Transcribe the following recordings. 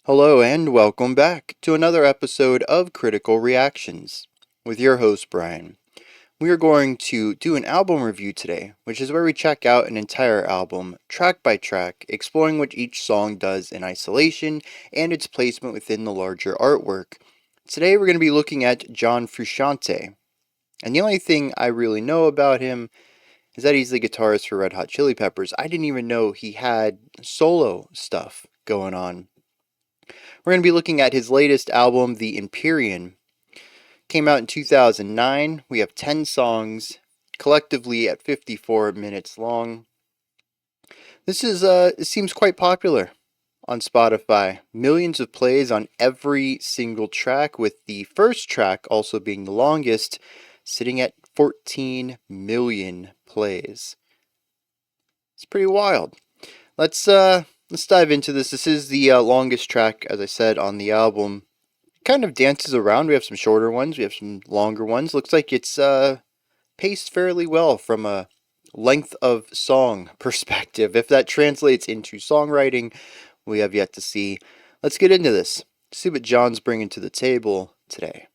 Hello and welcome back to another episode of Critical Reactions with your host Bryan. We are going to do an album review today, which is where we check out an entire album, track by track, exploring what each song does in isolation and its placement within the larger artwork. Today we're going to be looking at John Frusciante, and the only thing I really know about him is that he's the guitarist for Red Hot Chili Peppers. I didn't even know he had solo stuff going on. We're going to be looking at his latest album, The Empyrean. Came out in 2009. We have 10 songs, collectively at 54 minutes long. It seems quite popular on Spotify. Millions of plays on every single track, with the first track also being the longest, sitting at 14 million plays. It's pretty wild. Let's dive into this. This is the longest track, as I said, on the album. It kind of dances around. We have some shorter ones. We have some longer ones. Looks like it's paced fairly well from a length of song perspective. If that translates into songwriting, we have yet to see. Let's get into this. See what John's bringing to the table today.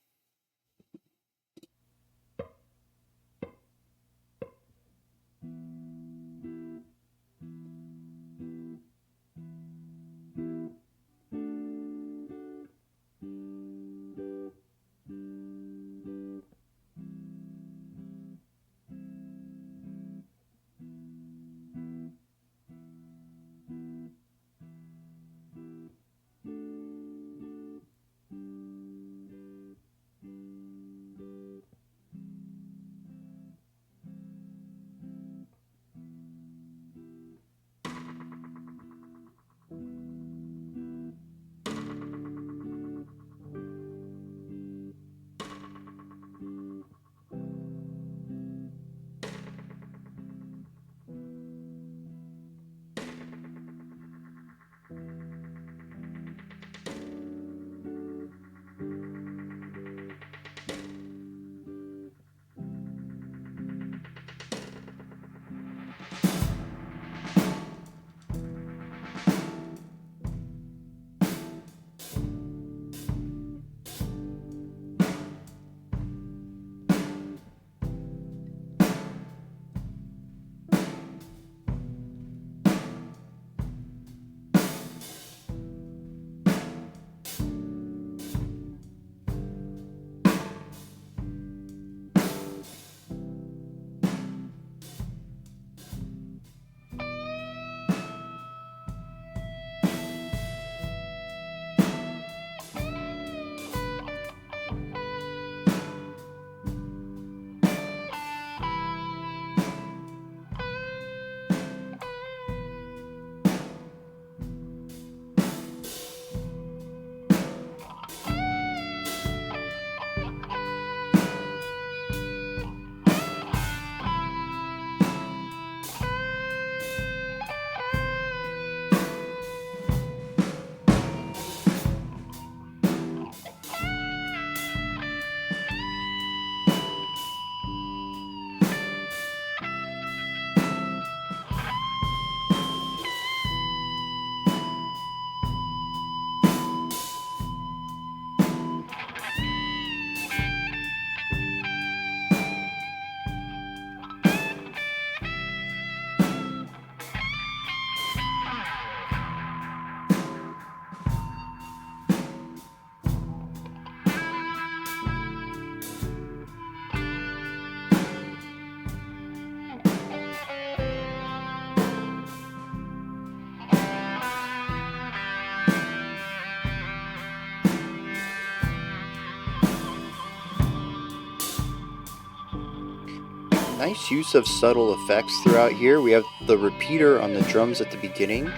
Nice use of subtle effects throughout here. We have the repeater on the drums at the beginning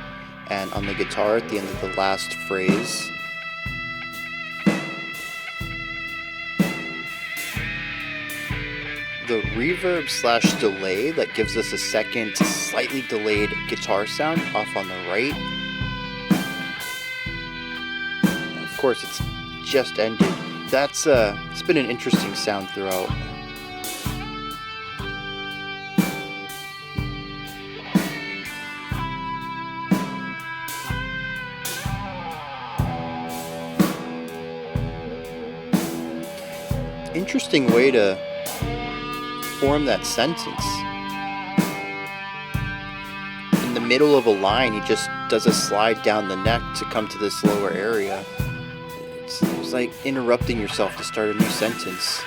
and on the guitar at the end of the last phrase. The reverb slash delay that gives us a second slightly delayed guitar sound off on the right. And of course, it's just ended. It's been an interesting sound throughout. interesting way to form that sentence. In the middle of a line, he just does a slide down the neck to come to this lower area. It's like interrupting yourself to start a new sentence.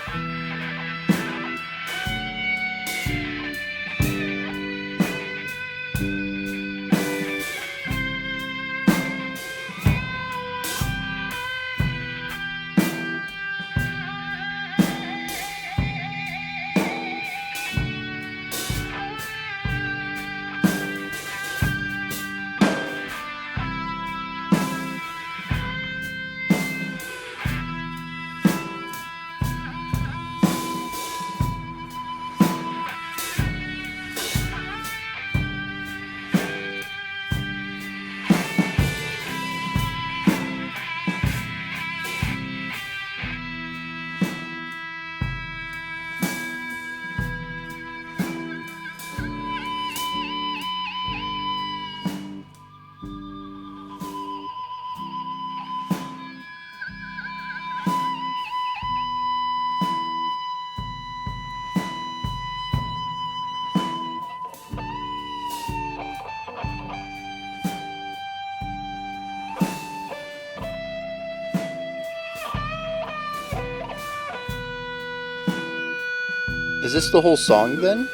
Is this the whole song then?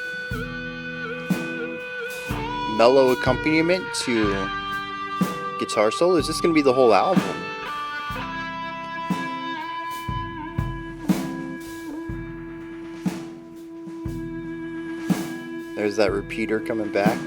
Mellow accompaniment to guitar solo? Is this going to be the whole album? There's that repeater coming back.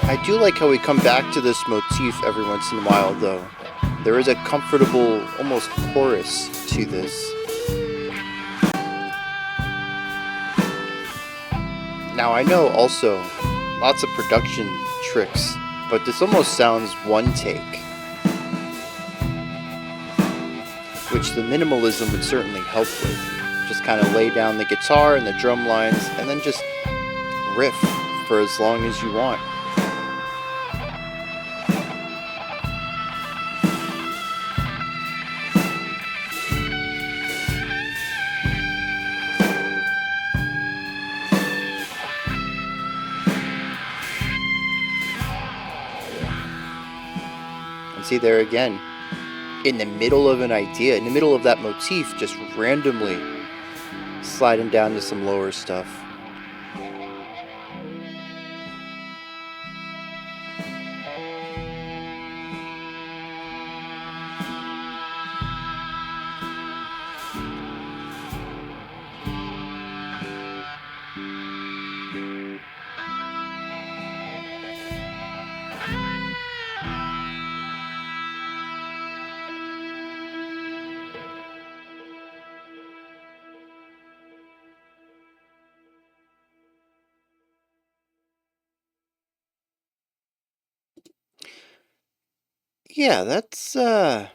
I do like how we come back to this motif every once in a while, though. There is a comfortable, almost chorus to this. Now, I know also lots of production tricks, but this almost sounds one take, which the minimalism would certainly help with. Just kind of lay down the guitar and the drum lines, and then just riff for as long as you want. See there again, in the middle of an idea, in the middle of that motif, just randomly sliding down to some lower stuff. Yeah, that's an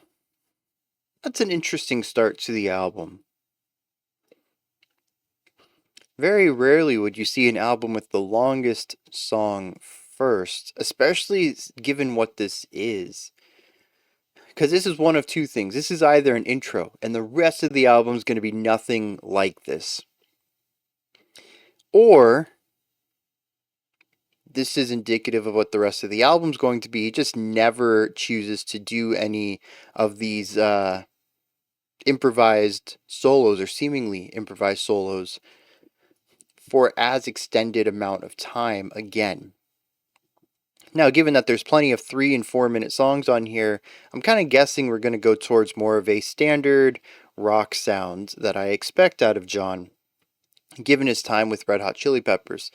interesting start to the album. Very rarely would you see an album with the longest song first, especially given what this is. Because this is one of two things. This is either an intro, and the rest of the album is going to be nothing like this. Or this is indicative of what the rest of the album's going to be. He just never chooses to do any of these improvised solos or seemingly improvised solos for as extended amount of time again. Now, given that there's plenty of 3 and 4 minute songs on here, I'm kind of guessing we're going to go towards more of a standard rock sound that I expect out of John, given his time with Red Hot Chili Peppers.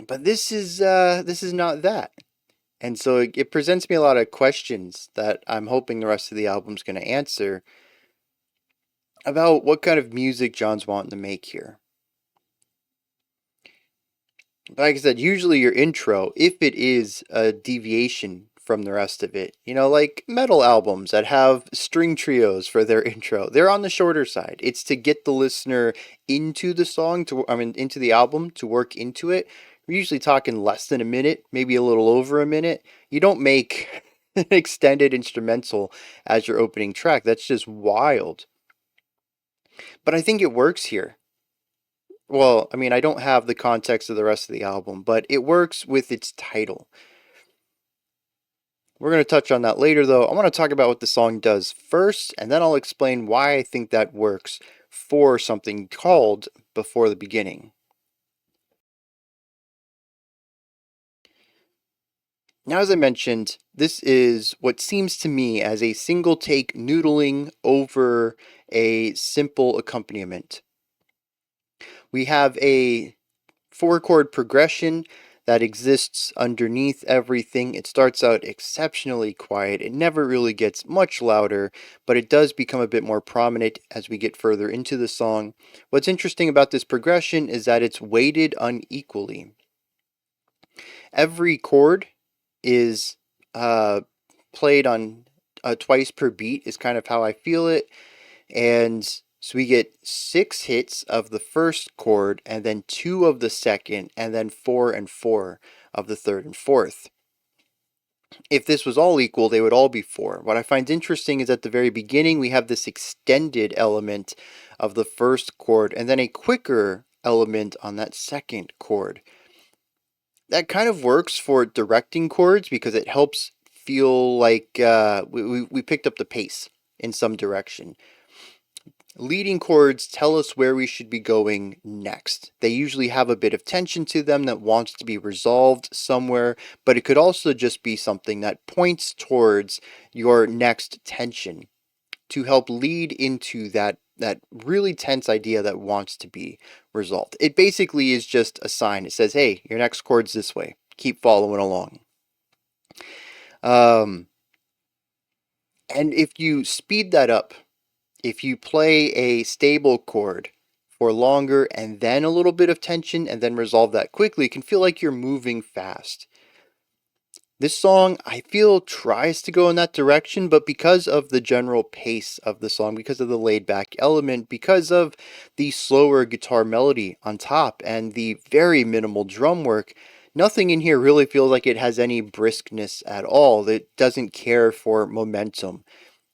But this is not that. And so it presents me a lot of questions that I'm hoping the rest of the album's going to answer about what kind of music John's wanting to make here. Like I said, usually your intro, if it is a deviation from the rest of it, like metal albums that have string trios for their intro, they're on the shorter side. It's to get the listener into the song, into the album, to work into it. We're usually talking less than a minute, maybe a little over a minute. You don't make an extended instrumental as your opening track. That's just wild. But I think it works here. Well, I don't have the context of the rest of the album, but it works with its title. We're going to touch on that later, though. I want to talk about what the song does first, and then I'll explain why I think that works for something called Before the Beginning. Now, as I mentioned, this is what seems to me as a single take noodling over a simple accompaniment. We have a 4-chord progression that exists underneath everything. It starts out exceptionally quiet. It never really gets much louder, but it does become a bit more prominent as we get further into the song. What's interesting about this progression is that it's weighted unequally. Every chord is played on twice per beat is kind of how I feel it. And so we get 6 hits of the first chord, and then 2 of the second, and then 4 and 4 of the third and fourth. If this was all equal, they would all be 4. What I find interesting is at the very beginning, we have this extended element of the first chord, and then a quicker element on that second chord. That kind of works for directing chords because it helps feel like we picked up the pace in some direction. Leading chords tell us where we should be going next. They usually have a bit of tension to them that wants to be resolved somewhere, but it could also just be something that points towards your next tension to help lead into that really tense idea that wants to be resolved. It basically is just a sign. It says, hey, your next chord's this way. Keep following along. And if you speed that up, if you play a stable chord for longer and then a little bit of tension and then resolve that quickly, it can feel like you're moving fast. This song, I feel, tries to go in that direction, but because of the general pace of the song, because of the laid-back element, because of the slower guitar melody on top, and the very minimal drum work, nothing in here really feels like it has any briskness at all. It doesn't care for momentum.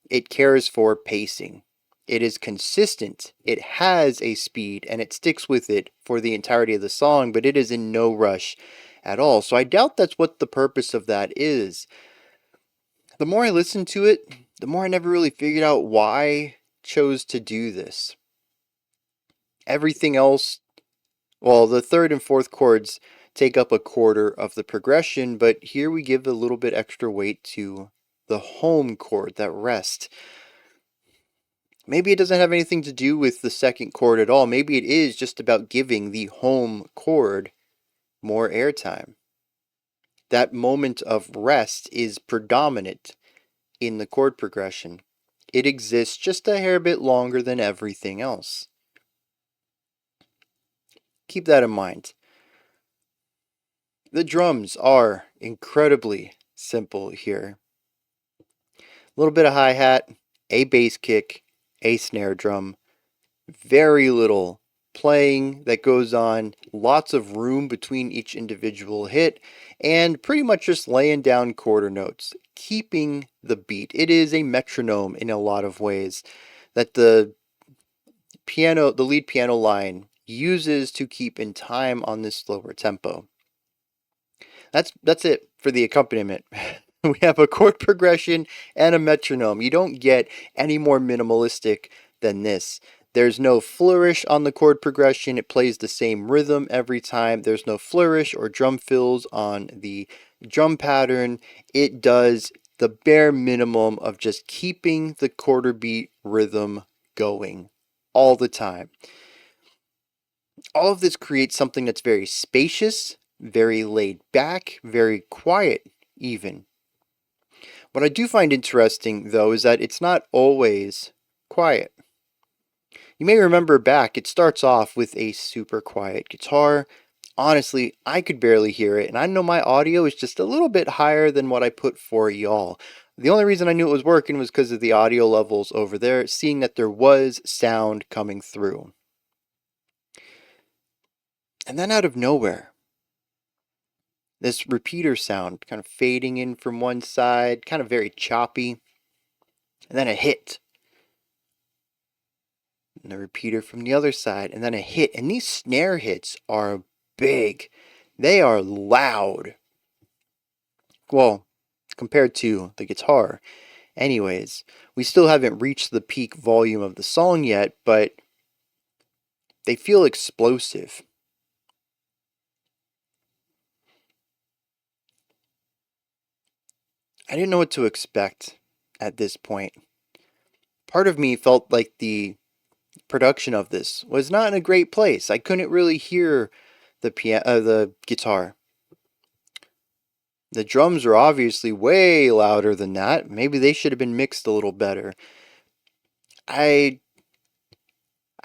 It cares for pacing. It is consistent. It has a speed, and it sticks with it for the entirety of the song, but it is in no rush at all. So I doubt that's what the purpose of that is. The more I listened to it, the more I never really figured out why I chose to do this. Everything else, well, the third and fourth chords take up a quarter of the progression, but here we give a little bit extra weight to the home chord, that rest. Maybe it doesn't have anything to do with the second chord at all. Maybe it is just about giving the home chord more airtime. That moment of rest is predominant in the chord progression. It exists just a hair bit longer than everything else. Keep that in mind. The drums are incredibly simple here. A little bit of hi-hat, a bass kick, a snare drum, very little playing that goes on, lots of room between each individual hit, and pretty much just laying down quarter notes, keeping the beat. It is a metronome in a lot of ways that the lead piano line uses to keep in time on this slower tempo. That's it for the accompaniment. We have a chord progression and a metronome. You don't get any more minimalistic than this. There's no flourish on the chord progression. It plays the same rhythm every time. There's no flourish or drum fills on the drum pattern. It does the bare minimum of just keeping the quarter beat rhythm going all the time. All of this creates something that's very spacious, very laid back, very quiet even. What I do find interesting, though, is that it's not always quiet. You may remember back, it starts off with a super quiet guitar. Honestly, I could barely hear it, and I know my audio is just a little bit higher than what I put for y'all. The only reason I knew it was working was because of the audio levels over there, seeing that there was sound coming through. And then out of nowhere, this repeater sound kind of fading in from one side, kind of very choppy, and then a hit. And the repeater from the other side, and then a hit. And these snare hits are big. They are loud. Well, compared to the guitar. Anyways, we still haven't reached the peak volume of the song yet, but they feel explosive. I didn't know what to expect at this point. Part of me felt like the production of this was not in a great place. I couldn't really hear the guitar. The drums are obviously way louder than that. Maybe they should have been mixed a little better. I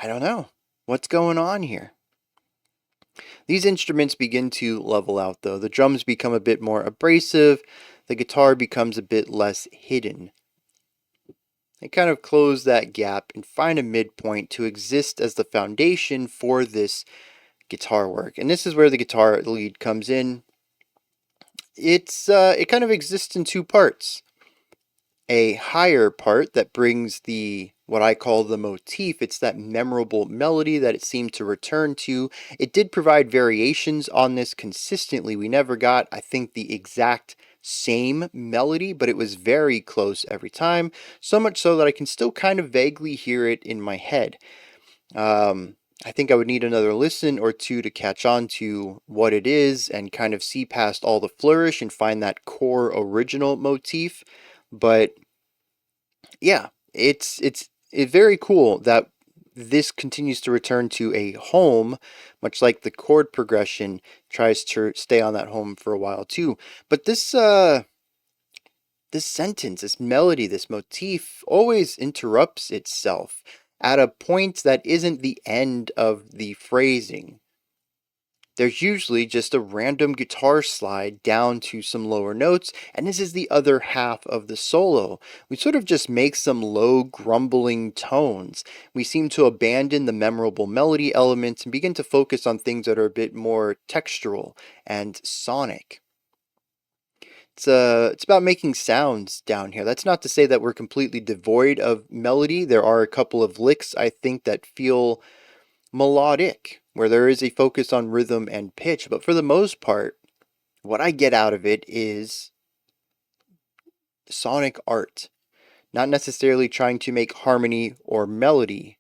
don't know what's going on here. These instruments begin to level out though. The drums become a bit more abrasive. The guitar becomes a bit less hidden. They kind of close that gap and find a midpoint to exist as the foundation for this guitar work. And this is where the guitar lead comes in. It kind of exists in two parts. A higher part that brings what I call the motif. It's that memorable melody that it seemed to return to. It did provide variations on this consistently. We never got, I think, the exact same melody, but it was very close every time. So much so that I can still kind of vaguely hear it in my head. I think I would need another listen or two to catch on to what it is and kind of see past all the flourish and find that core original motif. But yeah, it's very cool that this continues to return to a home, much like the chord progression tries to stay on that home for a while too. But this sentence, this melody, this motif always interrupts itself at a point that isn't the end of the phrasing. There's usually just a random guitar slide down to some lower notes, and this is the other half of the solo. We sort of just make some low grumbling tones. We seem to abandon the memorable melody elements and begin to focus on things that are a bit more textural and sonic. It's about making sounds down here. That's not to say that we're completely devoid of melody. There are a couple of licks, I think, that feel melodic, where there is a focus on rhythm and pitch. But for the most part, what I get out of it is sonic art. Not necessarily trying to make harmony or melody.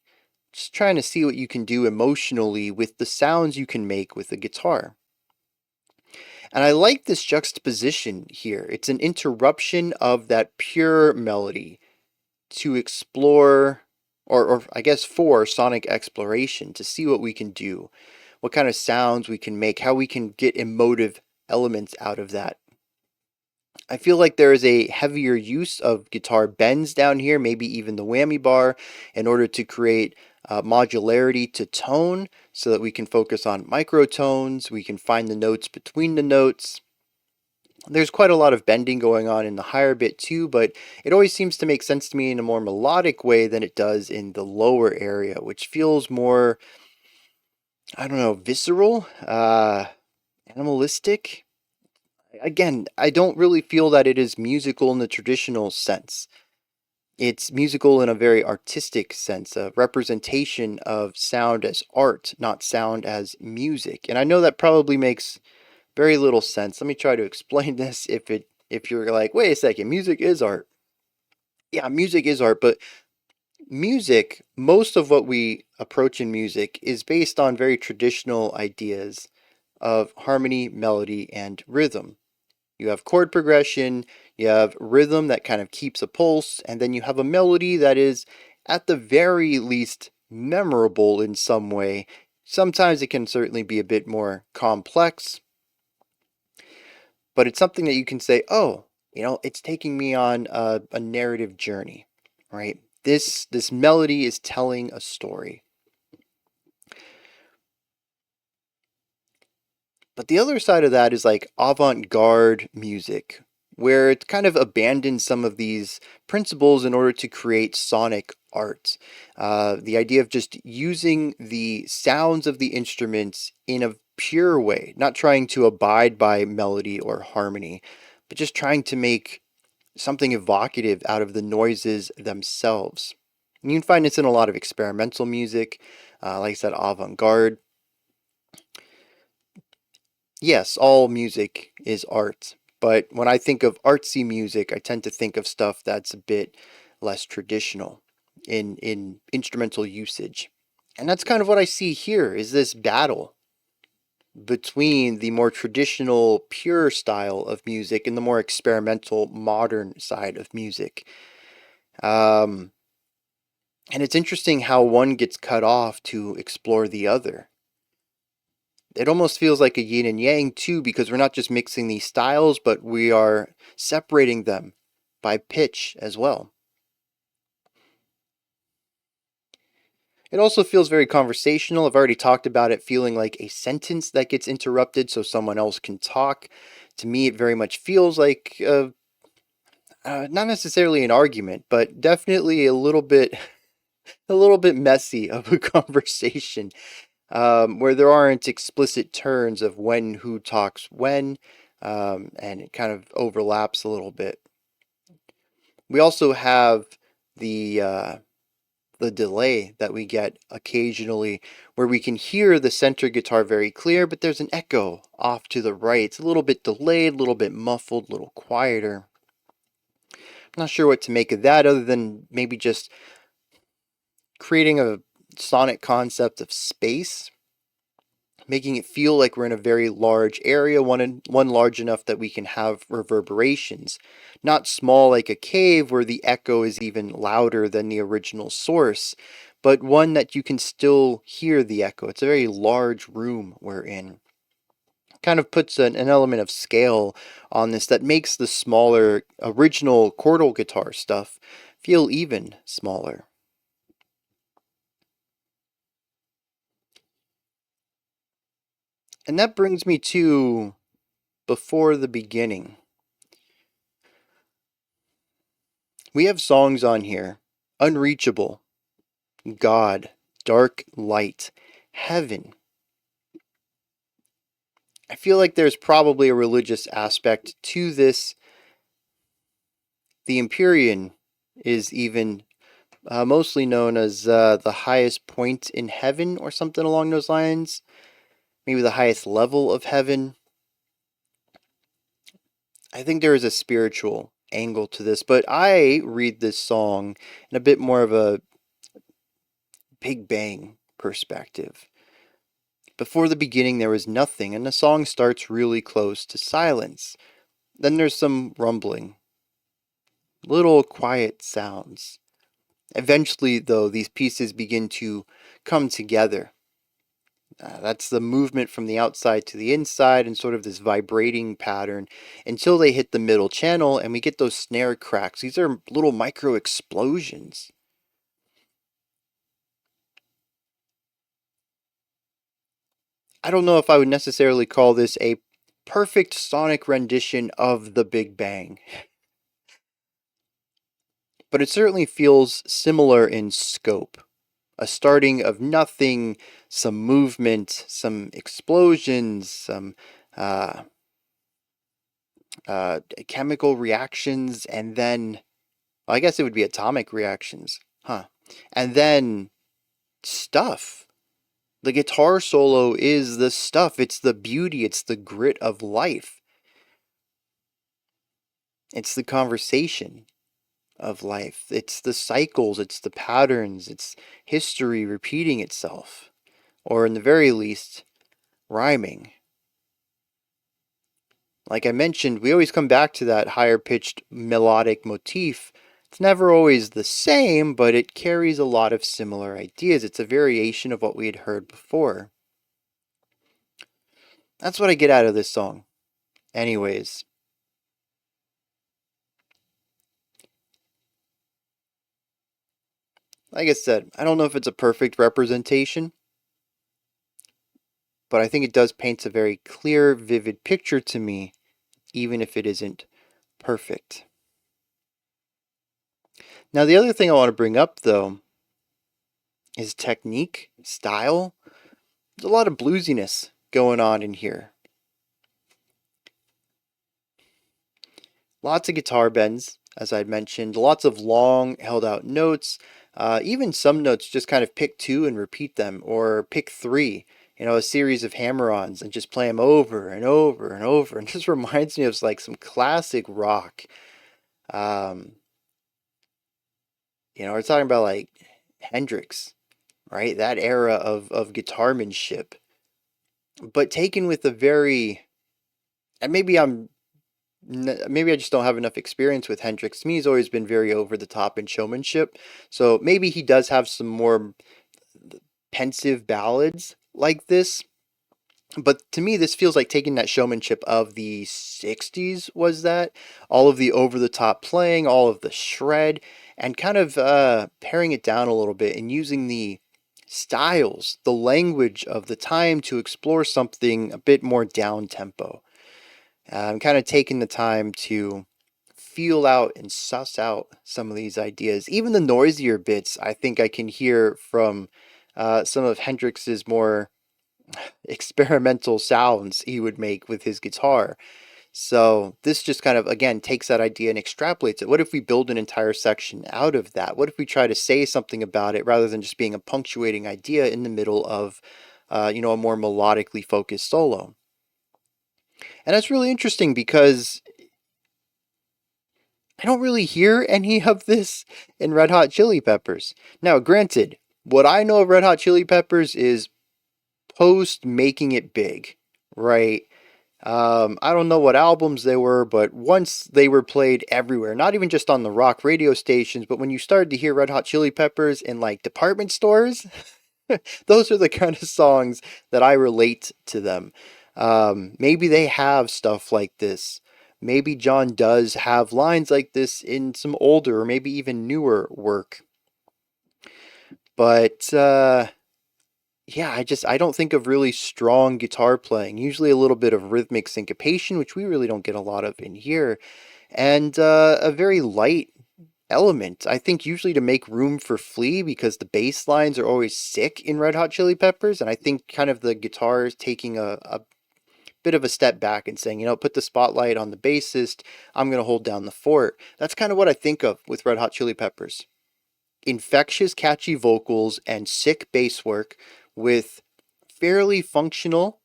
Just trying to see what you can do emotionally with the sounds you can make with the guitar. And I like this juxtaposition here. It's an interruption of that pure melody to explore, or I guess for sonic exploration, to see what we can do, what kind of sounds we can make, how we can get emotive elements out of that. I feel like there is a heavier use of guitar bends down here, maybe even the whammy bar, in order to create modularity to tone so that we can focus on microtones, we can find the notes between the notes. There's quite a lot of bending going on in the higher bit too, but it always seems to make sense to me in a more melodic way than it does in the lower area, which feels more, I don't know, visceral, animalistic. Again, I don't really feel that it is musical in the traditional sense. It's musical in a very artistic sense, a representation of sound as art, not sound as music. And I know that probably makes very little sense. Let me try to explain this if you're like, wait a second, music is art. Yeah, music is art, but music, most of what we approach in music is based on very traditional ideas of harmony, melody, and rhythm. You have chord progression, you have rhythm that kind of keeps a pulse, and then you have a melody that is, at the very least, memorable in some way. Sometimes it can certainly be a bit more complex, but it's something that you can say, oh, it's taking me on a narrative journey, right? This melody is telling a story. But the other side of that is like avant-garde music, where it kind of abandons some of these principles in order to create sonic art. The idea of just using the sounds of the instruments in a pure way, not trying to abide by melody or harmony, but just trying to make something evocative out of the noises themselves. And you can find this in a lot of experimental music, like I said, avant-garde. Yes, all music is art, but when I think of artsy music, I tend to think of stuff that's a bit less traditional in instrumental usage. And that's kind of what I see here is this battle between the more traditional pure style of music and the more experimental modern side of music. Um, and it's interesting how one gets cut off to explore the other. It almost feels like a yin and yang too, because we're not just mixing these styles, but we are separating them by pitch as well. It also feels very conversational. I've already talked about it feeling like a sentence that gets interrupted so someone else can talk. To me, it very much feels like not necessarily an argument, but definitely a little bit messy of a conversation, where there aren't explicit turns of when who talks when, and it kind of overlaps a little bit. We also have the uh, the delay that we get occasionally, where we can hear the center guitar very clear, but there's an echo off to the right. It's a little bit delayed, a little bit muffled, a little quieter. I'm not sure what to make of that, other than maybe just creating a sonic concept of space, making it feel like we're in a very large area, one large enough that we can have reverberations. Not small like a cave where the echo is even louder than the original source, but one that you can still hear the echo. It's a very large room we're in. Kind of puts an element of scale on this that makes the smaller original chordal guitar stuff feel even smaller. And that brings me to Before the Beginning. We have songs on here: Unreachable, God, Dark Light, Heaven. I feel like there's probably a religious aspect to this. The Empyrean is even mostly known as the highest point in heaven or something along those lines. Maybe the highest level of heaven. I think there is a spiritual angle to this, but I read this song in a bit more of a Big Bang perspective. Before the beginning, there was nothing, and the song starts really close to silence. Then there's some rumbling, little quiet sounds. Eventually, though, these pieces begin to come together. That's the movement from the outside to the inside and sort of this vibrating pattern until they hit the middle channel and we get those snare cracks. These are little micro explosions. I don't know if I would necessarily call this a perfect sonic rendition of the Big Bang. But it certainly feels similar in scope. A starting of nothing, some movement, some explosions, some uh, chemical reactions, and then, well, I guess it would be atomic reactions, huh? And then stuff. The guitar solo is the stuff. It's the beauty. It's the grit of life. It's the conversation of life. It's the cycles. It's the patterns. It's history repeating itself. Or, in the very least, rhyming. Like I mentioned, we always come back to that higher pitched melodic motif. It's never always the same, but it carries a lot of similar ideas. It's a variation of what we had heard before. That's what I get out of this song. Anyways, like I said, I don't know if it's a perfect representation, but I think it does paint a very clear, vivid picture to me, even if it isn't perfect. Now, the other thing I want to bring up, though, is technique, style. There's a lot of bluesiness going on in here. Lots of guitar bends, as I'd mentioned, lots of long held out notes. Even some notes just kind of pick two and repeat them, or pick three, a series of hammer-ons and just play them over and over and over. And just reminds me of like some classic rock. Um, we're talking about like Hendrix, right? That era of guitarmanship, but taken with a very, and maybe I just don't have enough experience with Hendrix. To me, he's always been very over the top in showmanship. So maybe he does have some more pensive ballads like this. But to me, this feels like taking that showmanship of the 60s, was that? All of the over the top playing, all of the shred, and kind of paring it down a little bit and using the styles, the language of the time to explore something a bit more down tempo. I'm kind of taking the time to feel out and suss out some of these ideas. Even the noisier bits, I think I can hear from some of Hendrix's more experimental sounds he would make with his guitar. So this just kind of, again, takes that idea and extrapolates it. What if we build an entire section out of that? What if we try to say something about it rather than just being a punctuating idea in the middle of, a more melodically focused solo? And that's really interesting because I don't really hear any of this in Red Hot Chili Peppers. Now, granted, what I know of Red Hot Chili Peppers is post making it big, right? I don't know what albums they were, but once they were played everywhere, not even just on the rock radio stations, but when you started to hear Red Hot Chili Peppers in like department stores, those are the kind of songs that I relate to them. Maybe they have stuff like this. Maybe John does have lines like this in some older or maybe even newer work. But yeah, I don't think of really strong guitar playing. Usually a little bit of rhythmic syncopation, which we really don't get a lot of in here, and a very light element. I think usually to make room for Flea because the bass lines are always sick in Red Hot Chili Peppers, and I think kind of the guitar is taking a bit of a step back and saying, put the spotlight on the bassist. I'm going to hold down the fort. That's kind of what I think of with Red Hot Chili Peppers. Infectious, catchy vocals and sick bass work with fairly functional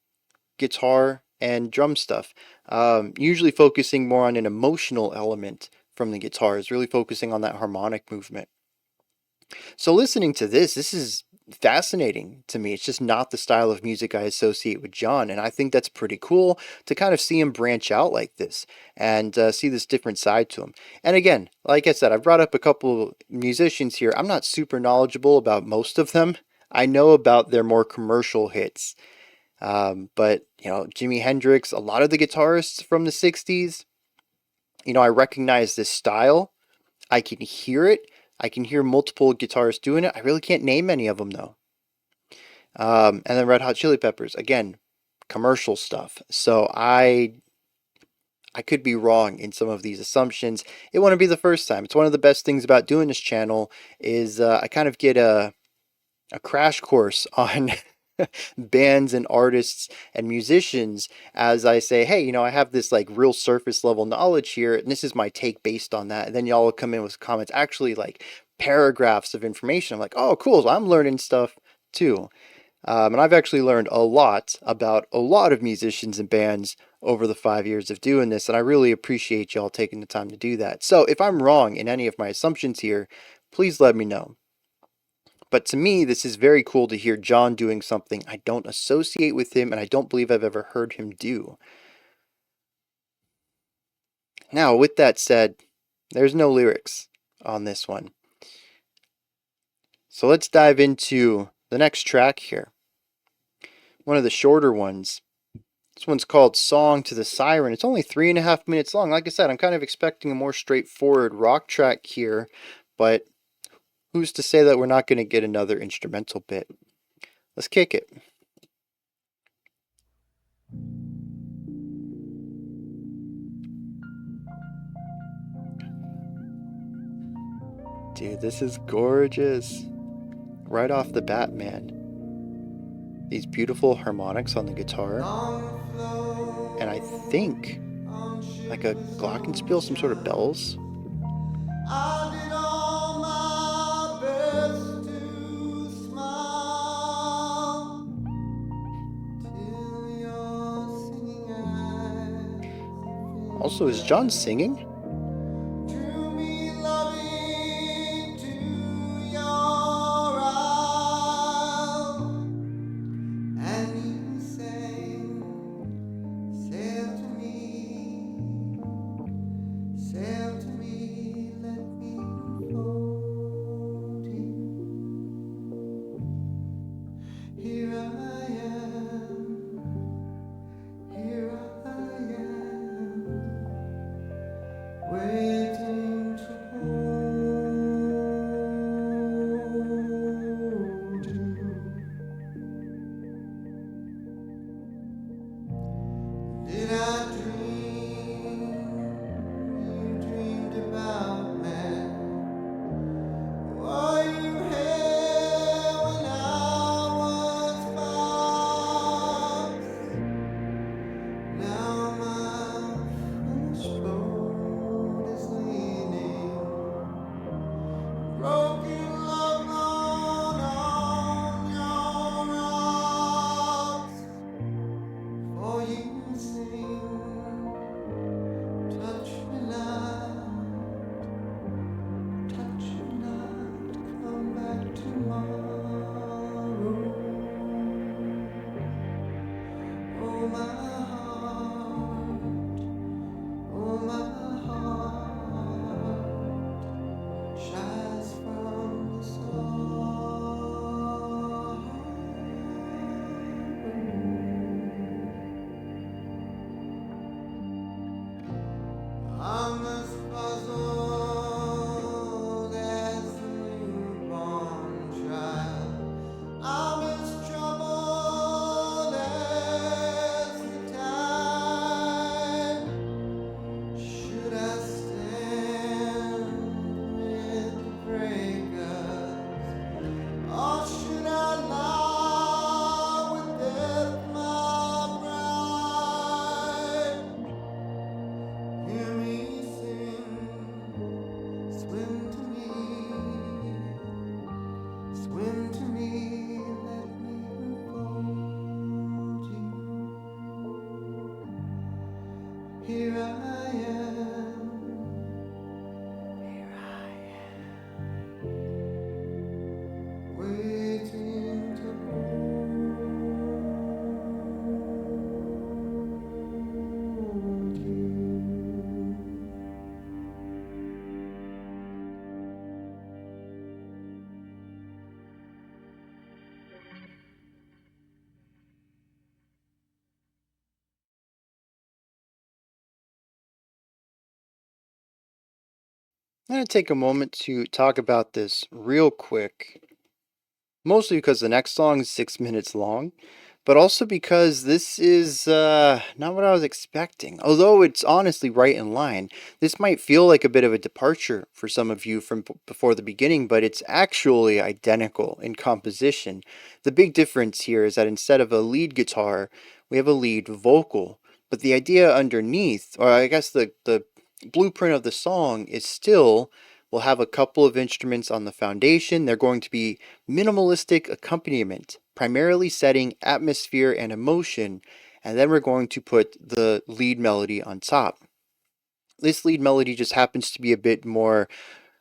guitar and drum stuff. Usually focusing more on an emotional element from the guitars, really focusing on that harmonic movement. So listening to this is fascinating to me. It's just not the style of music I associate with John, and I think that's pretty cool to kind of see him branch out like this and see this different side to him. And again, like I said, I've brought up a couple of musicians here. I'm not super knowledgeable about most of them. I know about their more commercial hits. But, Jimi Hendrix, a lot of the guitarists from the 60s, I recognize this style. I can hear it. I can hear multiple guitarists doing it. I really can't name any of them, though. And then Red Hot Chili Peppers, again, commercial stuff. So I could be wrong in some of these assumptions. It wouldn't be the first time. It's one of the best things about doing this channel is I kind of get a crash course on bands and artists and musicians as I say, hey, I have this like real surface level knowledge here, and this is my take based on that. And then y'all will come in with comments, actually like paragraphs of information. I'm like, oh, cool. So I'm learning stuff too. And I've actually learned a lot about a lot of musicians and bands over the 5 years of doing this, and I really appreciate y'all taking the time to do that. So if I'm wrong in any of my assumptions here, please let me know. But to me, this is very cool to hear John doing something I don't associate with him and I don't believe I've ever heard him do. Now, with that said, there's no lyrics on this one. So let's dive into the next track here. One of the shorter ones. This one's called Song to the Siren. It's only 3.5 minutes long. Like I said, I'm kind of expecting a more straightforward rock track here, but who's to say that we're not going to get another instrumental bit? Let's kick it. Dude, this is gorgeous. Right off the bat, man. These beautiful harmonics on the guitar. And I think like a glockenspiel, some sort of bells. I did all my best to smile till your singing eyes. Also, is John singing? I'm going to take a moment to talk about this real quick, mostly because the next song is 6 minutes long. but also because this is not what I was expecting. Although it's honestly right in line, this might feel like a bit of a departure for some of you from before the beginning, but it's actually identical in composition. The big difference here is that instead of a lead guitar, we have a lead vocal. But the idea underneath, or I guess the blueprint of the song is still, we'll have a couple of instruments on the foundation. They're going to be minimalistic accompaniment, primarily setting atmosphere and emotion, and then we're going to put the lead melody on top. This lead melody just happens to be a bit more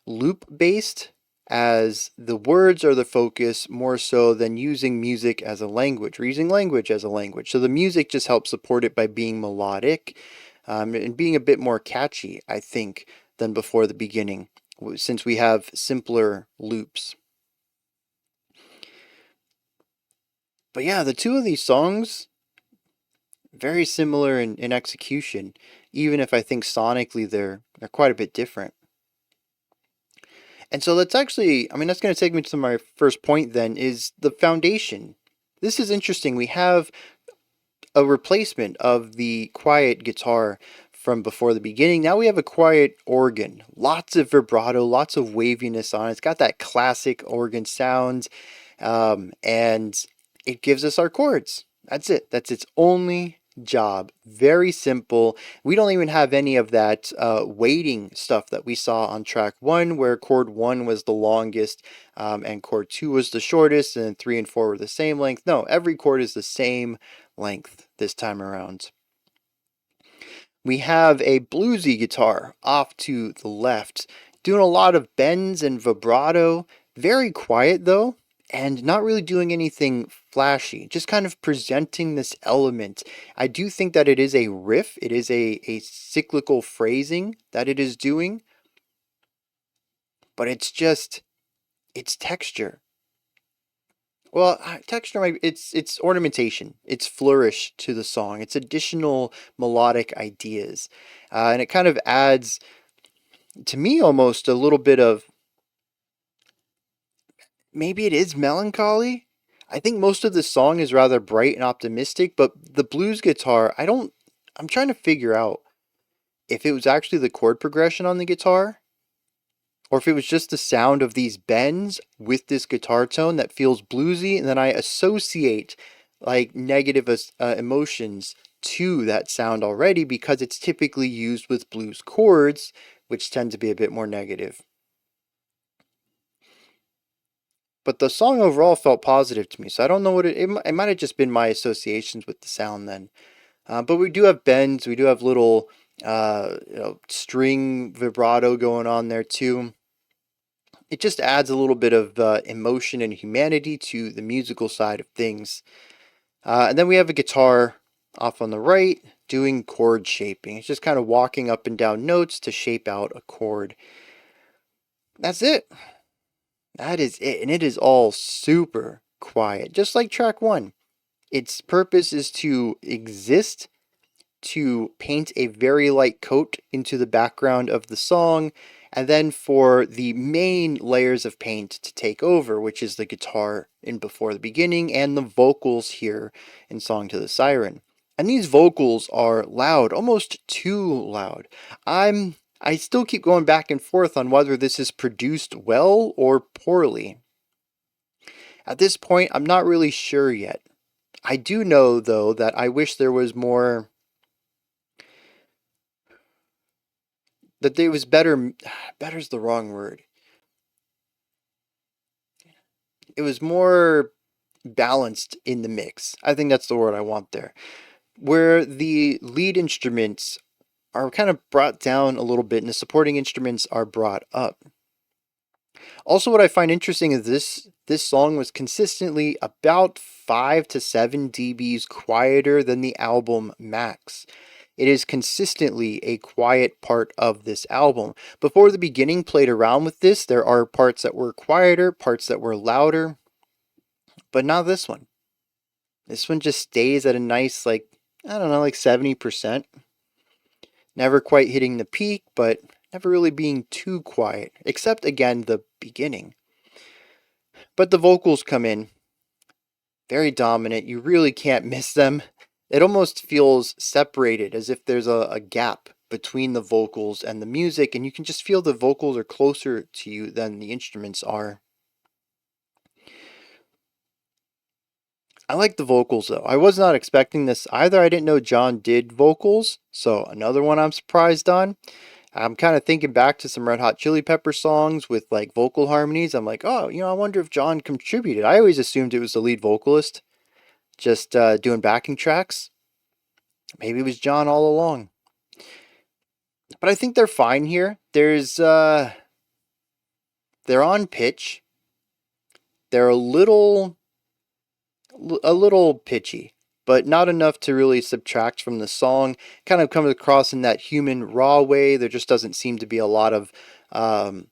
loop based, as the words are the focus more so than using music as a language or using language as a language. So the music just helps support it by being melodic, and being a bit more catchy, I think, than before the beginning, since we have simpler loops. But yeah, the two of these songs, very similar in execution, even if I think sonically they're quite a bit different. And so that's actually, I mean, that's going to take me to my first point then, is the foundation. This is interesting. We have a replacement of the quiet guitar from before the beginning. Now we have a quiet organ. Lots of vibrato, lots of waviness on it. It's got that classic organ sound, and it gives us our chords. That's it. That's its only job. Very simple. We don't even have any of that weighting stuff that we saw on track 1, where chord 1 was the longest, and chord 2 was the shortest, and 3 and 4 were the same length. No, every chord is the same length this time around. We have a bluesy guitar off to the left, doing a lot of bends and vibrato. Very quiet though, and not really doing anything flashy, just kind of presenting this element. I do think that it is a riff, it is a cyclical phrasing that it is doing, but it's just, it's texture. Well, texture might, it's ornamentation, it's flourish to the song, it's additional melodic ideas, and it kind of adds, to me, almost a little bit of, maybe it is melancholy. I think most of the song is rather bright and optimistic, but the blues guitar, I'm trying to figure out if it was actually the chord progression on the guitar, or if it was just the sound of these bends with this guitar tone that feels bluesy, and then I associate like negative emotions to that sound already because it's typically used with blues chords, which tend to be a bit more negative. But the song overall felt positive to me, so I don't know what it might have just been my associations with the sound then. But we do have bends, we do have little string vibrato going on there too. It just adds a little bit of emotion and humanity to the musical side of things. And then we have a guitar off on the right doing chord shaping. It's just kind of walking up and down notes to shape out a chord. That's it. That is it. And it is all super quiet, just like track 1. Its purpose is to exist, to paint a very light coat into the background of the song, and then for the main layers of paint to take over, which is the guitar in Before the Beginning and the vocals here in Song to the Siren. And these vocals are loud, almost too loud. I still keep going back and forth on whether this is produced well or poorly. At this point, I'm not really sure yet. I do know, though, that I wish there was more, that there was better, better's the wrong word. It was more balanced in the mix. I think that's the word I want there. Where the lead instruments are kind of brought down a little bit and the supporting instruments are brought up. Also, what I find interesting is this song was consistently about 5 to 7 dBs quieter than the album max. It is consistently a quiet part of this album. Before the Beginning played around with this, there are parts that were quieter, parts that were louder, but not this one. This one just stays at a nice, like, I don't know, like 70%. Never quite hitting the peak, but never really being too quiet, except again the beginning. But the vocals come in, very dominant. You really can't miss them. It almost feels separated, as if there's a gap between the vocals and the music, and you can just feel the vocals are closer to you than the instruments are. I like the vocals though. I was not expecting this either. I didn't know John did vocals, so another one I'm surprised on. I'm kind of thinking back to some Red Hot Chili Pepper songs with like vocal harmonies. I'm like, oh, I wonder if John contributed. I always assumed it was the lead vocalist, just doing backing tracks. Maybe it was John all along. But I think they're fine here. They're on pitch. They're a little pitchy, but not enough to really subtract from the song. Kind of comes across in that human raw way. There just doesn't seem to be a lot of um,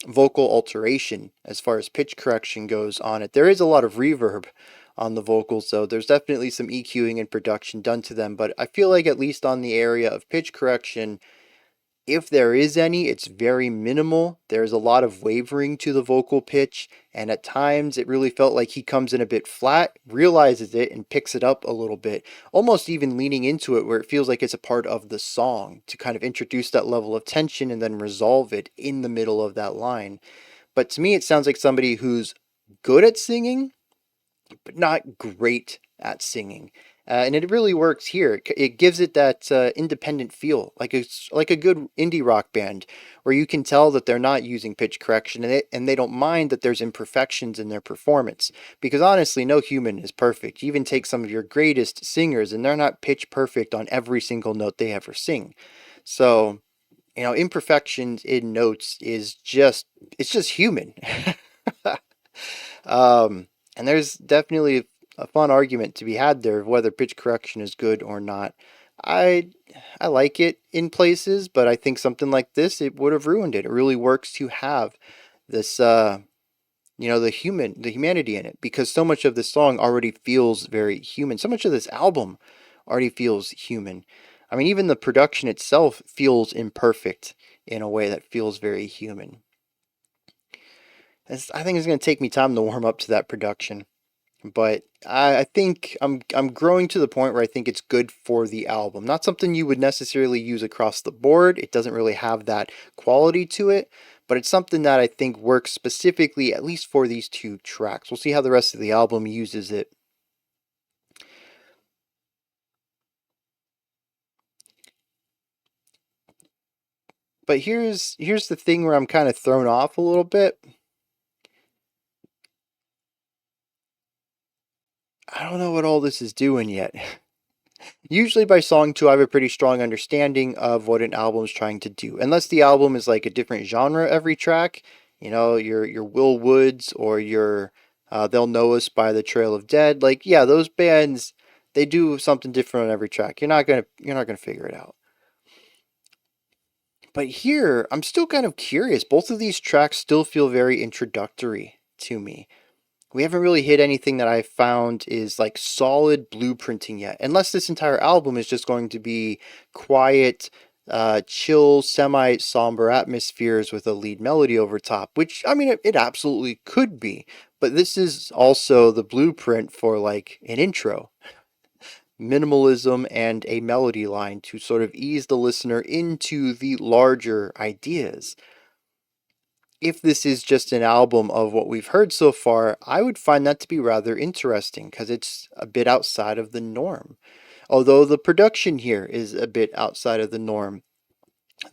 vocal alteration as far as pitch correction goes on it. There is a lot of reverb on the vocals, though. There's definitely some EQing and production done to them, but I feel like at least on the area of pitch correction, if there is any, it's very minimal. There's a lot of wavering to the vocal pitch, and at times it really felt like he comes in a bit flat, realizes it, and picks it up a little bit, almost even leaning into it where it feels like it's a part of the song to kind of introduce that level of tension and then resolve it in the middle of that line. But to me, it sounds like somebody who's good at singing, but not great at singing. And it really works here. It gives it that independent feel, like a good indie rock band, where you can tell that they're not using pitch correction, and they don't mind that there's imperfections in their performance. Because honestly, no human is perfect. You even take some of your greatest singers, and they're not pitch perfect on every single note they ever sing. So, imperfections in notes it's just human. And there's definitely a fun argument to be had there of whether pitch correction is good or not. I I like it in places, but I think something like this, it would have ruined it. It really works to have this the humanity in it, because so much of this song already feels very human. So much of this album already feels human. I mean, even the production itself feels imperfect in a way that feels very human. I think it's going to take me time to warm up to that production. But I think I'm growing to the point where I think it's good for the album. Not something you would necessarily use across the board. It doesn't really have that quality to it, but it's something that I think works specifically, at least for these two tracks. We'll see how the rest of the album uses it. But here's the thing where I'm kind of thrown off a little bit. I don't know what all this is doing yet. Usually by song two, I have a pretty strong understanding of what an album is trying to do. Unless the album is like a different genre every track, your Will Woods or your They'll Know Us by the Trail of Dead. Like, yeah, those bands, they do something different on every track. You're not gonna figure it out. But here, I'm still kind of curious. Both of these tracks still feel very introductory to me. We haven't really hit anything that I found is like solid blueprinting yet, unless this entire album is just going to be quiet, chill, semi somber atmospheres with a lead melody over top, which I mean, it absolutely could be. But this is also the blueprint for like an intro, minimalism, and a melody line to sort of ease the listener into the larger ideas. If this is just an album of what we've heard so far, I would find that to be rather interesting because it's a bit outside of the norm. Although the production here is a bit outside of the norm,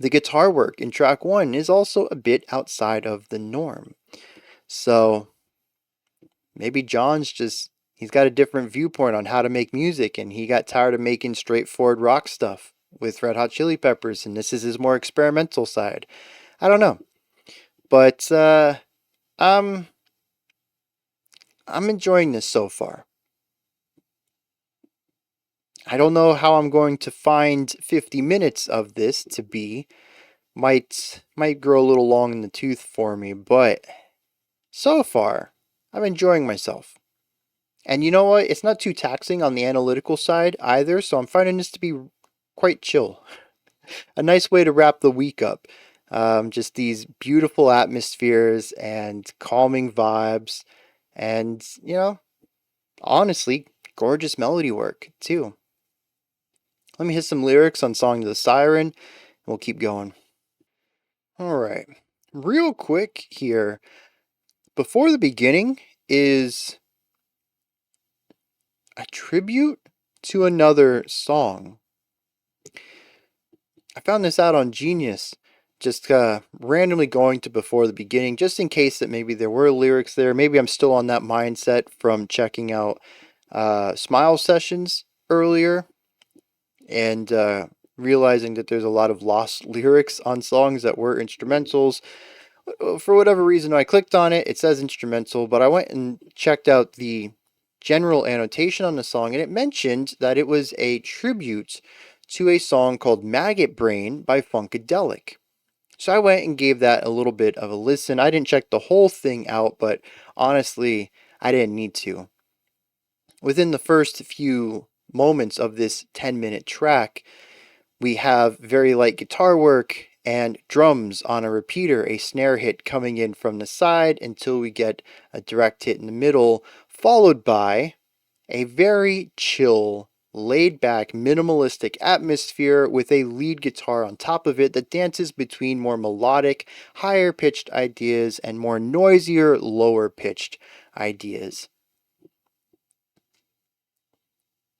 the guitar work in track one is also a bit outside of the norm. So maybe he's got a different viewpoint on how to make music, and he got tired of making straightforward rock stuff with Red Hot Chili Peppers, and this is his more experimental side. I don't know. But um I'm enjoying this so far. I don't know how I'm going to find 50 minutes of this to be. Might grow a little long in the tooth for me, but so far, I'm enjoying myself. And you know what? It's not too taxing on the analytical side either, so I'm finding this to be quite chill. A nice way to wrap the week up. Just these beautiful atmospheres and calming vibes, and honestly, gorgeous melody work, too. Let me hit some lyrics on Song to the Siren, and we'll keep going. Alright, real quick here. Before the beginning is a tribute to another song. I found this out on Genius, just randomly going to before the beginning, just in case that maybe there were lyrics there. Maybe I'm still on that mindset from checking out Smile Sessions earlier and realizing that there's a lot of lost lyrics on songs that were instrumentals. For whatever reason, I clicked on it. It says instrumental, but I went and checked out the general annotation on the song, and it mentioned that it was a tribute to a song called Maggot Brain by Funkadelic. So I went and gave that a little bit of a listen. I didn't check the whole thing out, but honestly, I didn't need to. Within the first few moments of this 10-minute track, we have very light guitar work and drums on a repeater, a snare hit coming in from the side until we get a direct hit in the middle, followed by a very chill, laid back, minimalistic atmosphere with a lead guitar on top of it that dances between more melodic, higher pitched ideas and more noisier, lower pitched ideas.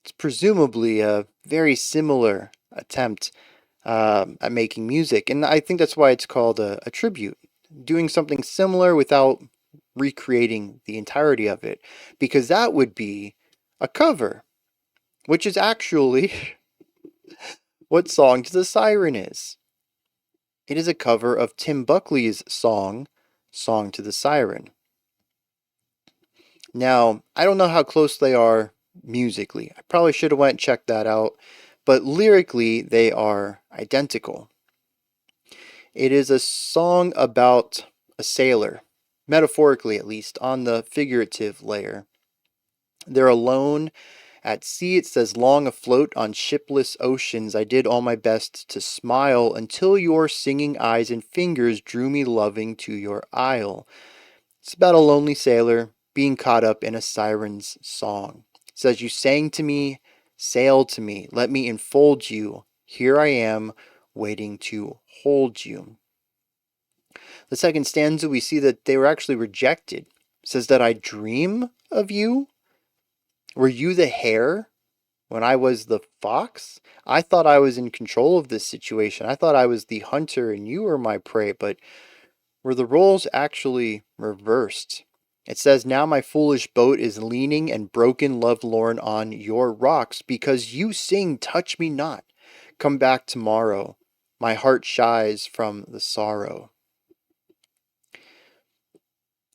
It's presumably a very similar attempt at making music, and I think that's why it's called a tribute. Doing something similar without recreating the entirety of it, because that would be a cover, which is actually what Song to the Siren is. It is a cover of Tim Buckley's song, Song to the Siren. Now, I don't know how close they are musically. I probably should have went and checked that out, but lyrically they are identical. It is a song about a sailor, metaphorically at least, on the figurative layer. They're alone at sea. It says, long afloat on shipless oceans, I did all my best to smile until your singing eyes and fingers drew me loving to your isle. It's about a lonely sailor being caught up in a siren's song. It says, you sang to me, sail to me, let me enfold you. Here I am, waiting to hold you. The second stanza, we see that they were actually rejected. It says that I dream of you. Were you the hare when I was the fox? I thought I was in control of this situation. I thought I was the hunter and you were my prey, but were the roles actually reversed? It says, now my foolish boat is leaning and broken lovelorn on your rocks, because you sing, touch me not. Come back tomorrow. My heart shies from the sorrow.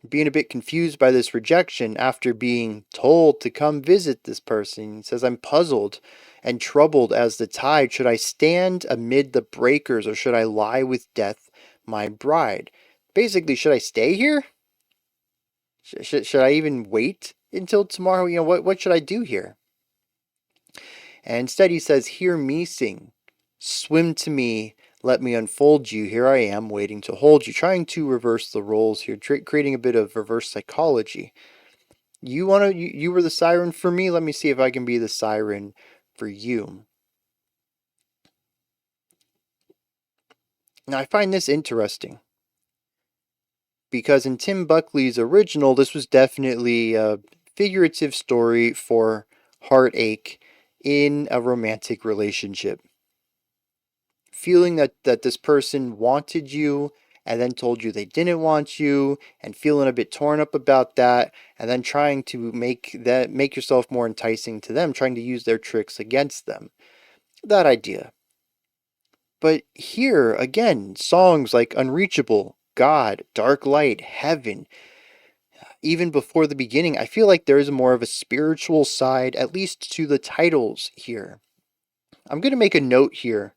Being a bit confused by this rejection after being told to come visit this person. He says, I'm puzzled and troubled as the tide. Should I stand amid the breakers or should I lie with death, my bride? Basically, should I stay here? Should I even wait until tomorrow? What should I do here? And instead he says, hear me sing. Swim to me, let me unfold you. Here I am, waiting to hold you. Trying to reverse the roles here, creating a bit of reverse psychology. You were the siren for me. Let me see if I can be the siren for you. Now I find this interesting because in Tim Buckley's original, this was definitely a figurative story for heartache in a romantic relationship. Feeling that this person wanted you and then told you they didn't want you, and feeling a bit torn up about that, and then trying to make yourself more enticing to them, trying to use their tricks against them. That idea. But here again, songs like Unreachable, God, Dark Light, Heaven, even before the beginning, I feel like there is more of a spiritual side, at least to the titles here. I'm going to make a note here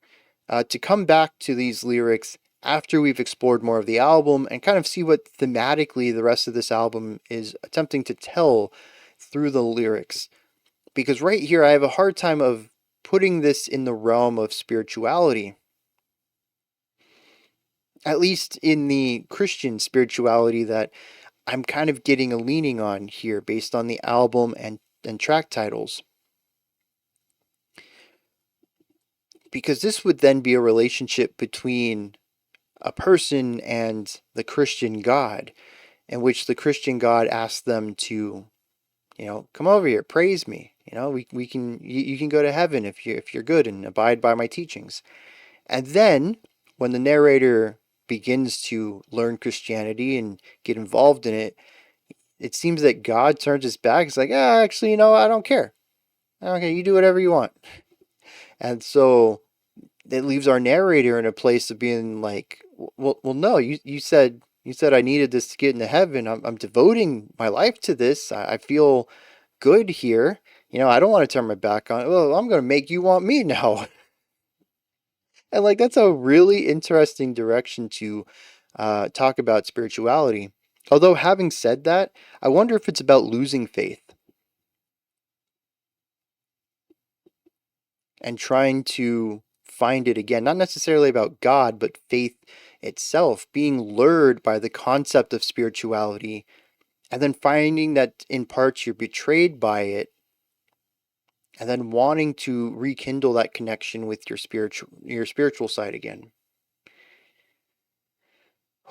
to come back to these lyrics after we've explored more of the album and kind of see what thematically the rest of this album is attempting to tell through the lyrics. Because right here, I have a hard time of putting this in the realm of spirituality. At least in the Christian spirituality that I'm kind of getting a leaning on here based on the album and and track titles. Because this would then be a relationship between a person and the Christian God, in which the Christian God asks them to, come over here, praise me. We can you can go to heaven if you're good and abide by my teachings. And then when the narrator begins to learn Christianity and get involved in it, it seems that God turns his back. It's like, actually, I don't care. Okay, you do whatever you want. And so it leaves our narrator in a place of being like, well, no, you said I needed this to get into heaven. I'm devoting my life to this. I feel good here. I don't want to turn my back on it. Well, I'm going to make you want me now. And like, that's a really interesting direction to talk about spirituality. Although having said that, I wonder if it's about losing faith and trying to find it again. Not necessarily about God, but faith itself, being lured by the concept of spirituality, and then finding that in parts you're betrayed by it, and then wanting to rekindle that connection with your spiritual side again.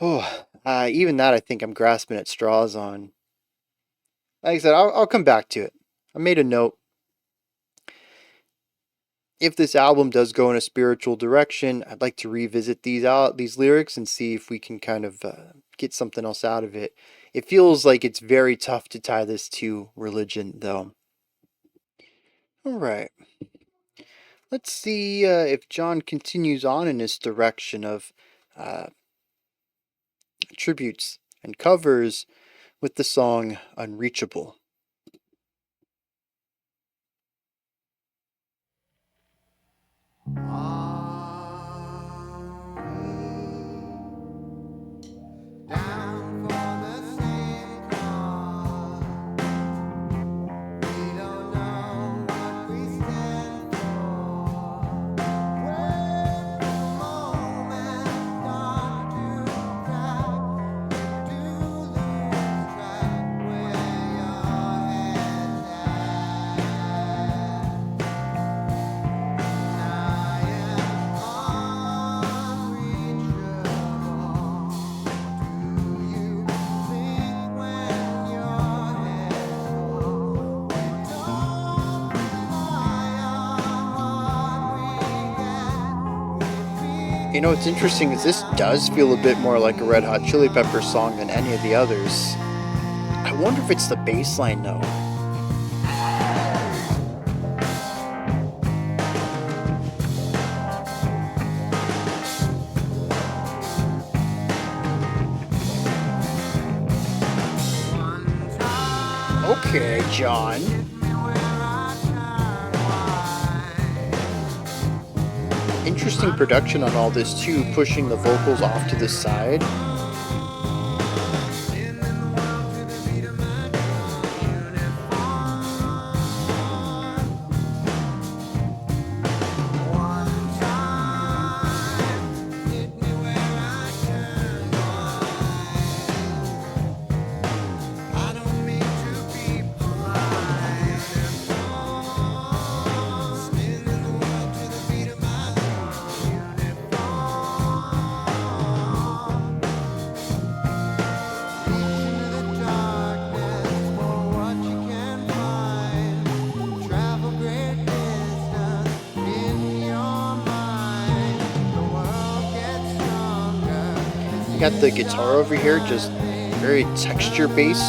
Oh, even that I think I'm grasping at straws on. Like I said, I'll come back to it. I made a note. If this album does go in a spiritual direction, I'd like to revisit these lyrics and see if we can kind of get something else out of it. It feels like it's very tough to tie this to religion, though. All right. Let's see if John continues on in this direction of tributes and covers with the song Unreachable. What's interesting is this does feel a bit more like a Red Hot Chili Peppers song than any of the others. I wonder if it's the bass line though. Okay, John. Interesting production on all this too, pushing the vocals off to the side. Got the guitar over here, just very texture based.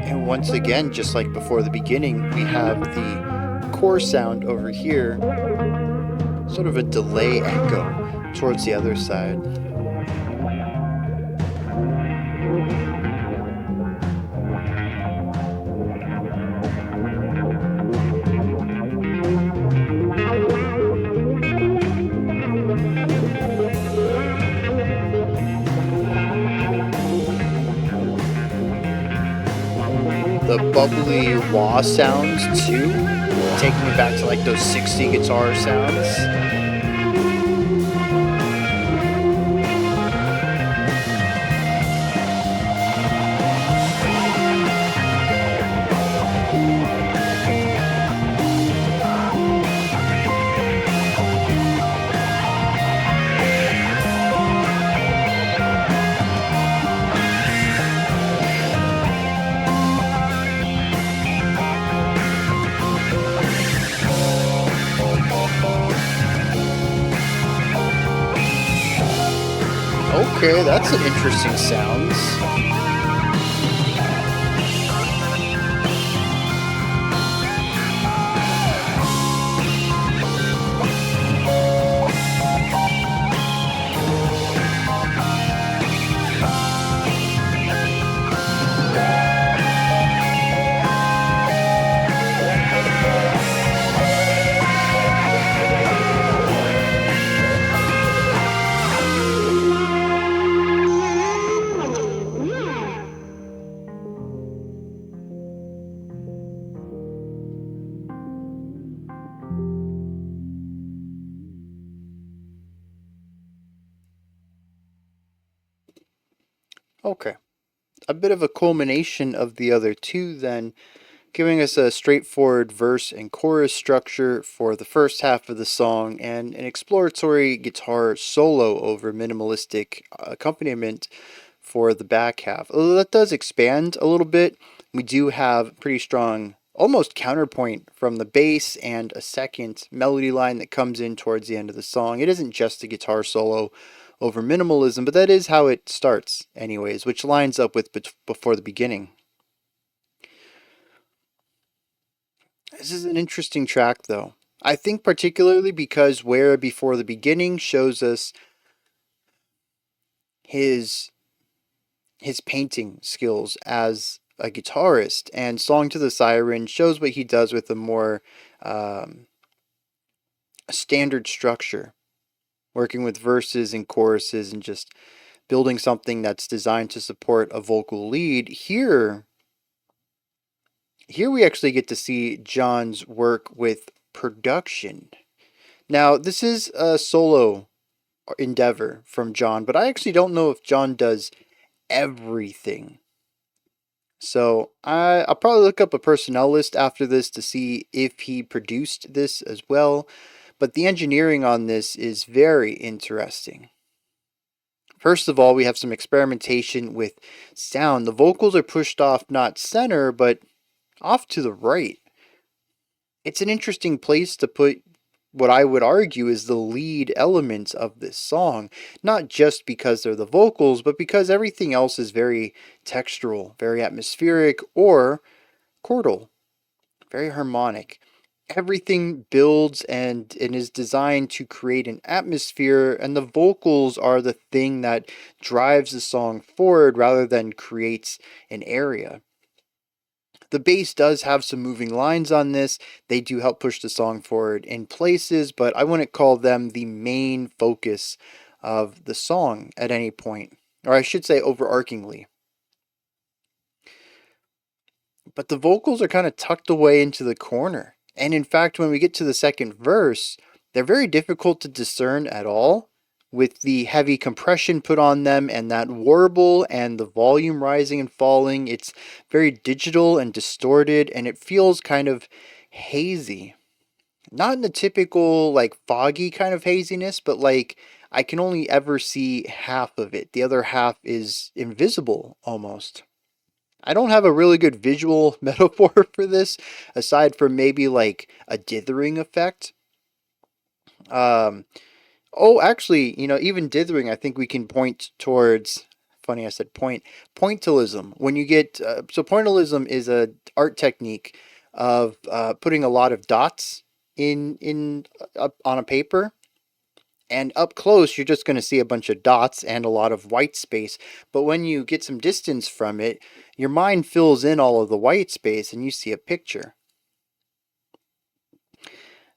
And once again, just like before the beginning, we have the core sound over here, sort of a delay echo towards the other side. The bubbly wah sounds too, taking me back to like those 60 guitar sounds. Okay, that's an interesting sounds. Okay, a bit of a culmination of the other two then, giving us a straightforward verse and chorus structure for the first half of the song and an exploratory guitar solo over minimalistic accompaniment for the back half. Although that does expand a little bit, we do have pretty strong almost counterpoint from the bass and a second melody line that comes in towards the end of the song. It isn't just a guitar solo over minimalism, but that is how it starts anyways, which lines up with before the beginning. This is an interesting track, though. I think particularly because where before the beginning shows us his his painting skills as a guitarist, and Song to the Siren shows what he does with a more um, standard structure, working with verses and choruses and just building something that's designed to support a vocal lead. Here we actually get to see John's work with production. Now, this is a solo endeavor from John, but I actually don't know if John does everything. So I'll probably look up a personnel list after this to see if he produced this as well. But the engineering on this is very interesting. First of all, we have some experimentation with sound. The vocals are pushed off not center, but off to the right. It's an interesting place to put what I would argue is the lead elements of this song, not just because they're the vocals, but because everything else is very textural, very atmospheric, or chordal, very harmonic. Everything builds and is designed to create an atmosphere, and the vocals are the thing that drives the song forward rather than creates an area. The bass does have some moving lines on this. They do help push the song forward in places, but I wouldn't call them the main focus of the song at any point, or I should say overarchingly. But the vocals are kind of tucked away into the corner. And in fact, when we get to the second verse, they're very difficult to discern at all with the heavy compression put on them and that warble and the volume rising and falling. It's very digital and distorted, and it feels kind of hazy. Not in the typical, like, foggy kind of haziness, but like I can only ever see half of it. The other half is invisible almost. I don't have a really good visual metaphor for this, aside from maybe like a dithering effect. Um, oh, actually, even dithering, I think we can point towards funny I said point. Pointillism. When you get so pointillism is a art technique of putting a lot of dots in up on a paper, and up close you're just going to see a bunch of dots and a lot of white space. But when you get some distance from it, your mind fills in all of the white space and you see a picture.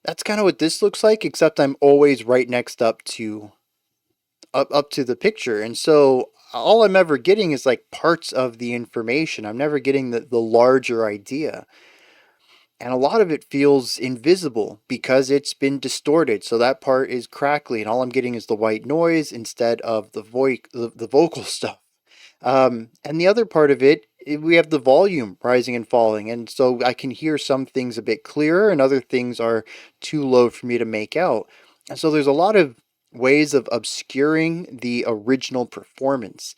That's kind of what this looks like, except I'm always right next up to the picture. And so all I'm ever getting is like parts of the information. I'm never getting the larger idea. And a lot of it feels invisible because it's been distorted. So that part is crackly, and all I'm getting is the white noise instead of the vocal stuff. And the other part of it, we have the volume rising and falling. And so I can hear some things a bit clearer and other things are too low for me to make out. And so there's a lot of ways of obscuring the original performance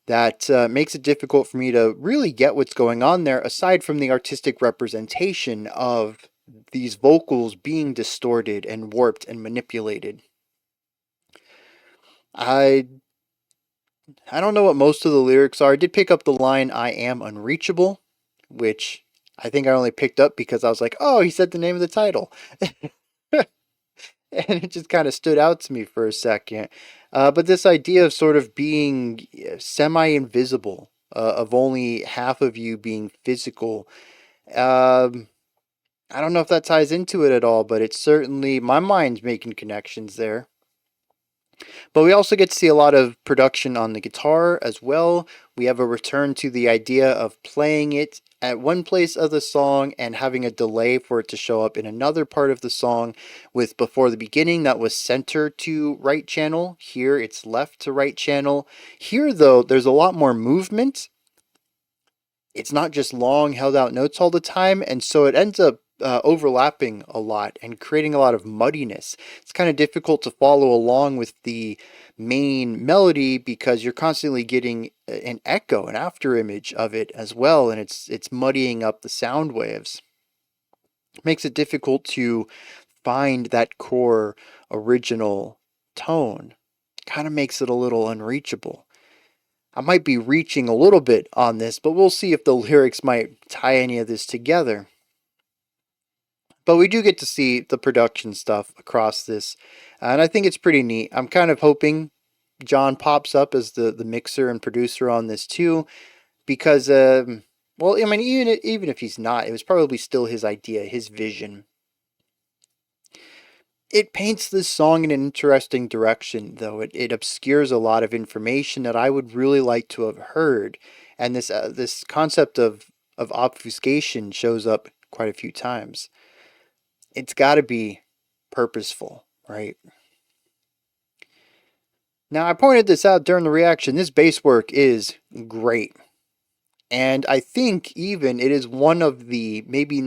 that makes it difficult for me to really get what's going on there, aside from the artistic representation of these vocals being distorted and warped and manipulated. I don't know what most of the lyrics are. I did pick up the line, "I am unreachable," which I think I only picked up because I was like, oh, he said the name of the title. And it just kind of stood out to me for a second. But this idea of sort of being semi-invisible, of only half of you being physical, I don't know if that ties into it at all, but it's certainly, my mind's making connections there. But we also get to see a lot of production on the guitar as well. We have a return to the idea of playing it at one place of the song and having a delay for it to show up in another part of the song, with before the beginning that was center to right channel. Here it's left to right channel. Here though, there's a lot more movement. It's not just long held out notes all the time, and so it ends up overlapping a lot and creating a lot of muddiness. It's kind of difficult to follow along with the main melody because you're constantly getting an echo, an after image of it as well, and it's muddying up the sound waves. It makes it difficult to find that core original tone. Kind of makes it a little unreachable. I might be reaching a little bit on this, but we'll see if the lyrics might tie any of this together. But we do get to see the production stuff across this, and I think it's pretty neat. I'm kind of hoping John pops up as the mixer and producer on this too, because, well, I mean, even if he's not, it was probably still his idea, his vision. It paints this song in an interesting direction, though. It obscures a lot of information that I would really like to have heard, and this concept of obfuscation shows up quite a few times. It's got to be purposeful, right? Now, I pointed this out during the reaction. This bass work is great. And I think even it is one of the, maybe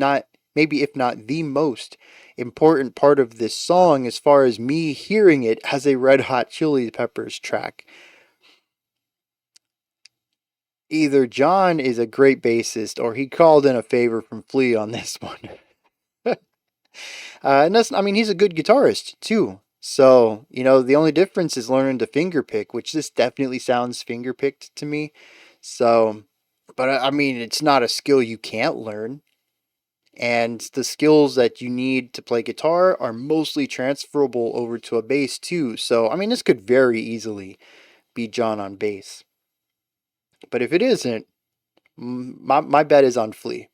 if not the most important part of this song as far as me hearing it as a Red Hot Chili Peppers track. Either John is a great bassist or he called in a favor from Flea on this one. And that's, I mean, he's a good guitarist too. So, the only difference is learning to fingerpick, which this definitely sounds fingerpicked to me. So, but I mean, it's not a skill you can't learn. And the skills that you need to play guitar are mostly transferable over to a bass too. So, I mean, this could very easily be John on bass. But if it isn't, my bet is on Flea.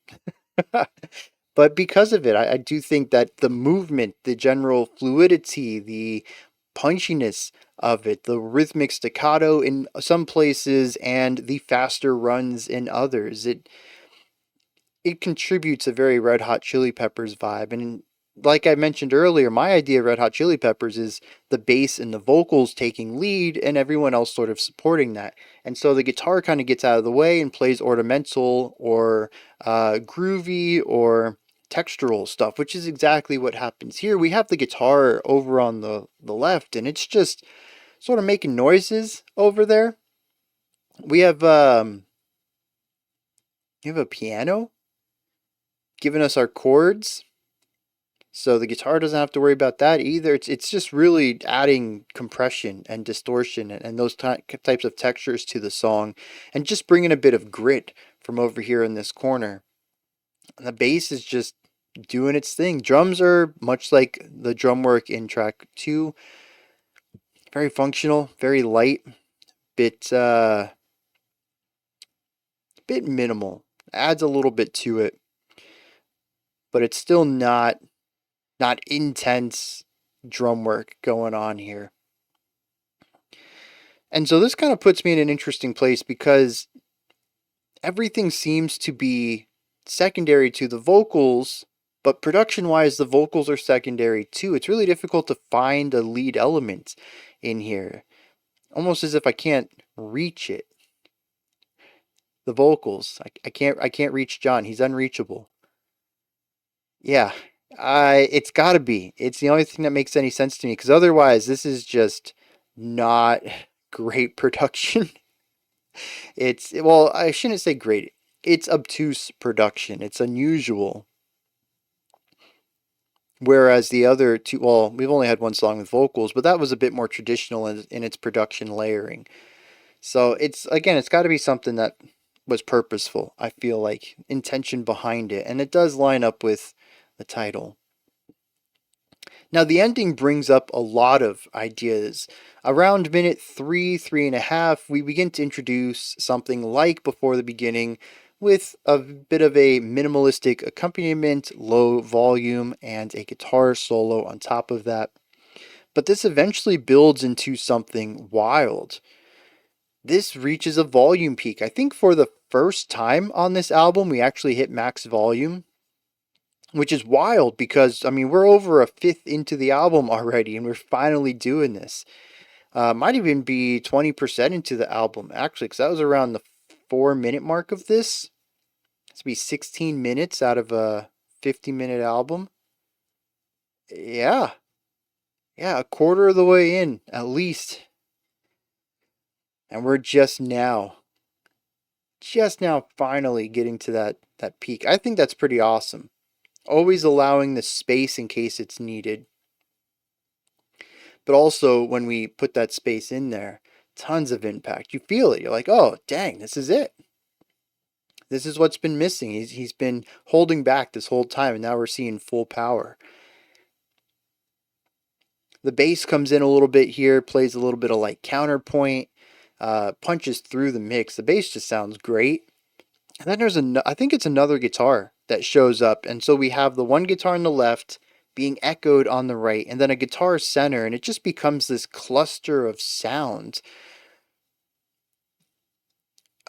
But because of it, I do think that the movement, the general fluidity, the punchiness of it, the rhythmic staccato in some places and the faster runs in others, it contributes a very Red Hot Chili Peppers vibe. And like I mentioned earlier, my idea of Red Hot Chili Peppers is the bass and the vocals taking lead and everyone else sort of supporting that. And so the guitar kind of gets out of the way and plays ornamental or groovy or textural stuff, which is exactly what happens here. We have the guitar over on the left, and it's just sort of making noises over there. We have a piano giving us our chords. So the guitar doesn't have to worry about that either. It's just really adding compression and distortion and those types of textures to the song, and just bringing a bit of grit from over here in this corner. And the bass is just doing its thing. Drums are much like the drum work in track 2, very functional, very light, bit bit minimal. Adds a little bit to it, but it's still not intense drum work going on here. And so this kind of puts me in an interesting place because everything seems to be secondary to the vocals, but production-wise, the vocals are secondary too. It's really difficult to find a lead element in here. Almost as if I can't reach it. The vocals. I can't reach John. He's unreachable. Yeah. It's gotta be. It's the only thing that makes any sense to me, because otherwise this is just not great production. Well, I shouldn't say great. It's obtuse production. It's unusual. Whereas the other two, well, we've only had one song with vocals, but that was a bit more traditional in its production layering. So it's got to be something that was purposeful. I feel like intention behind it, and it does line up with the title. Now the ending brings up a lot of ideas. Around minute 3.5, we begin to introduce something like Before the Beginning, with a bit of a minimalistic accompaniment, low volume, and a guitar solo on top of that. But this eventually builds into something wild. This reaches a volume peak. I think for the first time on this album, we actually hit max volume, which is wild because, I mean, we're over a fifth into the album already, and we're finally doing this. Might even be 20% into the album, actually, because that was around the 4-minute mark of this. This would be 16 minutes out of a 50-minute album. Yeah. Yeah, a quarter of the way in, at least. And we're just now finally getting to that peak. I think that's pretty awesome. Always allowing the space in case it's needed. But also, when we put that space in there, tons of impact. You feel it. You're like, oh, dang, this is it. This is what's been missing. He's been holding back this whole time, and now we're seeing full power. The bass comes in a little bit here, plays a little bit of like counterpoint, punches through the mix. The bass just sounds great. And then there's I think it's another guitar that shows up. And so we have the one guitar on the left being echoed on the right, and then a guitar center, and it just becomes this cluster of sound.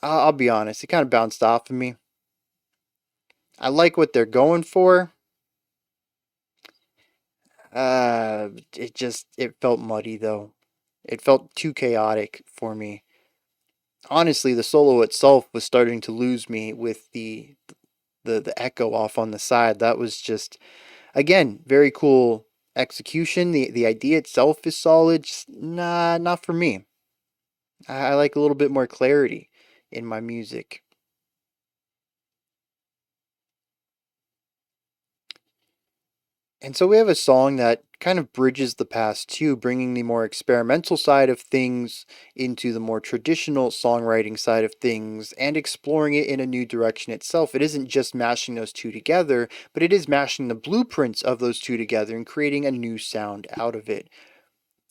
I'll be honest, it kind of bounced off of me. I like what they're going for. It felt muddy though. It felt too chaotic for me. Honestly, the solo itself was starting to lose me with the echo off on the side. That was just, again, very cool execution. The idea itself is solid. Just not for me. I like a little bit more clarity in my music. And so we have a song that kind of bridges the past too, bringing the more experimental side of things into the more traditional songwriting side of things and exploring it in a new direction itself. It isn't just mashing those two together, but it is mashing the blueprints of those two together and creating a new sound out of it.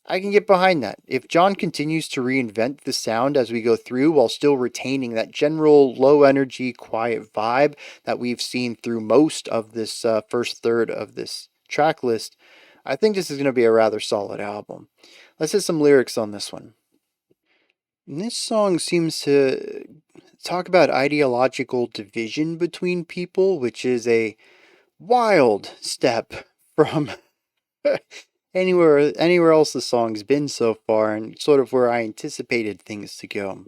I can get behind that. If John continues to reinvent the sound as we go through while still retaining that general low energy, quiet vibe that we've seen through most of this first third of this track list, I think this is going to be a rather solid album. Let's hit some lyrics on this one. And this song seems to talk about ideological division between people, which is a wild step from anywhere else the song's been so far, and sort of where I anticipated things to go.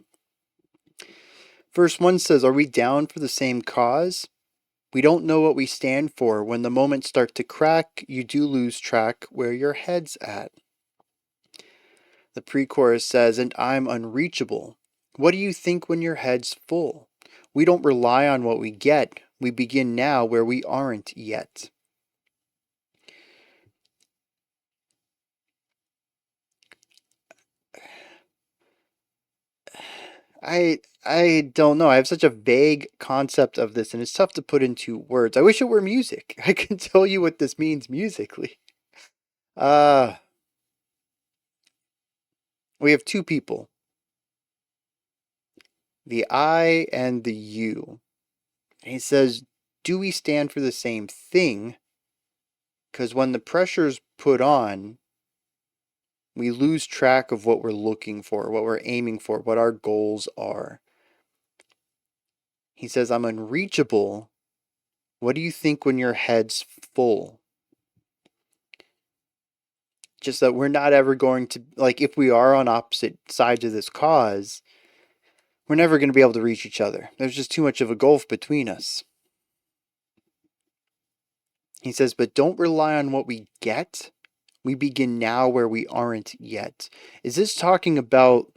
Verse 1 says, "Are we down for the same cause? We don't know what we stand for. When the moments start to crack, you do lose track where your head's at." The pre-chorus says, "And I'm unreachable. What do you think when your head's full? We don't rely on what we get. We begin now where we aren't yet." I don't know. I have such a vague concept of this, and it's tough to put into words. I wish it were music. I can tell you what this means musically. Uh, we have two people, the I and the you. And he says, do we stand for the same thing? Because when the pressure's put on, we lose track of what we're looking for, what we're aiming for, what our goals are. He says, I'm unreachable. What do you think when your head's full? Just that we're not ever going to, like, if we are on opposite sides of this cause, we're never going to be able to reach each other. There's just too much of a gulf between us. He says, but don't rely on what we get. We begin now where we aren't yet. Is this talking about,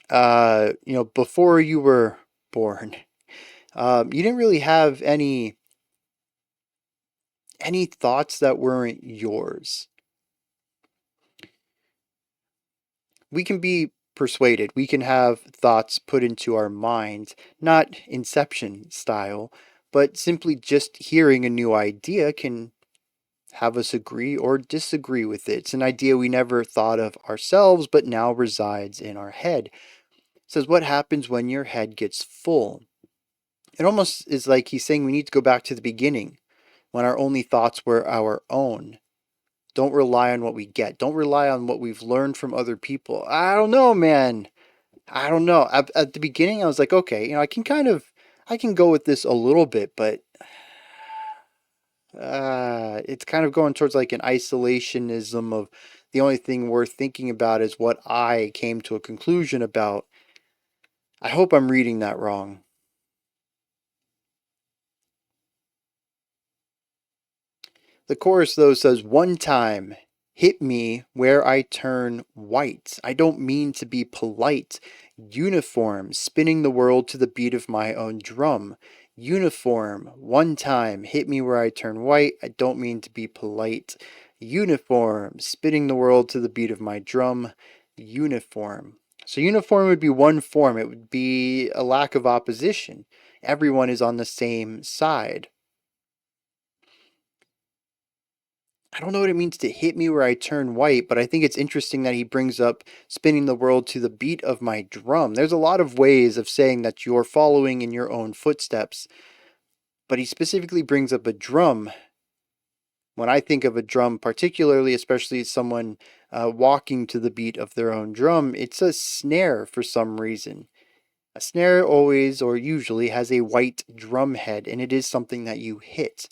before you were born? You didn't really have any thoughts that weren't yours. We can be persuaded. We can have thoughts put into our minds, not Inception style, but simply just hearing a new idea can have us agree or disagree with it. It's an idea we never thought of ourselves, but now resides in our head. It says, what happens when your head gets full? It almost is like he's saying we need to go back to the beginning, when our only thoughts were our own. Don't rely on what we get. Don't rely on what we've learned from other people. I don't know, man. I don't know. At the beginning, I was like, okay, I can go with this a little bit, but it's kind of going towards like an isolationism of the only thing worth thinking about is what I came to a conclusion about. I hope I'm reading that wrong. The chorus, though, says, one time, hit me where I turn white. I don't mean to be polite. Uniform, spinning the world to the beat of my own drum. Uniform, one time, hit me where I turn white. I don't mean to be polite. Uniform, spinning the world to the beat of my drum. Uniform. So uniform would be one form. It would be a lack of opposition. Everyone is on the same side. I don't know what it means to hit me where I turn white, but I think it's interesting that he brings up spinning the world to the beat of my drum. There's a lot of ways of saying that you're following in your own footsteps, but he specifically brings up a drum. When I think of a drum, particularly, especially someone walking to the beat of their own drum, it's a snare for some reason. A snare always or usually has a white drum head, and it is something that you hit.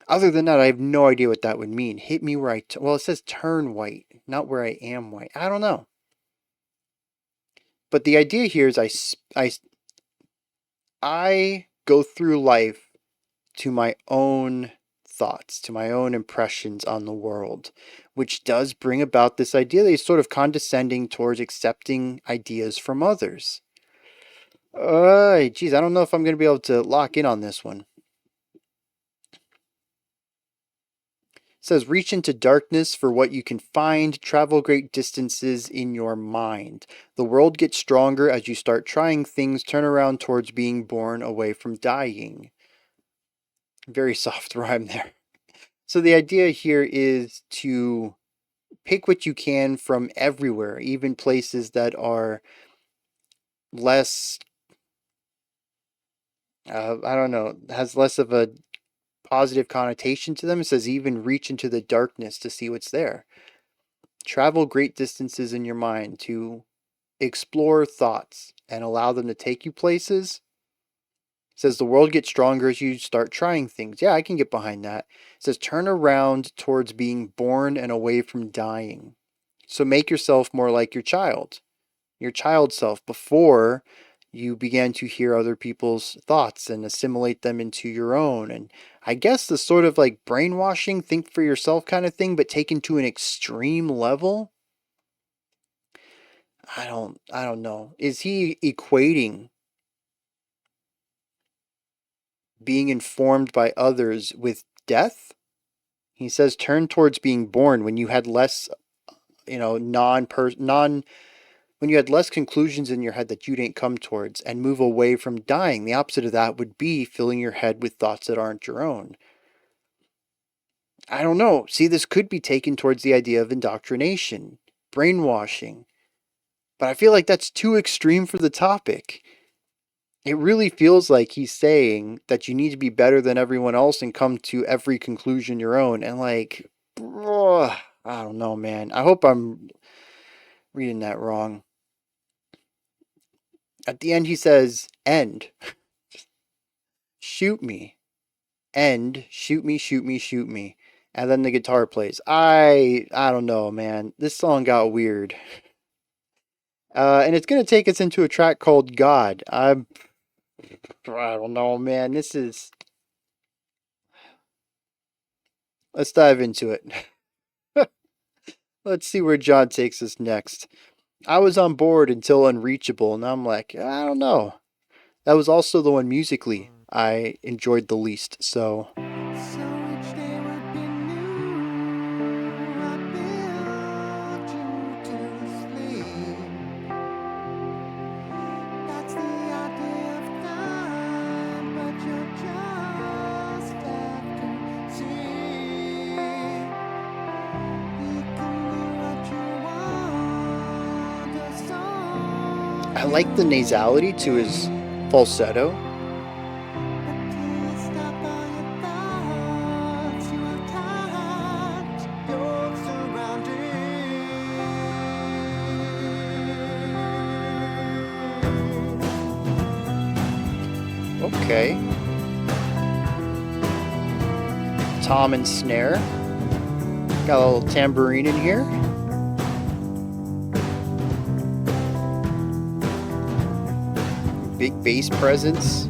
Other than that, I have no idea what that would mean. Hit me where well, it says turn white, not where I am white. I don't know. But the idea here is I go through life to my own thoughts, to my own impressions on the world, which does bring about this idea that he's sort of condescending towards accepting ideas from others. Geez, I don't know if I'm going to be able to lock in on this one. Says, reach into darkness for what you can find, travel great distances in your mind. The world gets stronger as you start trying things, turn around towards being born away from dying. Very soft rhyme there. So the idea here is to pick what you can from everywhere, even places that are less, I don't know, has less of a positive connotation to them. It says even reach into the darkness to see what's there. Travel great distances in your mind to explore thoughts and allow them to take you places. It says the world gets stronger as you start trying things. Yeah, I can get behind that. It says turn around towards being born and away from dying. So make yourself more like your child self, before you began to hear other people's thoughts and assimilate them into your own. And I guess the sort of like brainwashing, think for yourself kind of thing, but taken to an extreme level. I don't know. Is he equating being informed by others with death? He says turn towards being born when you had less, non when you had less conclusions in your head that you didn't come towards, and move away from dying. The opposite of that would be filling your head with thoughts that aren't your own. I don't know. See, this could be taken towards the idea of indoctrination, brainwashing, but I feel like that's too extreme for the topic. It really feels like he's saying that you need to be better than everyone else and come to every conclusion your own. And like, I don't know, man. I hope I'm reading that wrong. At the end, he says, end. Shoot me. End. Shoot me, shoot me, shoot me. And then the guitar plays. I don't know, man. This song got weird. And it's going to take us into a track called God. I don't know, man. This is... Let's dive into it. Let's see where John takes us next. I was on board until Unreachable, and I'm like, I don't know. That was also the one musically I enjoyed the least, so... I like the nasality to his falsetto. Okay. Tom and snare. Got a little tambourine in here. Big bass presence.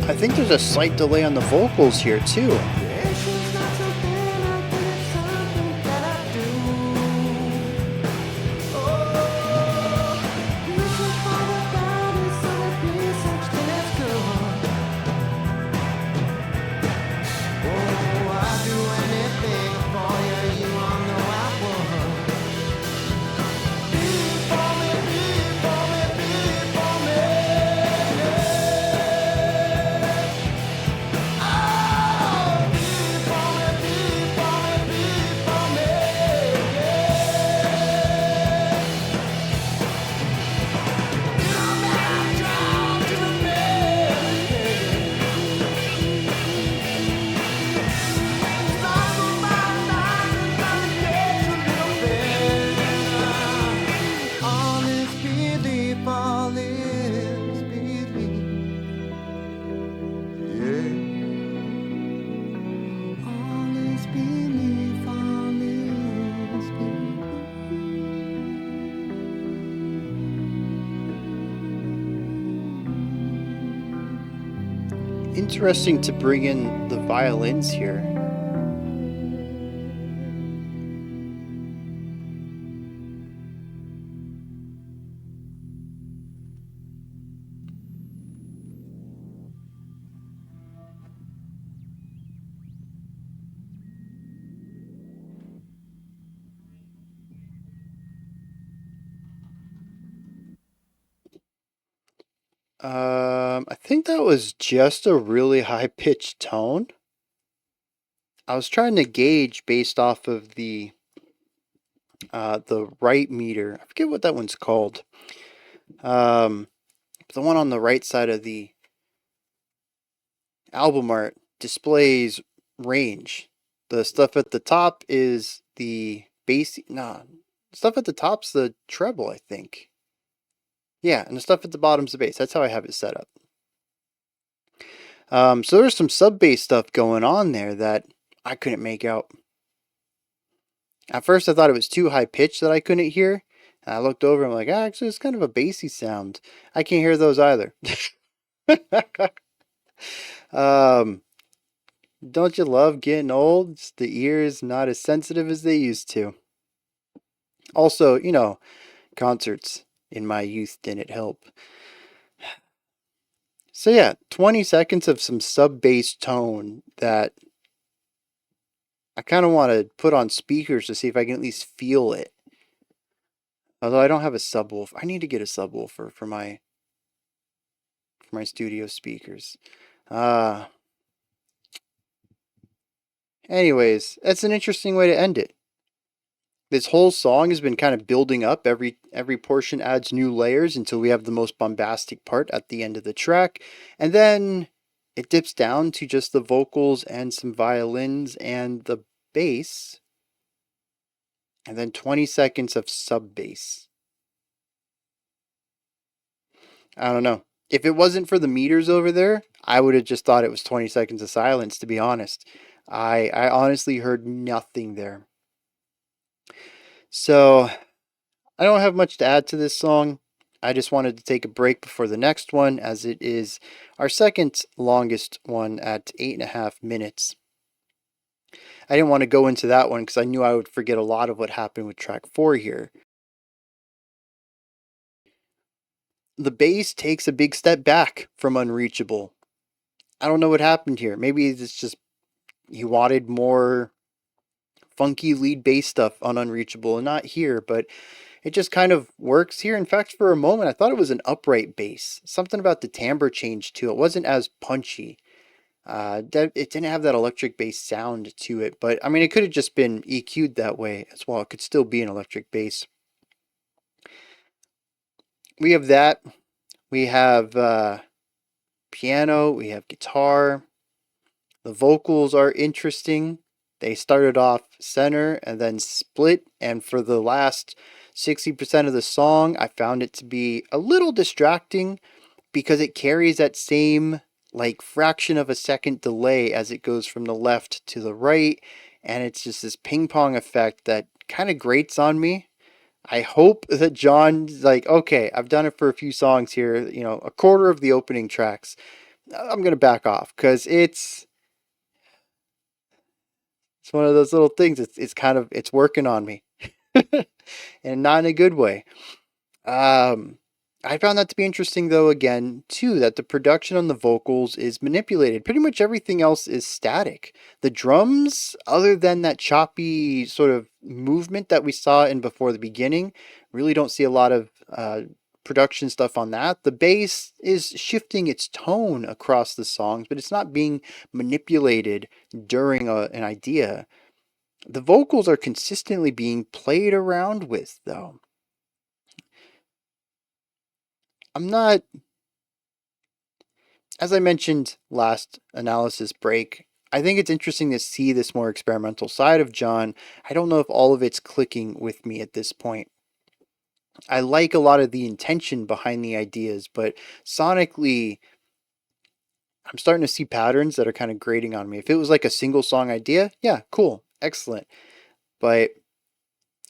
I think there's a slight delay on the vocals here too. Interesting to bring in the violins here. I think that was just a really high-pitched tone. I was trying to gauge based off of the right meter. I forget what that one's called. The one on the right side of the album art displays range. The stuff at the top is the bass. Nah, stuff at the top's the treble, I think. Yeah, and the stuff at the bottom's the bass. That's how I have it set up. So there's some sub bass stuff going on there that I couldn't make out. At first, I thought it was too high pitched that I couldn't hear. And I looked over and I'm like, actually, it's kind of a bassy sound. I can't hear those either. um, don't you love getting old? Just the ears not as sensitive as they used to. Also, concerts in my youth didn't help. So yeah, 20 seconds of some sub bass tone that I kind of want to put on speakers to see if I can at least feel it. Although I don't have a subwoofer. I need to get a subwoofer for my studio speakers. Anyways, that's an interesting way to end it. This whole song has been kind of building up. Every portion adds new layers until we have the most bombastic part at the end of the track. And then it dips down to just the vocals and some violins and the bass. And then 20 seconds of sub bass. I don't know. If it wasn't for the meters over there, I would have just thought it was 20 seconds of silence, to be honest. I honestly heard nothing there. So I don't have much to add to this song. I just wanted to take a break before the next one, as it is our second longest one at 8.5 minutes. I didn't want to go into that one because I knew I would forget a lot of what happened with track 4 here. The bass takes a big step back from Unreachable. I don't know what happened here. Maybe it's just he wanted more funky lead bass stuff on Unreachable and not here, but it just kind of works here. In fact, for a moment, I thought it was an upright bass. Something about the timbre changed too. It wasn't as punchy. It didn't have that electric bass sound to it, but I mean, it could have just been EQ'd that way as well. It could still be an electric bass. We have that. We have piano. We have guitar. The vocals are interesting. They started off center and then split, and for the last 60% of the song, I found it to be a little distracting because it carries that same like fraction of a second delay as it goes from the left to the right, and it's just this ping pong effect that kind of grates on me. I hope that John's like, okay, I've done it for a few songs here, a quarter of the opening tracks. I'm going to back off because it's one of those little things. It's working on me, and not in a good way. I found that to be interesting, though. Again, too, that the production on the vocals is manipulated. Pretty much everything else is static. The drums, other than that choppy sort of movement that we saw in Before the Beginning, really don't see a lot of production stuff on that. The bass is shifting its tone across the songs, but it's not being manipulated during an idea. The vocals are consistently being played around with, though. I'm not, as I mentioned last analysis break, I think it's interesting to see this more experimental side of John. I don't know if all of it's clicking with me at this point. I like a lot of the intention behind the ideas, but sonically, I'm starting to see patterns that are kind of grating on me. If it was like a single song idea, yeah, cool, excellent. But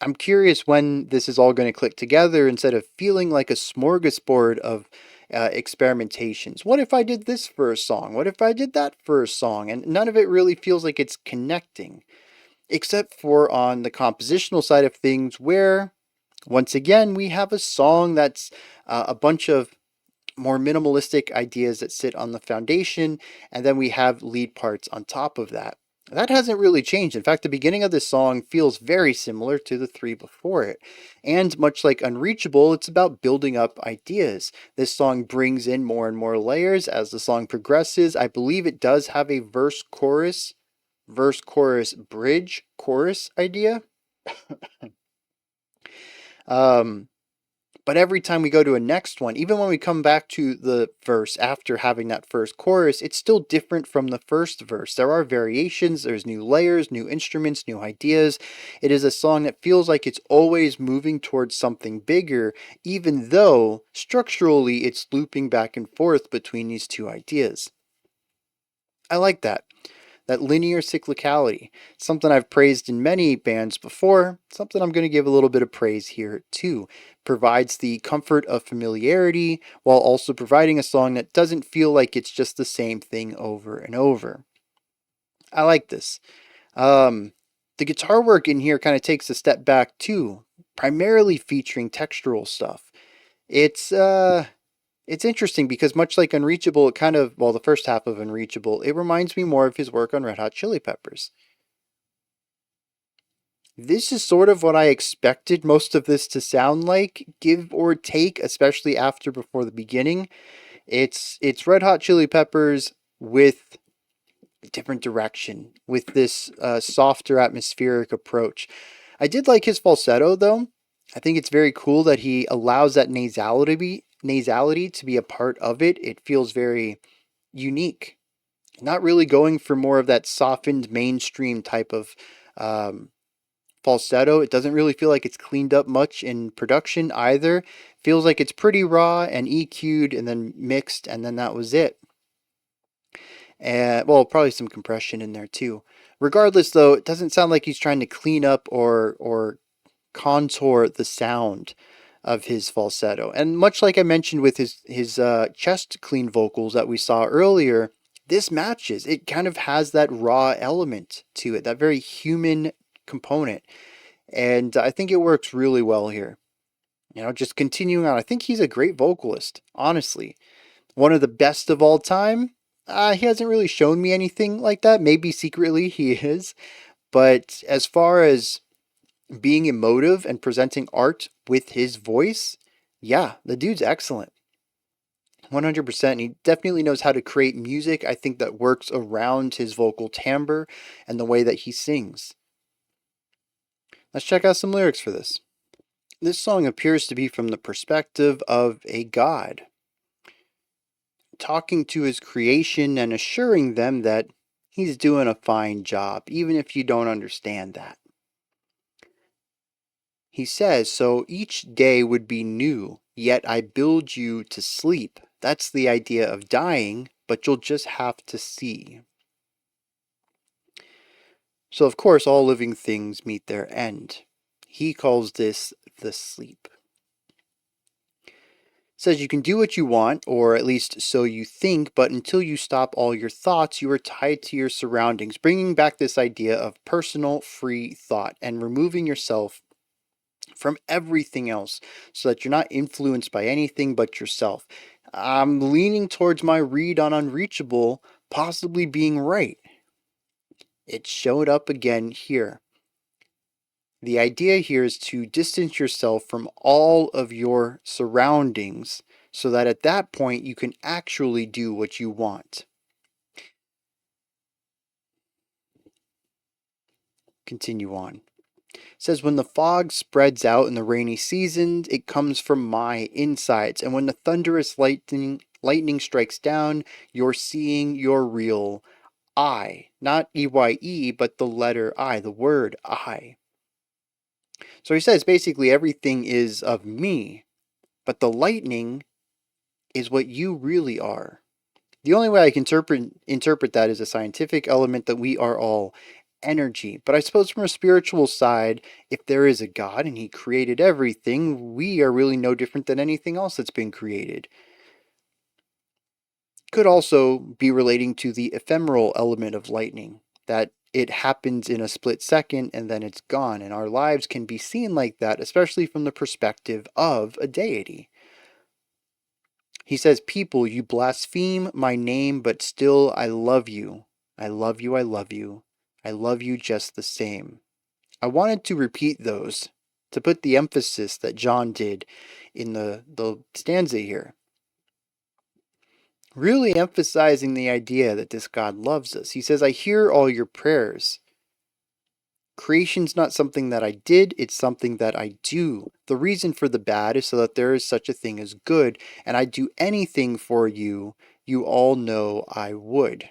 I'm curious when this is all going to click together instead of feeling like a smorgasbord of experimentations. What if I did this for a song? What if I did that for a song? And none of it really feels like it's connecting, except for on the compositional side of things, where once again we have a song that's a bunch of more minimalistic ideas that sit on the foundation, and then we have lead parts on top of that. That hasn't really changed. In fact, the beginning of this song feels very similar to the three before it. And much like Unreachable, it's about building up ideas. This song brings in more and more layers as the song progresses. I believe it does have a verse, chorus, bridge, chorus idea. But every time we go to a next one, even when we come back to the verse after having that first chorus, it's still different from the first verse. There are variations, there's new layers, new instruments, new ideas. It is a song that feels like it's always moving towards something bigger, even though structurally it's looping back and forth between these two ideas. I like that. That linear cyclicality. Something I've praised in many bands before, something I'm going to give a little bit of praise here too. Provides the comfort of familiarity while also providing a song that doesn't feel like it's just the same thing over and over. I like this. The guitar work in here kind of takes a step back too, primarily featuring textural stuff. It's it's interesting because much like Unreachable, it kind of, well, the first half of Unreachable, it reminds me more of his work on Red Hot Chili Peppers. This is sort of what I expected most of this to sound like, give or take, especially after before the beginning. It's Red Hot Chili Peppers with a different direction, with this softer atmospheric approach. I did like his falsetto though. I think it's very cool that he allows that nasality to be a part of it. It feels very unique. Not really going for more of that softened mainstream type of um, falsetto. It doesn't really feel like it's cleaned up much in production either. Feels like it's pretty raw and EQ'd and then mixed, and then that was it. And well, probably some compression in there too. Regardless, though, it doesn't sound like he's trying to clean up or contour the sound of his falsetto. And much like I mentioned with his chest clean vocals that we saw earlier, this matches. It kind of has that raw element to it, that very human component. And I think it works really well here. You know, just continuing on, I think he's a great vocalist, honestly. One of the best of all time. He hasn't really shown me anything like that. Maybe secretly he is. But as far as being emotive and presenting art with his voice, yeah, the dude's excellent. 100%. He definitely knows how to create music, I think, that works around his vocal timbre and the way that he sings. Let's check out some lyrics for this. This song appears to be from the perspective of a god, talking to his creation and assuring them that he's doing a fine job, even if you don't understand that. He says, so each day would be new, yet I build you to sleep. That's the idea of dying, but you'll just have to see. So, of course, all living things meet their end. He calls this the sleep. Says you can do what you want, or at least so you think, but until you stop all your thoughts, you are tied to your surroundings, bringing back this idea of personal free thought and removing yourself from everything else so that you're not influenced by anything but yourself. I'm leaning towards my read on Unreachable possibly being right. It showed up again here. The idea here is to distance yourself from all of your surroundings so that at that point you can actually do what you want. Continue on. It says, when the fog spreads out in the rainy seasons, it comes from my insides. And when the thunderous lightning strikes down, you're seeing your real I. Not EYE, but the letter I, the word I. So he says basically everything is of me, but the lightning is what you really are. The only way I can interpret that is a scientific element that we are all energy. But I suppose from a spiritual side, if there is a God and he created everything, we are really no different than anything else that's been created. Could also be relating to the ephemeral element of lightning, that it happens in a split second and then it's gone. And our lives can be seen like that, especially from the perspective of a deity. He says, people, you blaspheme my name, but still I love you. I love you, I love you. I love you just the same. I wanted to repeat those to put the emphasis that John did in the stanza here. Really emphasizing the idea that this God loves us. He says, I hear all your prayers. Creation's not something that I did, it's something that I do. The reason for the bad is so that there is such a thing as good, and I'd do anything for you. You all know I would.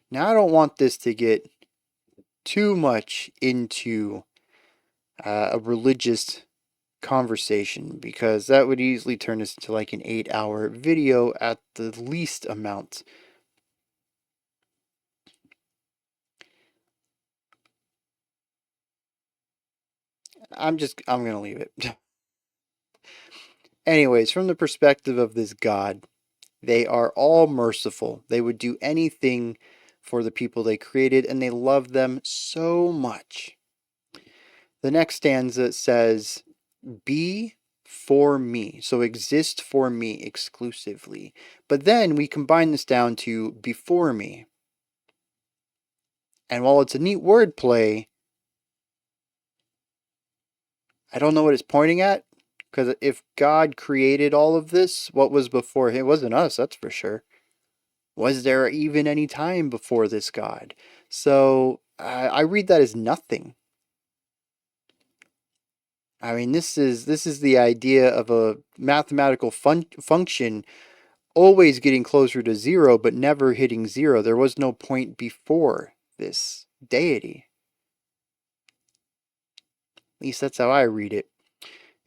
Now, I don't want this to get too much into a religious conversation, because that would easily turn this into like an 8-hour video at the least amount. I'm gonna leave it. Anyways, from the perspective of this God, they are all merciful. They would do anything for the people they created, and they love them so much. The next stanza says, be for me. So exist for me exclusively. But then we combine this down to before me. And while it's a neat wordplay, I don't know what it's pointing at. Because if God created all of this, what was before him? It wasn't us, that's for sure. Was there even any time before this God? So I read that as nothing. I mean, this is the idea of a mathematical function always getting closer to zero, but never hitting zero. There was no point before this deity. At least that's how I read it.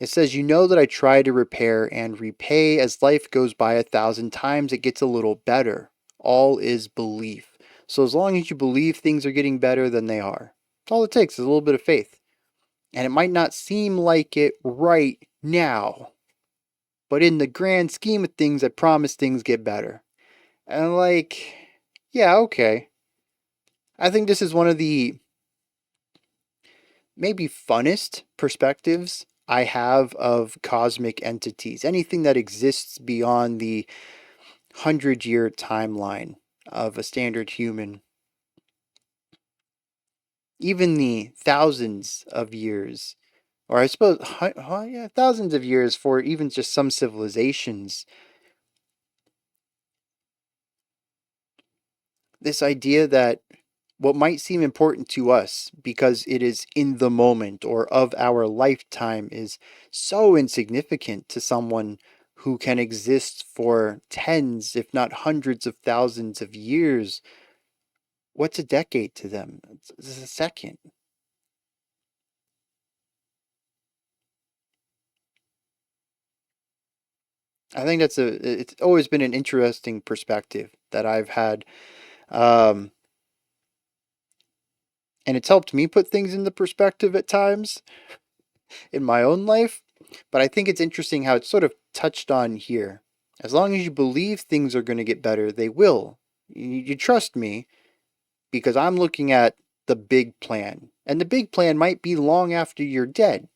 It says, you know that I try to repair and repay. As life goes by 1,000 times, it gets a little better. All is belief. So as long as you believe things are getting better than they are, that's all it takes is a little bit of faith. And it might not seem like it right now, but in the grand scheme of things, I promise things get better. And like, yeah, okay. I think this is one of the maybe funnest perspectives I have of cosmic entities. Anything that exists beyond the 100-year timeline of a standard human. Even the thousands of years, or I suppose, yeah, thousands of years for even just some civilizations. This idea that what might seem important to us because it is in the moment or of our lifetime is so insignificant to someone who can exist for tens, if not hundreds of thousands of years. What's a decade to them? It's a second. I think it's always been an interesting perspective that I've had. Um, and it's helped me put things into perspective at times in my own life. But I think it's interesting how it's sort of touched on here. As long as you believe things are going to get better, they will. You trust me because I'm looking at the big plan. And the big plan might be long after you're dead.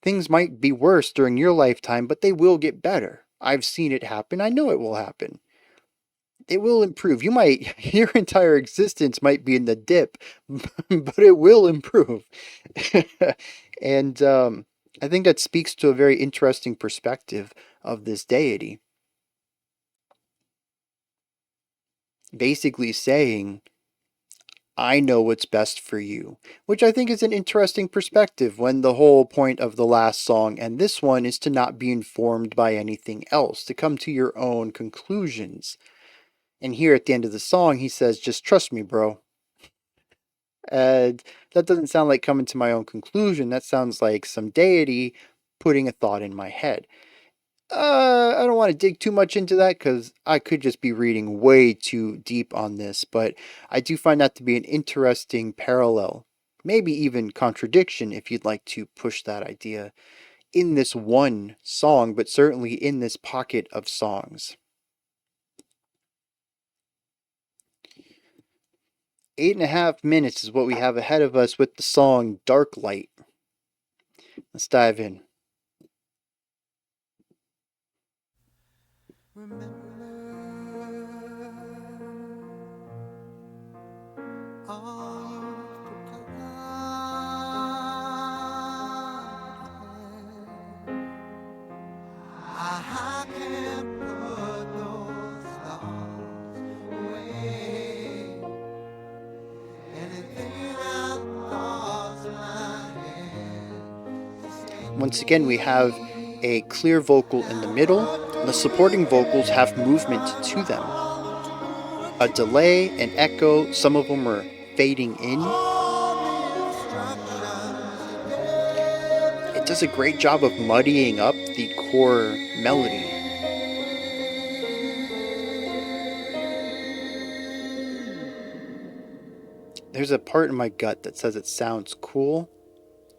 Things might be worse during your lifetime, but they will get better. I've seen it happen. I know it will happen. It will improve. Your entire existence might be in the dip, but it will improve. And I think that speaks to a very interesting perspective of this deity. Basically saying, I know what's best for you, which I think is an interesting perspective when the whole point of the last song and this one is to not be informed by anything else, to come to your own conclusions. And here at the end of the song, he says, just trust me, bro. And that doesn't sound like coming to my own conclusion. That sounds like some deity putting a thought in my head. I don't want to dig too much into that because I could just be reading way too deep on this, but I do find that to be an interesting parallel, maybe even contradiction if you'd like to push that idea in this one song, but certainly in this pocket of songs. 8.5 minutes is what we have ahead of us with the song Dark Light. Let's dive in. Remember all you've forgotten. I can't put those thoughts away. Anything that thoughts my head. Once again, we have a clear vocal in the middle. The supporting vocals have movement to them. A delay, an echo, some of them are fading in. It does a great job of muddying up the core melody. There's a part in my gut that says it sounds cool,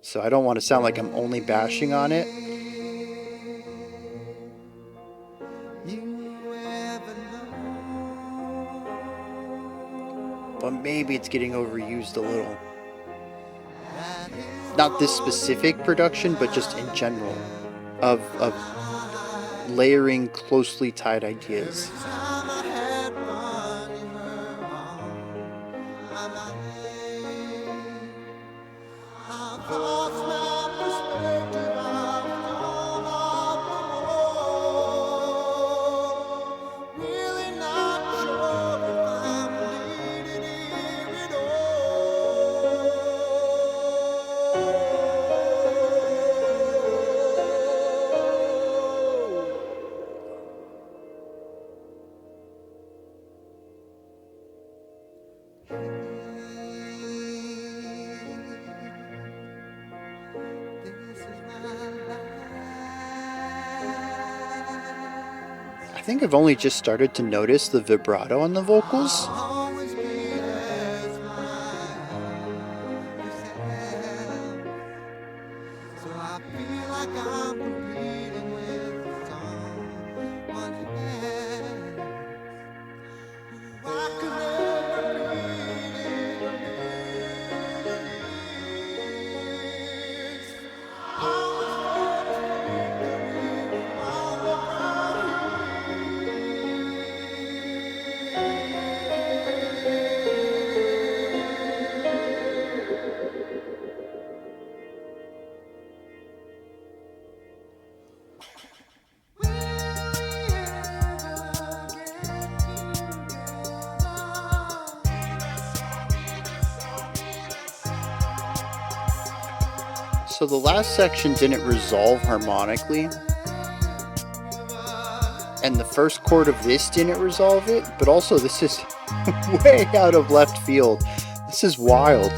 so I don't want to sound like I'm only bashing on it. But maybe it's getting overused a little. Not this specific production, but just in general, of layering closely tied ideas. I think I've only just started to notice the vibrato on the vocals. So the last section didn't resolve harmonically, and the first chord of this didn't resolve it, but also this is way out of left field. This is wild.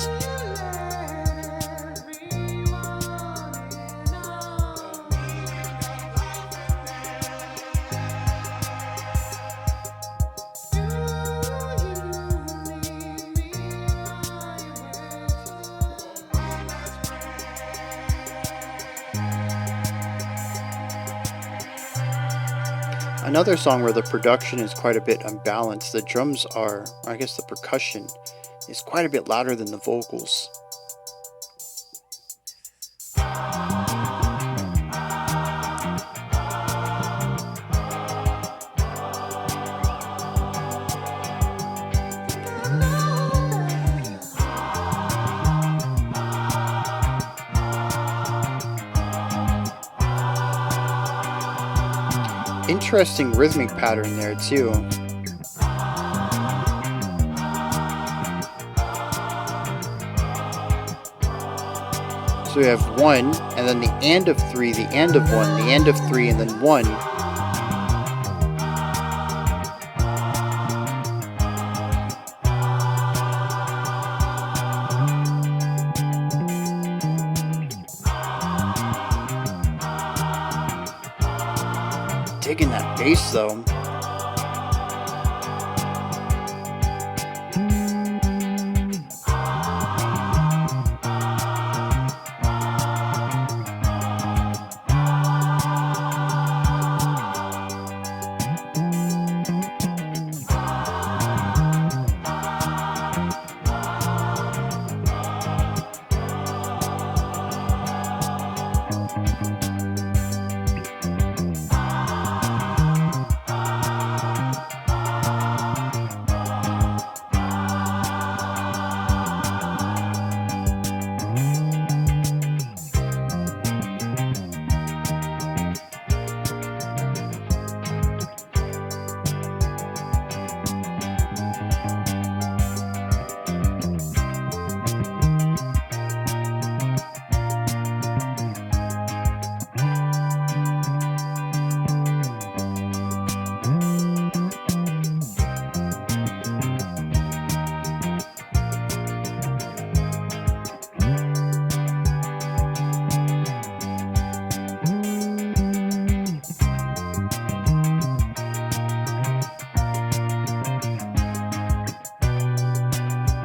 Another song where the production is quite a bit unbalanced. The drums are, or I guess the percussion, is quite a bit louder than the vocals. Interesting rhythmic pattern there too. So we have 1, and then the and of 3, the and of 1, the and of 3, and then 1. Digging that bass though.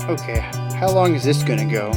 Okay, how long is this gonna go?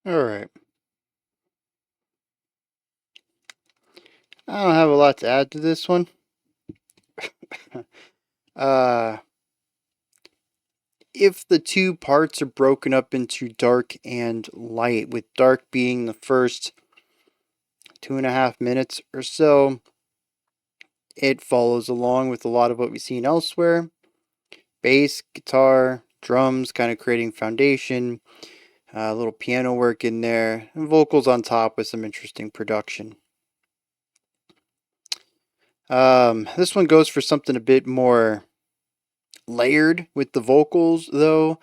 Alright. I don't have a lot to add to this one. uh, if the two parts are broken up into dark and light, with dark being the first 2.5 minutes or so, it follows along with a lot of what we've seen elsewhere. Bass, guitar, drums kind of creating foundation, a little piano work in there, and vocals on top with some interesting production. This one goes for something a bit more layered with the vocals, though.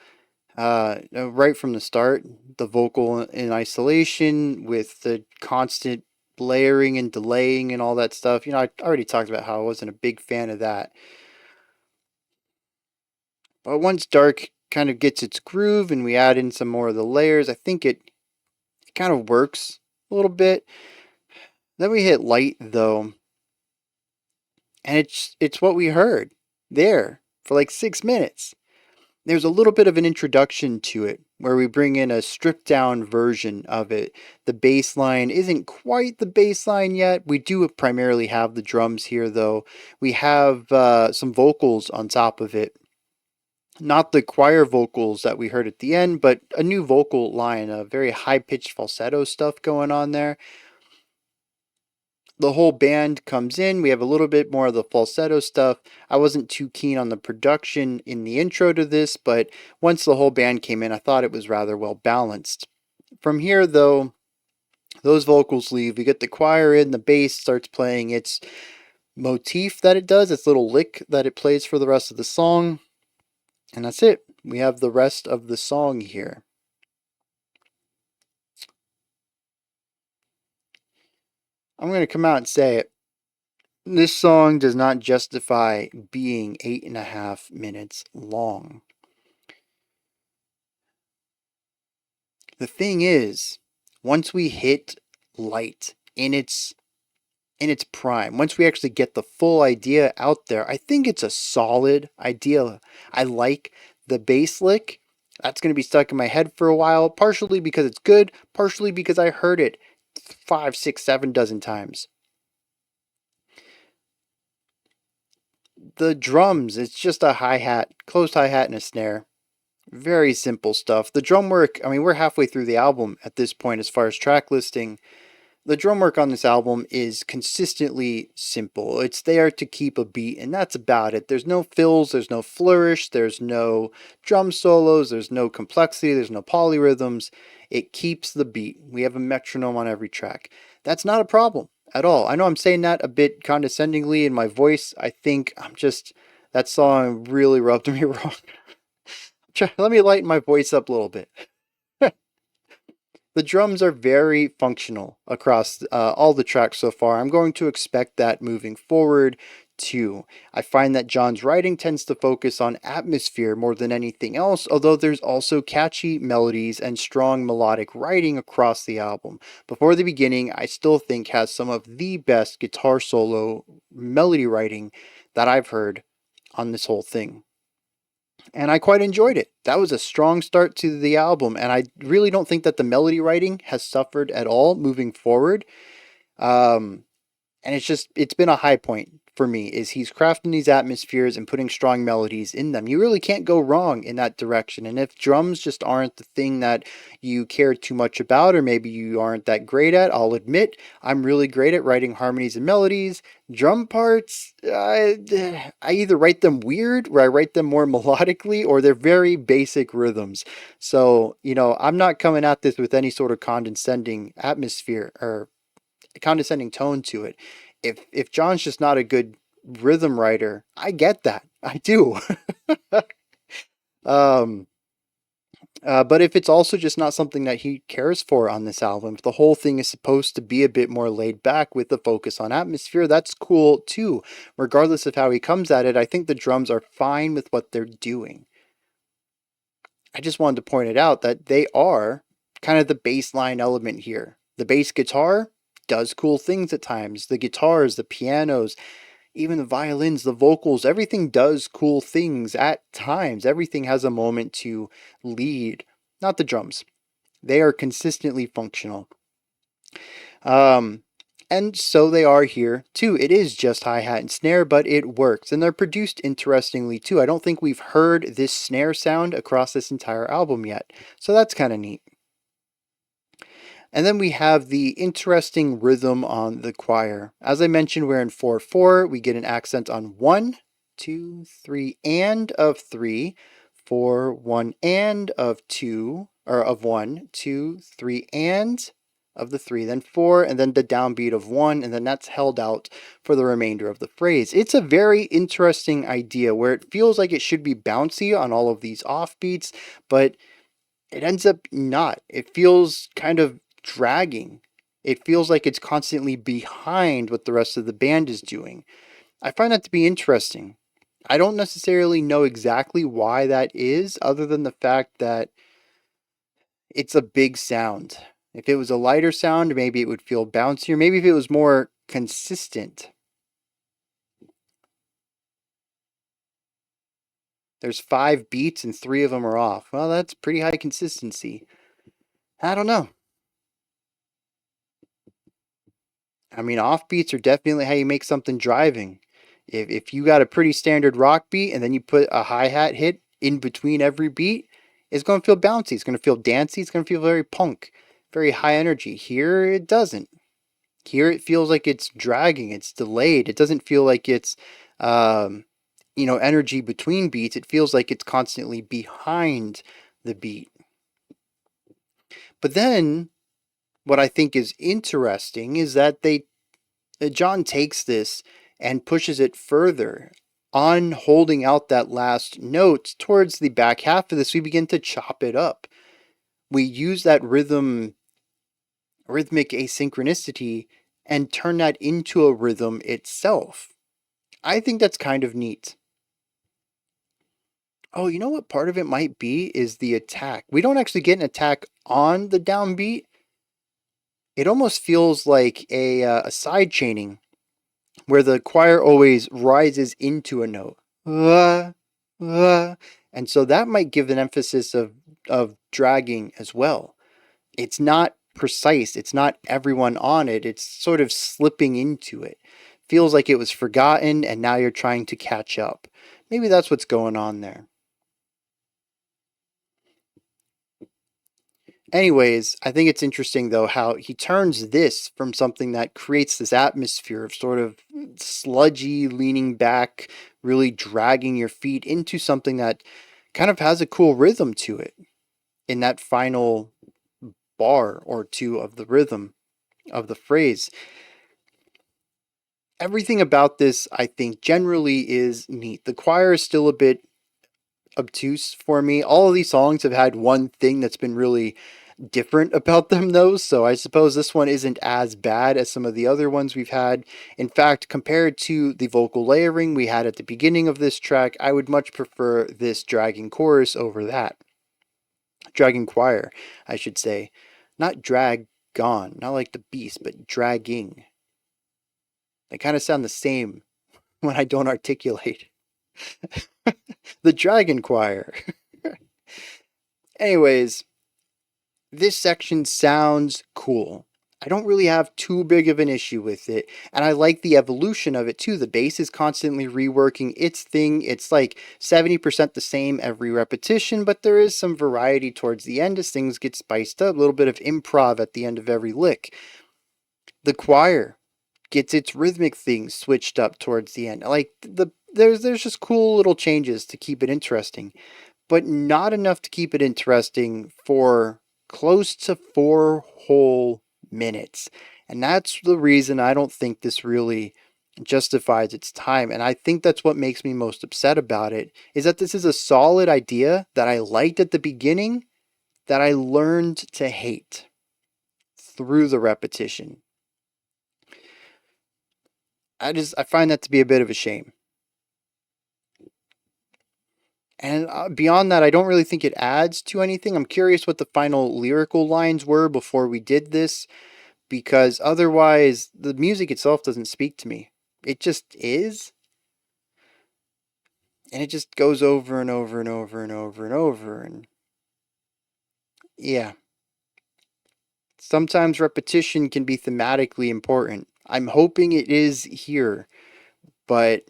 Right from the start, the vocal in isolation with the constant layering and delaying and all that stuff. I already talked about how I wasn't a big fan of that. But once dark kind of gets its groove and we add in some more of the layers, I think it kind of works a little bit. Then we hit light though, and it's what we heard there for like 6 minutes. There's a little bit of an introduction to it where we bring in a stripped down version of it. The bass line isn't quite the bass line yet. We do primarily have the drums here though. We have some vocals on top of it. Not the choir vocals that we heard at the end, but a new vocal line, a very high pitched falsetto stuff going on there. The whole band comes in. We have a little bit more of the falsetto stuff. I wasn't too keen on the production in the intro to this, but once the whole band came in, I thought it was rather well balanced. From here, though, those vocals leave. We get the choir in, the bass starts playing its motif that it does, its little lick that it plays for the rest of the song, and that's it. We have the rest of the song here. I'm going to come out and say it. This song does not justify being 8.5 minutes long. The thing is, once we hit light in its in its prime. Once we actually get the full idea out there, I think it's a solid idea. I like the bass lick. That's going to be stuck in my head for a while, partially because it's good, partially because I heard it 5, 6, 7 dozen times. The drums, it's just a hi-hat, closed hi-hat and a snare. Very simple stuff. The drum work, I mean, we're halfway through the album at this point as far as track listing. The drum work on this album is consistently simple. It's there to keep a beat, and that's about it. There's no fills, there's no flourish, there's no drum solos, there's no complexity, there's no polyrhythms. It keeps the beat. We have a metronome on every track. That's not a problem at all. I know I'm saying that a bit condescendingly in my voice. I think that song really rubbed me wrong. Let me lighten my voice up a little bit. The drums are very functional across all the tracks so far. I'm going to expect that moving forward too. I find that John's writing tends to focus on atmosphere more than anything else, although there's also catchy melodies and strong melodic writing across the album. Before the Beginning, I still think has some of the best guitar solo melody writing that I've heard on this whole thing. And I quite enjoyed it. That was a strong start to the album, and I really don't think that the melody writing has suffered at all moving forward. And it's been a high point for me, is he's crafting these atmospheres and putting strong melodies in them. You really can't go wrong in that direction. And if drums just aren't the thing that you care too much about, or maybe you aren't that great at, I'll admit I'm really great at writing harmonies and melodies. Drum parts, I either write them weird, where I write them more melodically, or they're very basic rhythms. So, I'm not coming at this with any sort of condescending atmosphere or condescending tone to it. If John's just not a good rhythm writer, I get that. I do. But if it's also just not something that he cares for on this album, if the whole thing is supposed to be a bit more laid back with the focus on atmosphere, that's cool too. Regardless of how he comes at it, I think the drums are fine with what they're doing. I just wanted to point it out that they are kind of the baseline element here. The bass guitar does cool things at times. The guitars, the pianos, even the violins, the vocals, everything does cool things at times. Everything has a moment to lead. Not the drums. They are consistently functional. And so they are here too. It is just hi-hat and snare, but it works. And they're produced interestingly too. I don't think we've heard this snare sound across this entire album yet. So that's kind of neat. And then we have the interesting rhythm on the choir. As I mentioned, we're in 4/4. We get an accent on 1, 2, 3, and of 3, 4, 1, and of 2, or of 1, 2, 3, and of the 3, then 4, and then the downbeat of 1, and then that's held out for the remainder of the phrase. It's a very interesting idea where it feels like it should be bouncy on all of these offbeats, but it ends up not. It feels kind of dragging. It feels like it's constantly behind what the rest of the band is doing. I find that to be interesting. I don't necessarily know exactly why that is, other than the fact that it's a big sound. If it was a lighter sound, maybe it would feel bouncier. Maybe if it was more consistent. There's 5 beats and 3 of them are off. Well, that's pretty high consistency. I don't know. I mean, offbeats are definitely how you make something driving. If you got a pretty standard rock beat and then you put a hi-hat hit in between every beat, it's going to feel bouncy. It's going to feel dancey. It's going to feel very punk, very high energy. Here, it doesn't. Here, it feels like it's dragging. It's delayed. It doesn't feel like it's, energy between beats. It feels like it's constantly behind the beat. But then what I think is interesting is that John takes this and pushes it further. On holding out that last note towards the back half of this, we begin to chop it up. We use that rhythmic asynchronicity and turn that into a rhythm itself. I think that's kind of neat. Oh, you know what part of it might be is the attack. We don't actually get an attack on the downbeat. It almost feels like a side chaining where the choir always rises into a note. Ah, ah. And so that might give an emphasis of dragging as well. It's not precise, it's not everyone on it, it's sort of slipping into it. Feels like it was forgotten and now you're trying to catch up. Maybe that's what's going on there. Anyways, I think it's interesting though how he turns this from something that creates this atmosphere of sort of sludgy, leaning back, really dragging your feet into something that kind of has a cool rhythm to it in that final bar or two of the rhythm of the phrase. Everything about this, I think, generally is neat. The choir is still a bit obtuse for me. All of these songs have had one thing that's been really different about them, though, so I suppose this one isn't as bad as some of the other ones we've had. In fact, compared to the vocal layering we had at the beginning of this track, I would much prefer this dragging chorus over that. Dragging choir, I should say. Not drag gone, not like the beast, but dragging. They kind of sound the same when I don't articulate. The dragon choir. Anyways, this section sounds cool. I don't really have too big of an issue with it, and I like the evolution of it too. The bass is constantly reworking its thing. It's like 70% the same every repetition, but there is some variety towards the end as things get spiced up, a little bit of improv at the end of every lick. The choir gets its rhythmic thing switched up towards the end. Like there's just cool little changes to keep it interesting, but not enough to keep it interesting for close to 4 whole minutes. And that's the reason I don't think this really justifies its time. And I think that's what makes me most upset about it, is that this is a solid idea that I liked at the beginning that I learned to hate through the repetition. I find that to be a bit of a shame. And beyond that, I don't really think it adds to anything. I'm curious what the final lyrical lines were before we did this, because otherwise, the music itself doesn't speak to me. It just is. And it just goes over and over and over and over and over. And yeah, sometimes repetition can be thematically important. I'm hoping it is here, but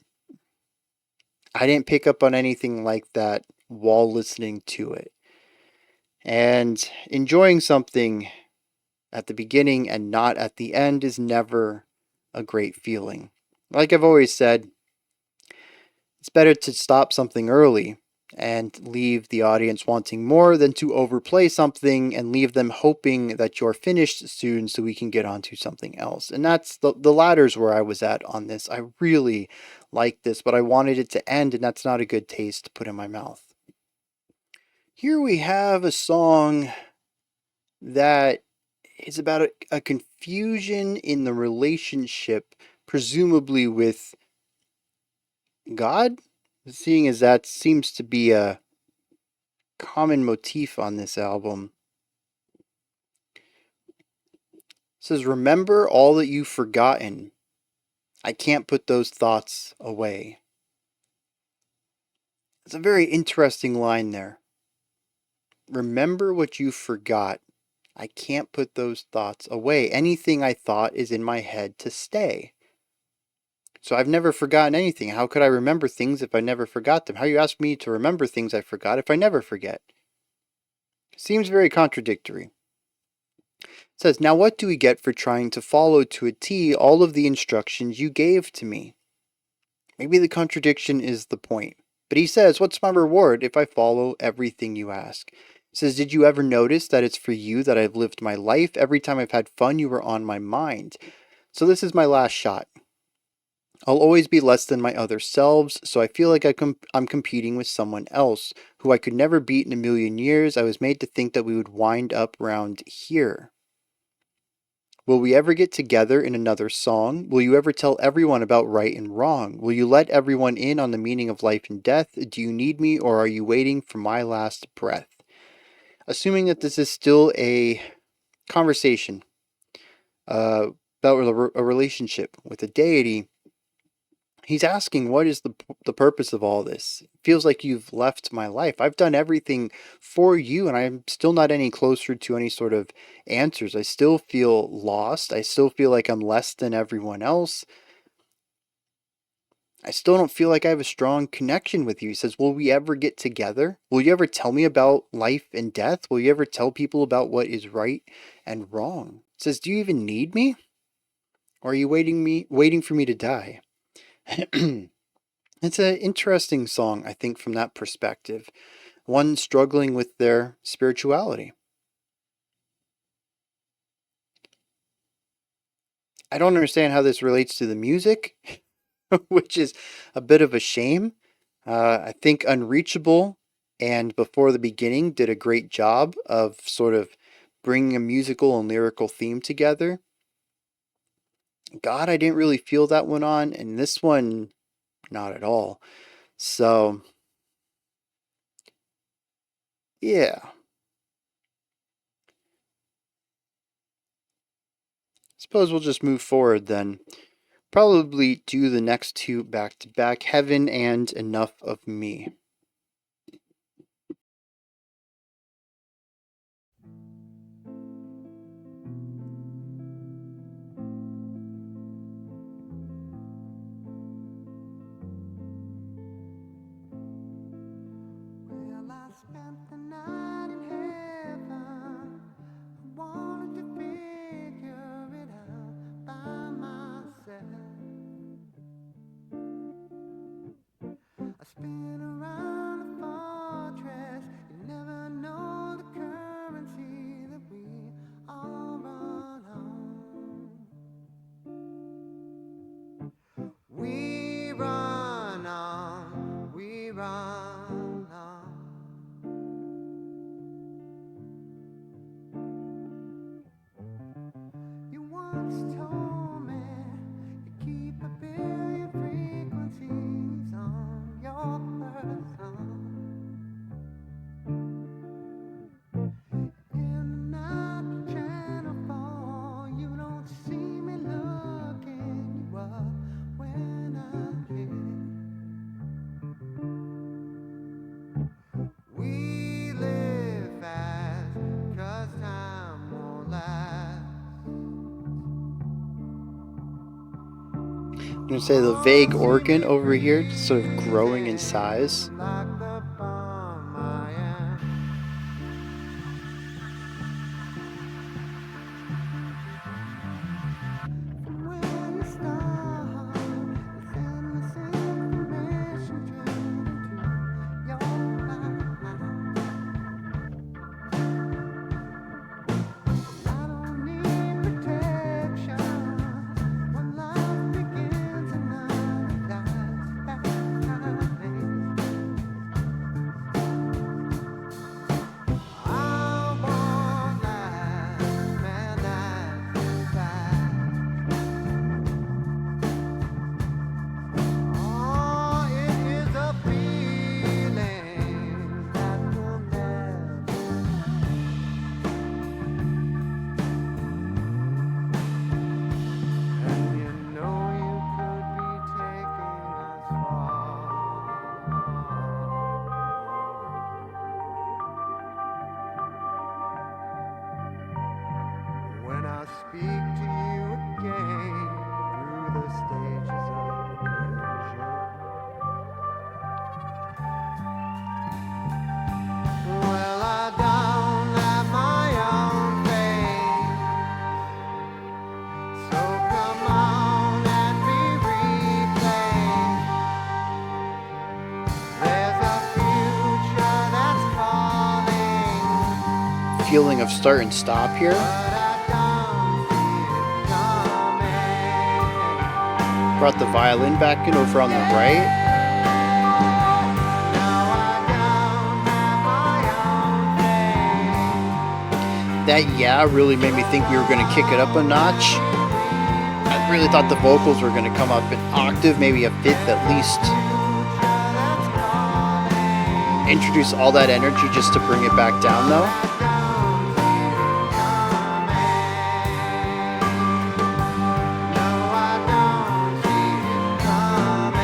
I didn't pick up on anything like that while listening to it. And enjoying something at the beginning and not at the end is never a great feeling. Like I've always said, it's better to stop something early and leave the audience wanting more than to overplay something and leave them hoping that you're finished soon so we can get on to something else. And that's the latter's where I was at on this. I really like this, but I wanted it to end, and that's not a good taste to put in my mouth. Here we have a song that is about a confusion in the relationship, presumably with God, seeing as that seems to be a common motif on this album. It says, "Remember all that you've forgotten. I can't put those thoughts away." It's a very interesting line there. Remember what you forgot. I can't put those thoughts away. Anything I thought is in my head to stay. So I've never forgotten anything. How could I remember things if I never forgot them? How you ask me to remember things I forgot if I never forget? Seems very contradictory. It says, "Now what do we get for trying to follow to a T all of the instructions you gave to me?" Maybe the contradiction is the point. But he says, "What's my reward if I follow everything you ask?" He says, "Did you ever notice that it's for you that I've lived my life? Every time I've had fun, you were on my mind. So this is my last shot. I'll always be less than my other selves, so I feel like I'm competing with someone else, who I could never beat in a million years. I was made to think that we would wind up round here. Will we ever get together in another song? Will you ever tell everyone about right and wrong? Will you let everyone in on the meaning of life and death? Do you need me, or are you waiting for my last breath?" Assuming that this is still a conversation about a relationship with a deity, He's asking, what is the purpose of all this? It feels like you've left my life. I've done everything for you, and I'm still not any closer to any sort of answers. I still feel lost. I still feel like I'm less than everyone else. I still don't feel like I have a strong connection with you. He says, will we ever get together? Will you ever tell me about life and death? Will you ever tell people about what is right and wrong? He says, do you even need me? Or are you waiting for me to die? It's an interesting song, I think, from that perspective. One struggling with their spirituality. I don't understand how this relates to the music, which is a bit of a shame. I think Unreachable and Before the Beginning did a great job of sort of bringing a musical and lyrical theme together. God, I didn't really feel that one on, and this one, not at all. So, yeah. Suppose we'll just move forward then. Probably do the next two back to back, Heaven and Enough of Me. Well, I spent the night in heaven. I wanted to figure it out by myself. I spin around the fortress. You never know the currency that we all run on. We run on, we run on. You once told me you keep a billion frequencies on your person. In the night, channel 4, you don't see me looking you up when I'm here. We live fast, 'cause time won't last. I'm going to say the vague organ over here, just sort of growing in size. Like the bomb I am. From where you start, there's endless information drilled into your mind. I don't need protection when life begins and I realize that time. I want life, man, that's fact. Oh, it is a feeling that will never. And you know you could be taking us far. When I speak to you again through the stages of pleasure. Well, I don't have my own face, so come on and be replayed. There's a future that's calling, Feeling of start and stop here. but I don't see it coming. Brought the violin back in over on the right. Now I don't have my own face. That yeah really made me think we were going to kick it up a notch. I really thought the vocals were going to come up an octave, maybe a fifth at least. Introduce all that energy just to bring it back down though. No, I don't see it coming.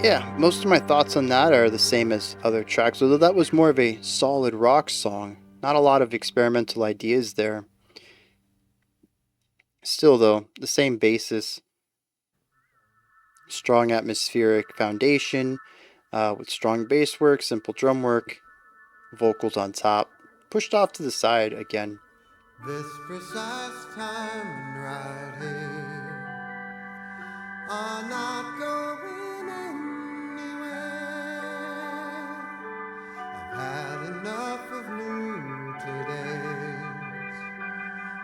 Yeah, most of my thoughts on that are the same as other tracks, although that was more of a solid rock song. Not a lot of experimental ideas there. Still, though, the same basis. Strong atmospheric foundation with strong bass work, simple drum work, vocals on top, pushed off to the side again. This precise time right here are not going anywhere. I've had enough of new todays.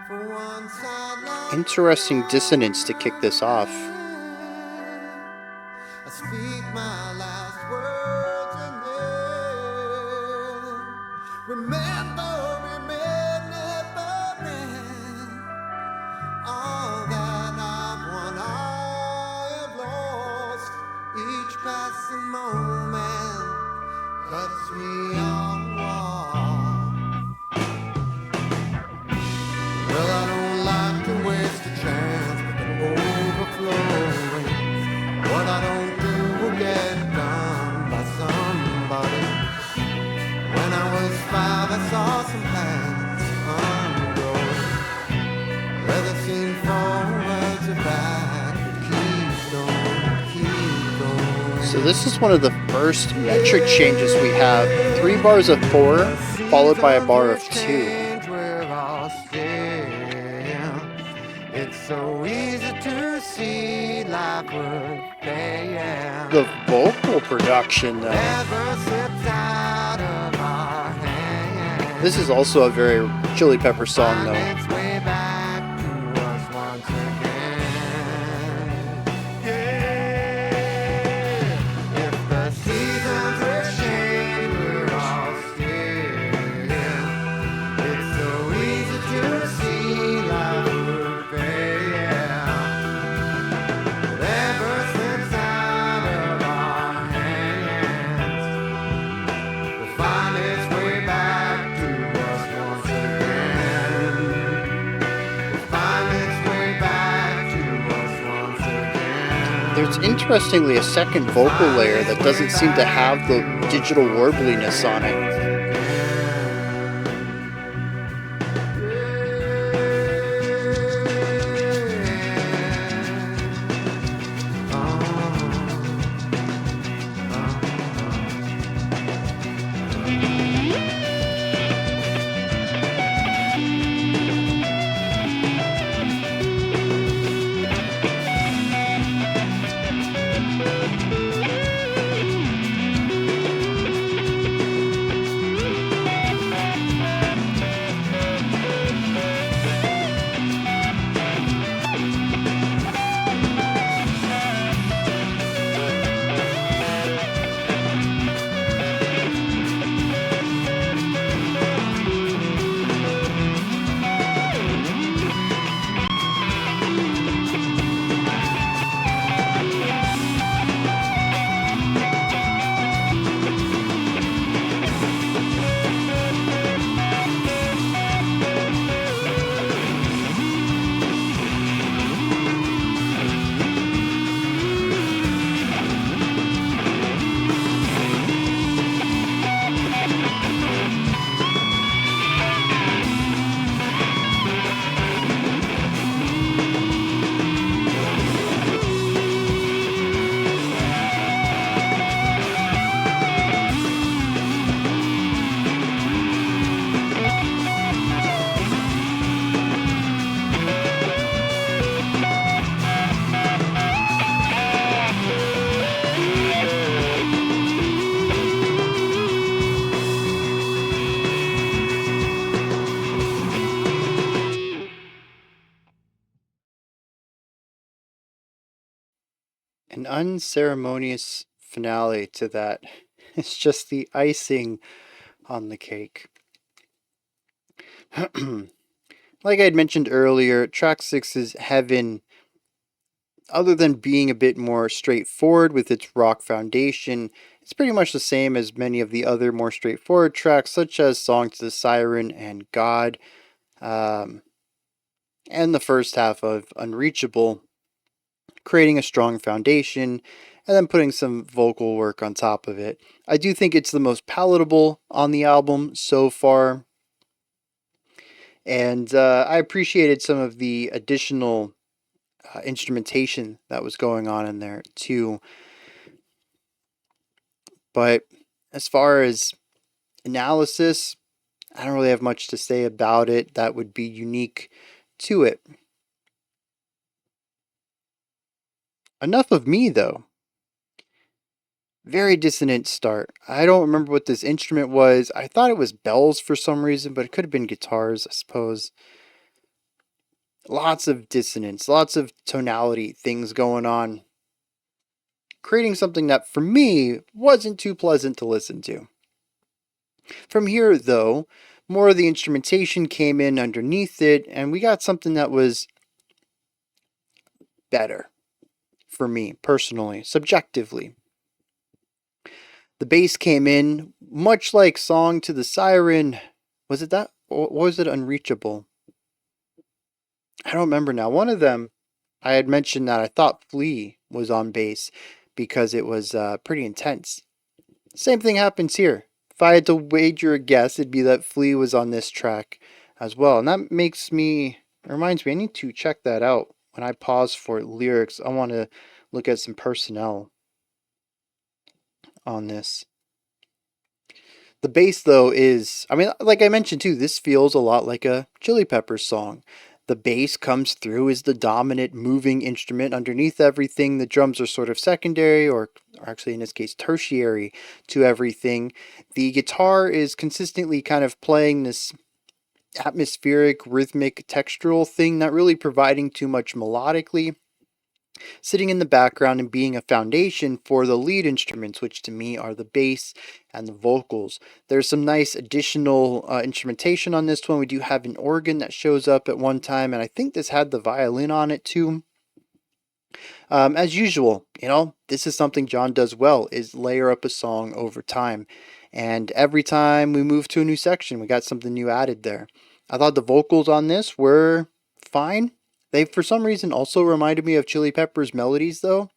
For once I'd like to Interesting dissonance to kick this off. I speak my last words and then remember, all that I've won, I have lost. Each passing moment cuts me off. Well, I don't like to waste a chance, but then overflowing. What I don't do will get done by somebody. When I was 5, I saw some plants ungrowing. Where they seemed forwards or back, keep going. So this is one of the first metric changes we have. 3 bars of 4, followed by a bar of 2. It's so easy to see life worth paying. The vocal production, though. Never slips out of our hands. This is also a very Chili Pepper song, though. Find its way back to us once again. Yeah. If the seasons will change, we're all still. It's so easy to see life worth paying. Whatever slips out of our hands will find its way back to us once again. Will find its way back to us once again. There's interestingly a second vocal layer that doesn't seem to have the digital warbliness on it. An unceremonious finale to that. It's just the icing on the cake. Like I had mentioned earlier, track 6's Heaven, other than being a bit more straightforward with its rock foundation, it's pretty much the same as many of the other more straightforward tracks, such as Song to the Siren and God, and the first half of Unreachable, creating a strong foundation, and then putting some vocal work on top of it. I do think it's the most palatable on the album so far, and I appreciated some of the additional instrumentation that was going on in there too. But as far as analysis, I don't really have much to say about it that would be unique to it. Enough of me, though. Very dissonant start. I don't remember what this instrument was. I thought it was bells for some reason, but it could have been guitars, I suppose. Lots of dissonance, lots of tonality things going on, creating something that for me wasn't too pleasant to listen to. From here, though, more of the instrumentation came in underneath it, and we got something that was better for me personally, subjectively. The bass came in much like Song to the Siren. Was it that? Or was it Unreachable? I don't remember now. One of them, I had mentioned that I thought Flea was on bass because it was pretty intense. Same thing happens here. If I had to wager a guess, it'd be that Flea was on this track as well. And that reminds me, I need to check that out. When I pause for lyrics, I want to look at some personnel on this. The bass, though, like I mentioned too, this feels a lot like a Chili Peppers song. The bass comes through as the dominant moving instrument underneath everything. The drums are sort of secondary, or actually in this case, tertiary to everything. The guitar is consistently kind of playing this atmospheric, rhythmic, textural thing, not really providing too much melodically, sitting in the background and being a foundation for the lead instruments, which to me are the bass and the vocals. There's some nice additional instrumentation on this one. We do have an organ that shows up at one time, and I think this had the violin on it too. As usual, this is something John does well, is layer up a song over time. And every time we move to a new section, we got something new added there. I thought the vocals on this were fine. They, for some reason, also reminded me of Chili Peppers' melodies, though,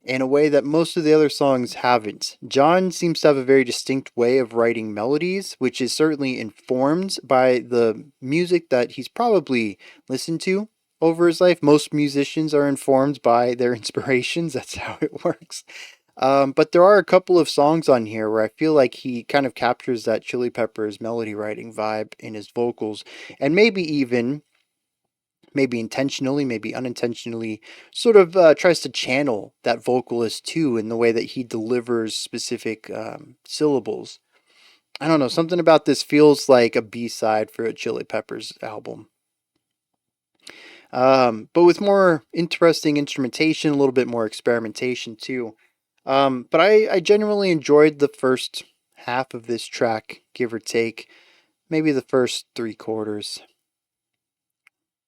in a way that most of the other songs haven't. John seems to have a very distinct way of writing melodies, which is certainly informed by the music that he's probably listened to over his life. Most musicians are informed by their inspirations. That's how it works. But there are a couple of songs on here where I feel like he kind of captures that Chili Peppers melody writing vibe in his vocals, and maybe intentionally, maybe unintentionally, sort of tries to channel that vocalist too in the way that he delivers specific syllables. I don't know, something about this feels like a B-side for a Chili Peppers album. But with more interesting instrumentation, a little bit more experimentation too. But I genuinely enjoyed the first half of this track, give or take, maybe the first 3/4.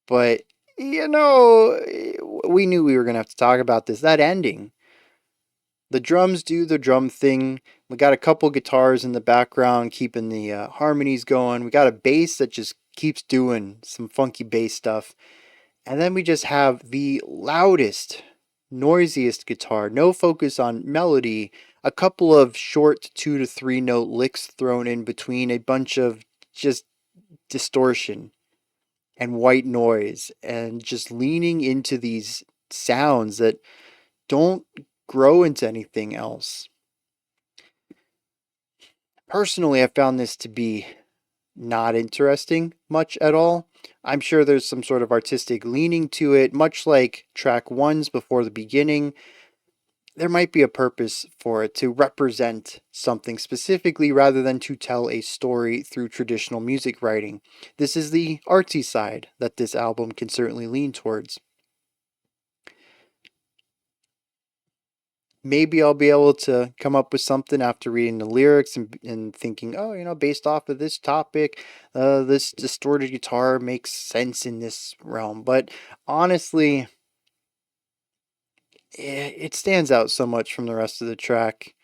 But, we knew we were going to have to talk about this. That ending. The drums do the drum thing. We got a couple guitars in the background keeping the harmonies going. We got a bass that just keeps doing some funky bass stuff. And then we just have the loudest, noisiest guitar. No focus on melody. A couple of short 2 to 3 note licks thrown in between. A bunch of just distortion and white noise, and just leaning into these sounds that don't grow into anything else. Personally, I found this to be not interesting much at all. I'm sure there's some sort of artistic leaning to it, much like track 1's before the beginning. There might be a purpose for it to represent something specifically rather than to tell a story through traditional music writing. This is the artsy side that this album can certainly lean towards. Maybe I'll be able to come up with something after reading the lyrics and thinking, based off of this topic, this distorted guitar makes sense in this realm. But honestly, it stands out so much from the rest of the track.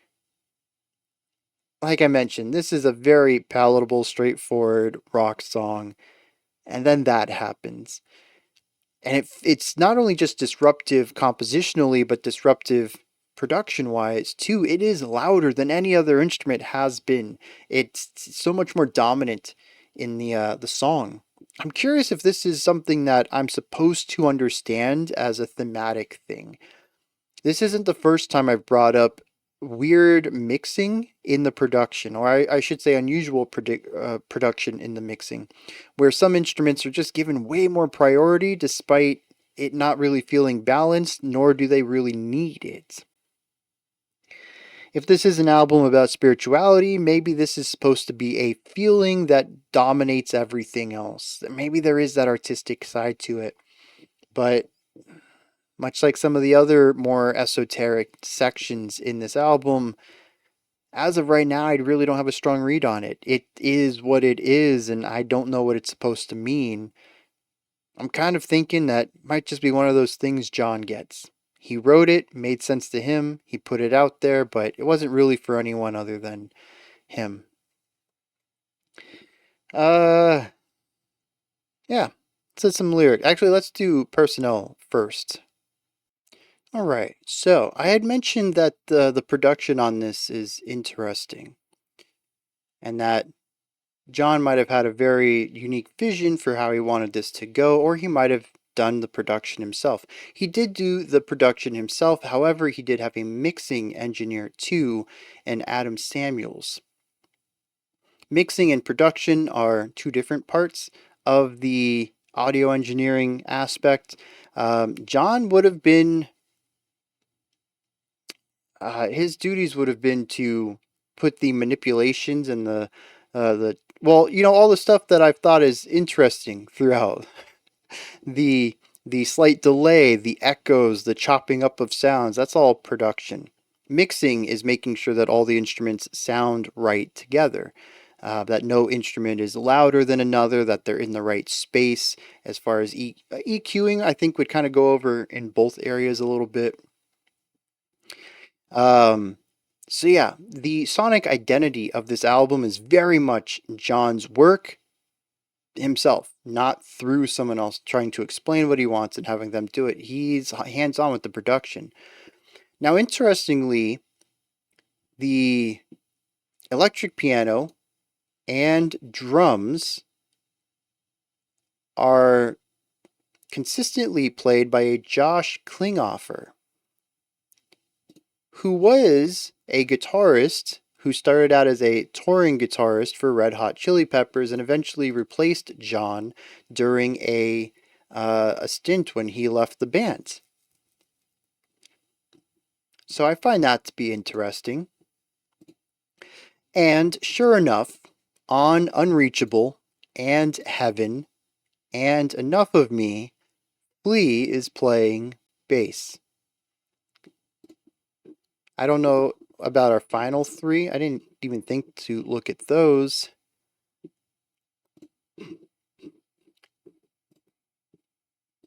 Like I mentioned, this is a very palatable, straightforward rock song, and then that happens. And it's not only just disruptive compositionally, but disruptive production-wise, too, it is louder than any other instrument has been. It's so much more dominant in the song. I'm curious if this is something that I'm supposed to understand as a thematic thing. This isn't the first time I've brought up weird mixing in the production, or I should say unusual production in the mixing, where some instruments are just given way more priority despite it not really feeling balanced, nor do they really need it. If this is an album about spirituality, maybe this is supposed to be a feeling that dominates everything else. Maybe there is that artistic side to it, but much like some of the other more esoteric sections in this album, as of right now, I really don't have a strong read on it. It is what it is, and I don't know what it's supposed to mean. I'm kind of thinking that might just be one of those things John gets. He wrote it, made sense to him, he put it out there, but it wasn't really for anyone other than him. Yeah. Let's some lyric. Actually, let's do personnel first. All right. So I had mentioned that the production on this is interesting, and that John might have had a very unique vision for how he wanted this to go, or he might have done the production himself. He did do the production himself, however, he did have a mixing engineer too, and Adam Samuels. Mixing and production are two different parts of the audio engineering aspect. John would have been, his duties would have been to put the manipulations and well, all the stuff that I've thought is interesting throughout. The slight delay, the echoes, the chopping up of sounds, that's all production. Mixing is making sure that all the instruments sound right together. That no instrument is louder than another, that they're in the right space. As far as EQing, I think would kind of go over in both areas a little bit. So yeah, the sonic identity of this album is very much John's work himself, not through someone else trying to explain what he wants and having them do it. He's hands-on with the production. Now, interestingly, the electric piano and drums are consistently played by a Josh Klinghoffer, who was a guitarist who started out as a touring guitarist for Red Hot Chili Peppers and eventually replaced John during a stint when he left the band. So I find that to be interesting. And sure enough, on Unreachable and Heaven and Enough of Me, Flea is playing bass. I don't know about our final three. I didn't even think to look at those.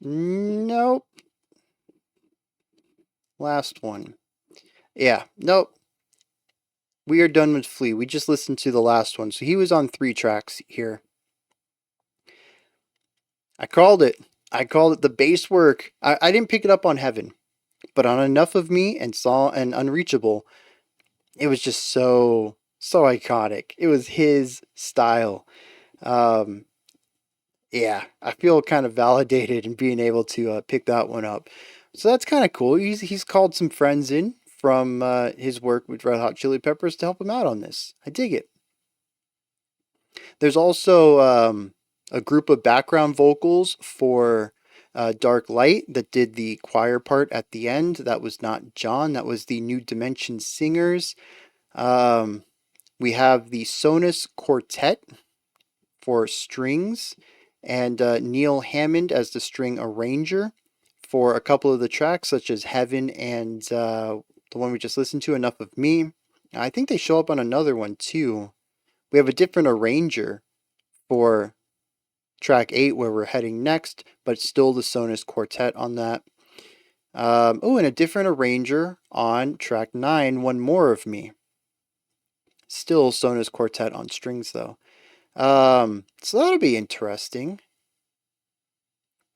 Nope. Last one. Yeah, nope. We are done with Flea. We just listened to the last one. So he was on 3 tracks here. I called it. I called it the bass work. I didn't pick it up on Heaven, but on Enough of Me and Unreachable, it was just so iconic. It was his style. Yeah, I feel kind of validated in being able to pick that one up. So that's kind of cool. He's called some friends in from his work with Red Hot Chili Peppers to help him out on this. I dig it. There's also a group of background vocals for Dark Light that did the choir part at the end. That was not John. That was the New Dimension Singers. We have the Sonus Quartet for strings, and Neil Hammond as the string arranger for a couple of the tracks, such as Heaven and the one we just listened to, Enough of Me. I think they show up on another one too. We have a different arranger for track 8, where we're heading next, but still the Sonus Quartet on that. And a different arranger on track 9, One More of Me. Still Sonus Quartet on strings though. So that'll be interesting.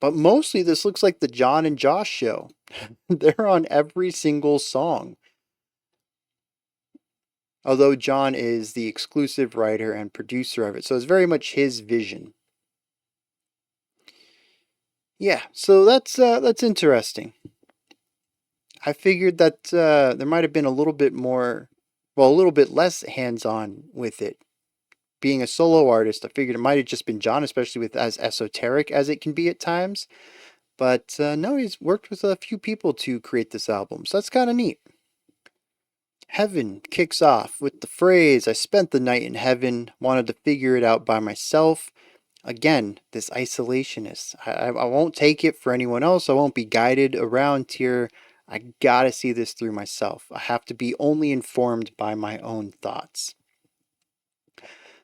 But mostly this looks like the John and Josh show. They're on every single song. although John is the exclusive writer and producer of it, so it's very much his vision. Yeah, so that's interesting. I figured that there might have been a little bit more, well, a little bit less hands-on with it. Being a solo artist, I figured it might have just been John, especially with as esoteric as it can be at times. But no, he's worked with a few people to create this album, so that's kind of neat. Heaven kicks off with the phrase, I spent the night in heaven, wanted to figure it out by myself. Again, this isolationist. I won't take it for anyone else. I won't be guided around here. I gotta see this through myself. I have to be only informed by my own thoughts.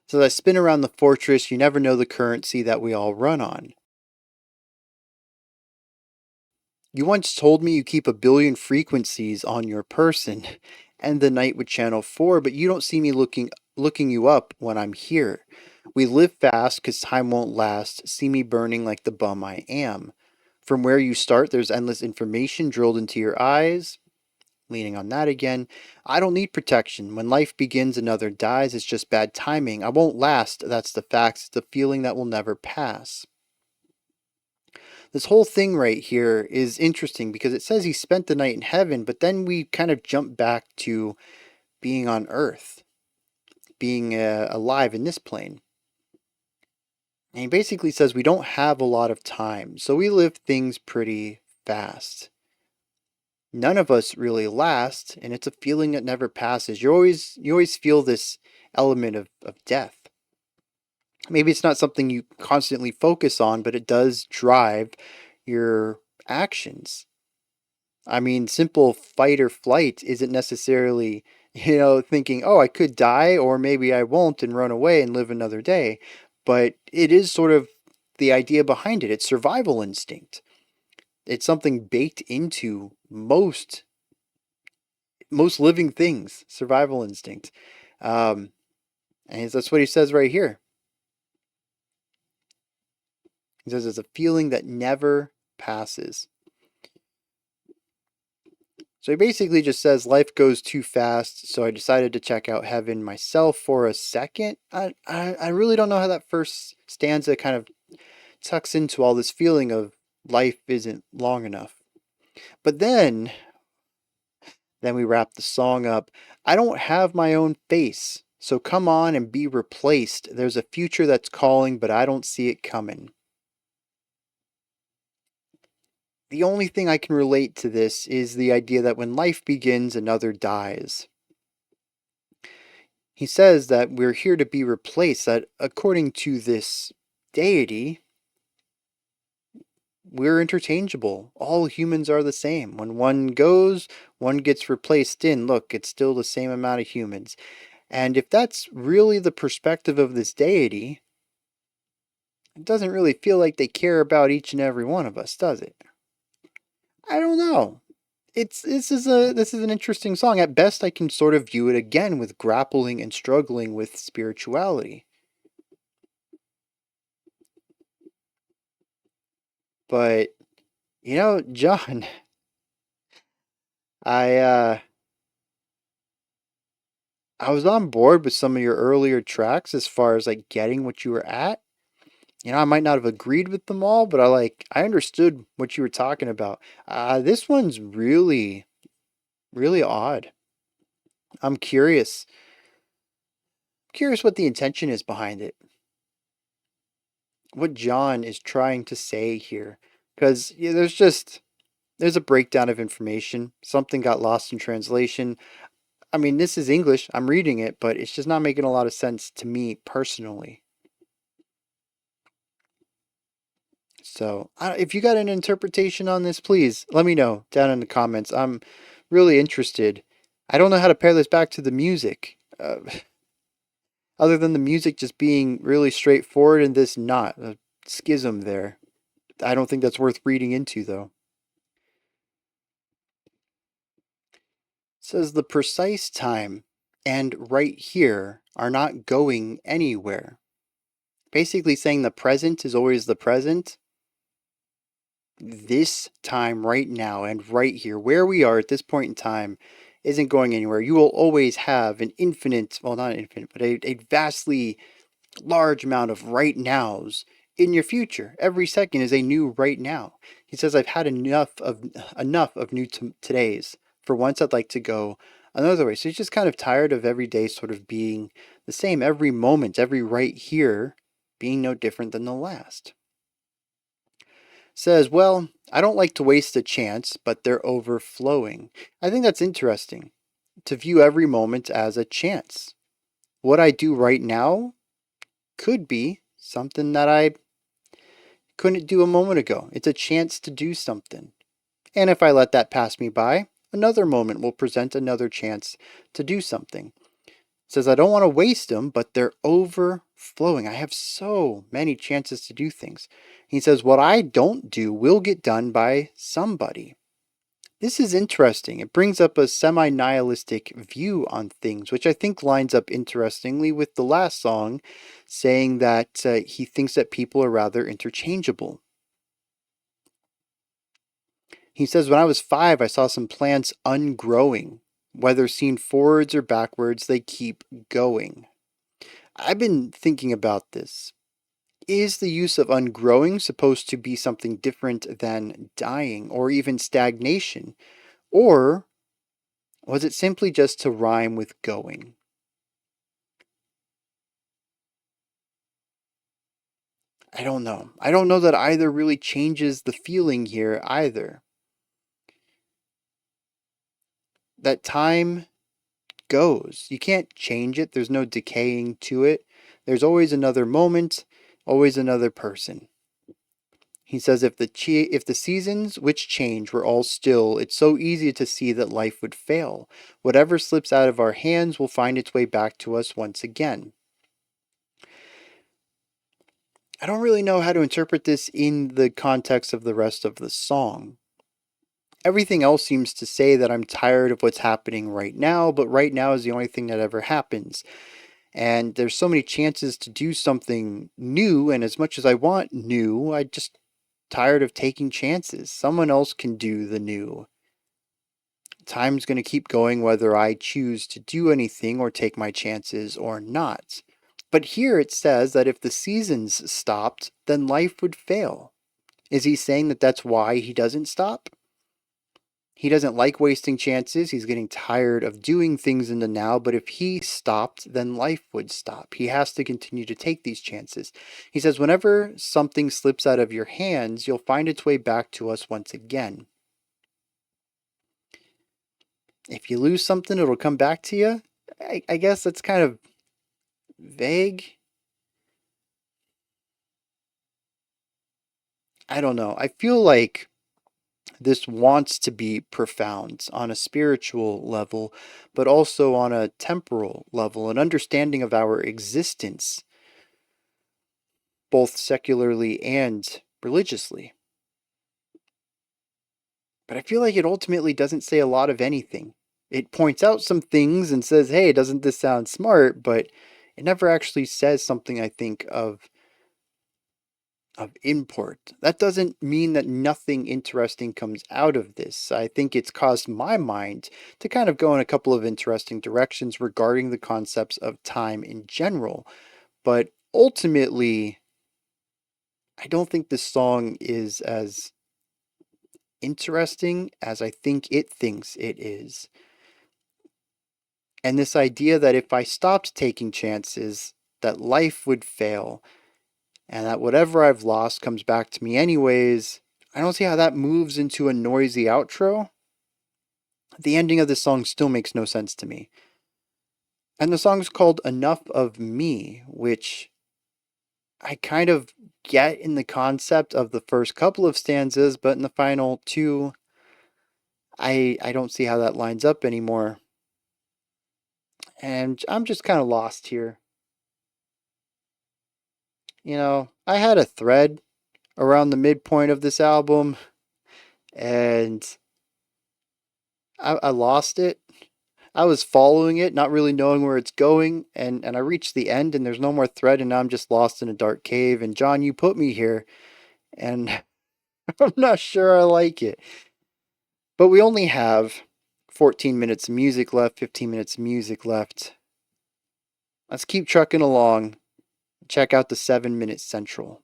So as I spin around the fortress, you never know the currency that we all run on. You once told me you keep a billion frequencies on your person and the night with channel 4, but you don't see me looking you up when I'm here. We live fast 'cause time won't last. See me burning like the bum I am. From where you start, there's endless information drilled into your eyes. Leaning on that again. I don't need protection. When life begins, another dies. It's just bad timing. I won't last. That's the facts. It's a feeling that will never pass. This whole thing right here is interesting because it says he spent the night in heaven, but then we kind of jump back to being on earth, being alive in this plane. And he basically says we don't have a lot of time, so we live things pretty fast. None of us really last, and it's a feeling that never passes. You always feel this element of death. Maybe it's not something you constantly focus on, but it does drive your actions. I mean, simple fight or flight isn't necessarily, thinking, oh, I could die or maybe I won't and run away and live another day. But it is sort of the idea behind it. It's survival instinct. It's something baked into most living things, survival instinct. And that's what he says right here. He says it's a feeling that never passes. So he basically just says life goes too fast, so I decided to check out heaven myself for a second. I really don't know how that first stanza kind of tucks into all this feeling of life isn't long enough. But then we wrap the song up. I don't have my own face, so come on and be replaced. There's a future that's calling, but I don't see it coming. The only thing I can relate to this is the idea that when life begins, another dies. He says that we're here to be replaced, that according to this deity, we're interchangeable. All humans are the same. When one goes, one gets replaced in. Look, it's still the same amount of humans. And if that's really the perspective of this deity, it doesn't really feel like they care about each and every one of us, does it? I don't know. This is an interesting song. At best, I can sort of view it again with grappling and struggling with spirituality. But John, I I was on board with some of your earlier tracks as far as like getting what you were at. I might not have agreed with them all, but I understood what you were talking about. This one's really, really odd. I'm curious. Curious what the intention is behind it. What John is trying to say here. Because there's a breakdown of information. Something got lost in translation. I mean, this is English. I'm reading it, but it's just not making a lot of sense to me personally. So, if you got an interpretation on this, please let me know down in the comments. I'm really interested. I don't know how to pair this back to the music, other than the music just being really straightforward and this not a schism there. I don't think that's worth reading into, though. It says the precise time and right here are not going anywhere. Basically saying the present is always the present. This time right now and right here, where we are at this point in time, isn't going anywhere. You will always have an infinite, well, not infinite, but a vastly large amount of right nows in your future. Every second is a new right now. He says, I've had enough of new todays. For once, I'd like to go another way. So he's just kind of tired of every day sort of being the same. Every moment, every right here being no different than the last. Says, well, I don't like to waste a chance, but they're overflowing. I think that's interesting, to view every moment as a chance. What I do right now could be something that I couldn't do a moment ago. It's a chance to do something. And if I let that pass me by, another moment will present another chance to do something. It says I don't want to waste them, but they're overflowing. I have so many chances to do things. He says what I don't do will get done by somebody. This is interesting. It brings up a semi-nihilistic view on things, which I think lines up interestingly with the last song, saying that he thinks that people are rather interchangeable. He says, when I was 5, I saw some plants ungrowing. Whether seen forwards or backwards, they keep going. I've been thinking about this. Is the use of ungrowing supposed to be something different than dying or even stagnation? Or was it simply just to rhyme with going? I don't know. I don't know that either really changes the feeling here either. That time goes. You can't change it. There's no decaying to it. There's always another moment, always another person. He says if the seasons which change were all still, it's so easy to see that life would fail. Whatever slips out of our hands will find its way back to us once again. I don't really know how to interpret this in the context of the rest of the song. Everything else seems to say that I'm tired of what's happening right now, but right now is the only thing that ever happens. And there's so many chances to do something new, and as much as I want new, I just tired of taking chances. Someone else can do the new. Time's going to keep going whether I choose to do anything or take my chances or not. But here it says that if the seasons stopped, then life would fail. Is he saying that that's why he doesn't stop? He doesn't like wasting chances. He's getting tired of doing things in the now, but if he stopped, then life would stop. He has to continue to take these chances. He says, whenever something slips out of your hands, you'll find its way back to us once again. If you lose something, it'll come back to you. I guess that's kind of vague. I don't know. I feel like this wants to be profound on a spiritual level, but also on a temporal level, an understanding of our existence, both secularly and religiously. But I feel like it ultimately doesn't say a lot of anything. It points out some things and says, hey, doesn't this sound smart? But it never actually says something, I think, of import. That doesn't mean that nothing interesting comes out of this. I think it's caused my mind to kind of go in a couple of interesting directions regarding the concepts of time in general. But ultimately, I don't think this song is as interesting as I think it thinks it is. And this idea that if I stopped taking chances, that life would fail and that whatever I've lost comes back to me anyways. I don't see how that moves into a noisy outro. The ending of this song still makes no sense to me. And the song's called Enough of Me, which I kind of get in the concept of the first couple of stanzas, but in the final two, I don't see how that lines up anymore. And I'm just kind of lost here. You know, I had a thread around the midpoint of this album, and I lost it. I was following it, not really knowing where it's going, and I reached the end, and there's no more thread, and now I'm just lost in a dark cave. And John, you put me here, and I'm not sure I like it. But we only have 14 minutes of music left, 15 minutes of music left. Let's keep trucking along. Check out the 7-minute central.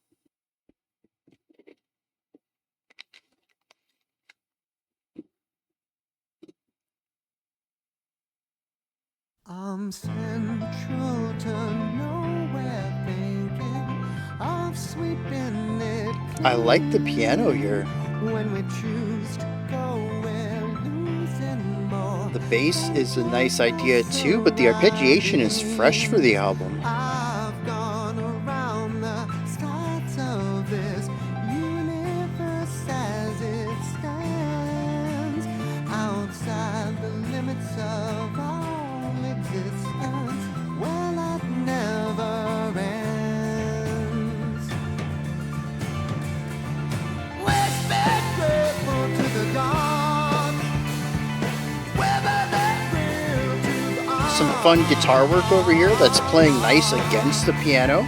I'm central to nowhere, thinking of sweeping it clean. I like the piano here. When we choose to go, we're losing more. The bass is a nice idea too, but the arpeggiation is fresh for the album. I've gone around the sides of this universe as it stands, outside the limits of all existence. Well, that never ends. We're grateful to the gods, whether they're real to us. Some fun guitar work over here that's playing nice against the piano.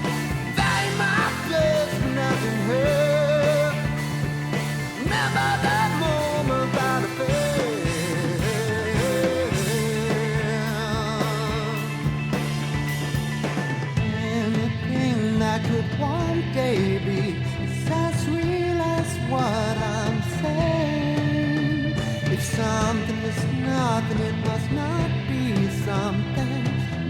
They might place nothing here. Remember that moment by the face. Anything that could one day be is as real as what I'm saying. If something is nothing, it must not be something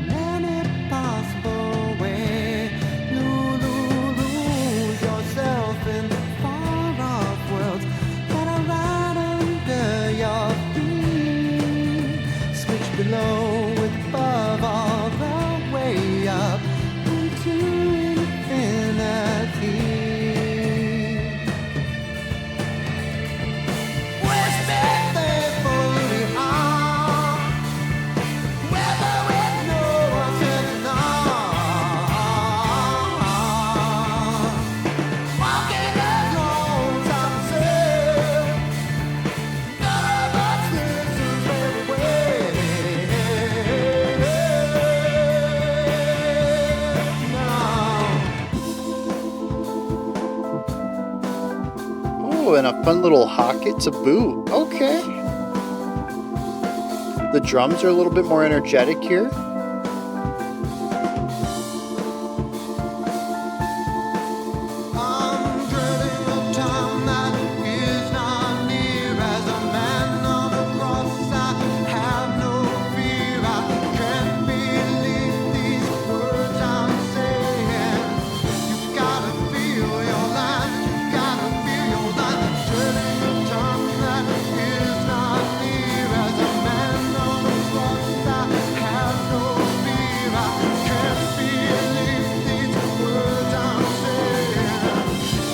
in any possible way. Lose yourself in far-off worlds that are right under your feet. Switch below with above all the way up into infinity. We're faithful we are, whether we know ourselves or not. Walking alone, time to say, none of us lives the very way. No. Oh, and a fun little hocket to boot. Okay. The drums are a little bit more energetic here. I'm dreading a time that is not near. As a man on the cross, I have no fear. I can't believe these words I'm saying. You gotta feel your life, you gotta feel your life. Dreading a time that is not near. As a man on the cross, I have no fear. I can't believe these words I'm saying.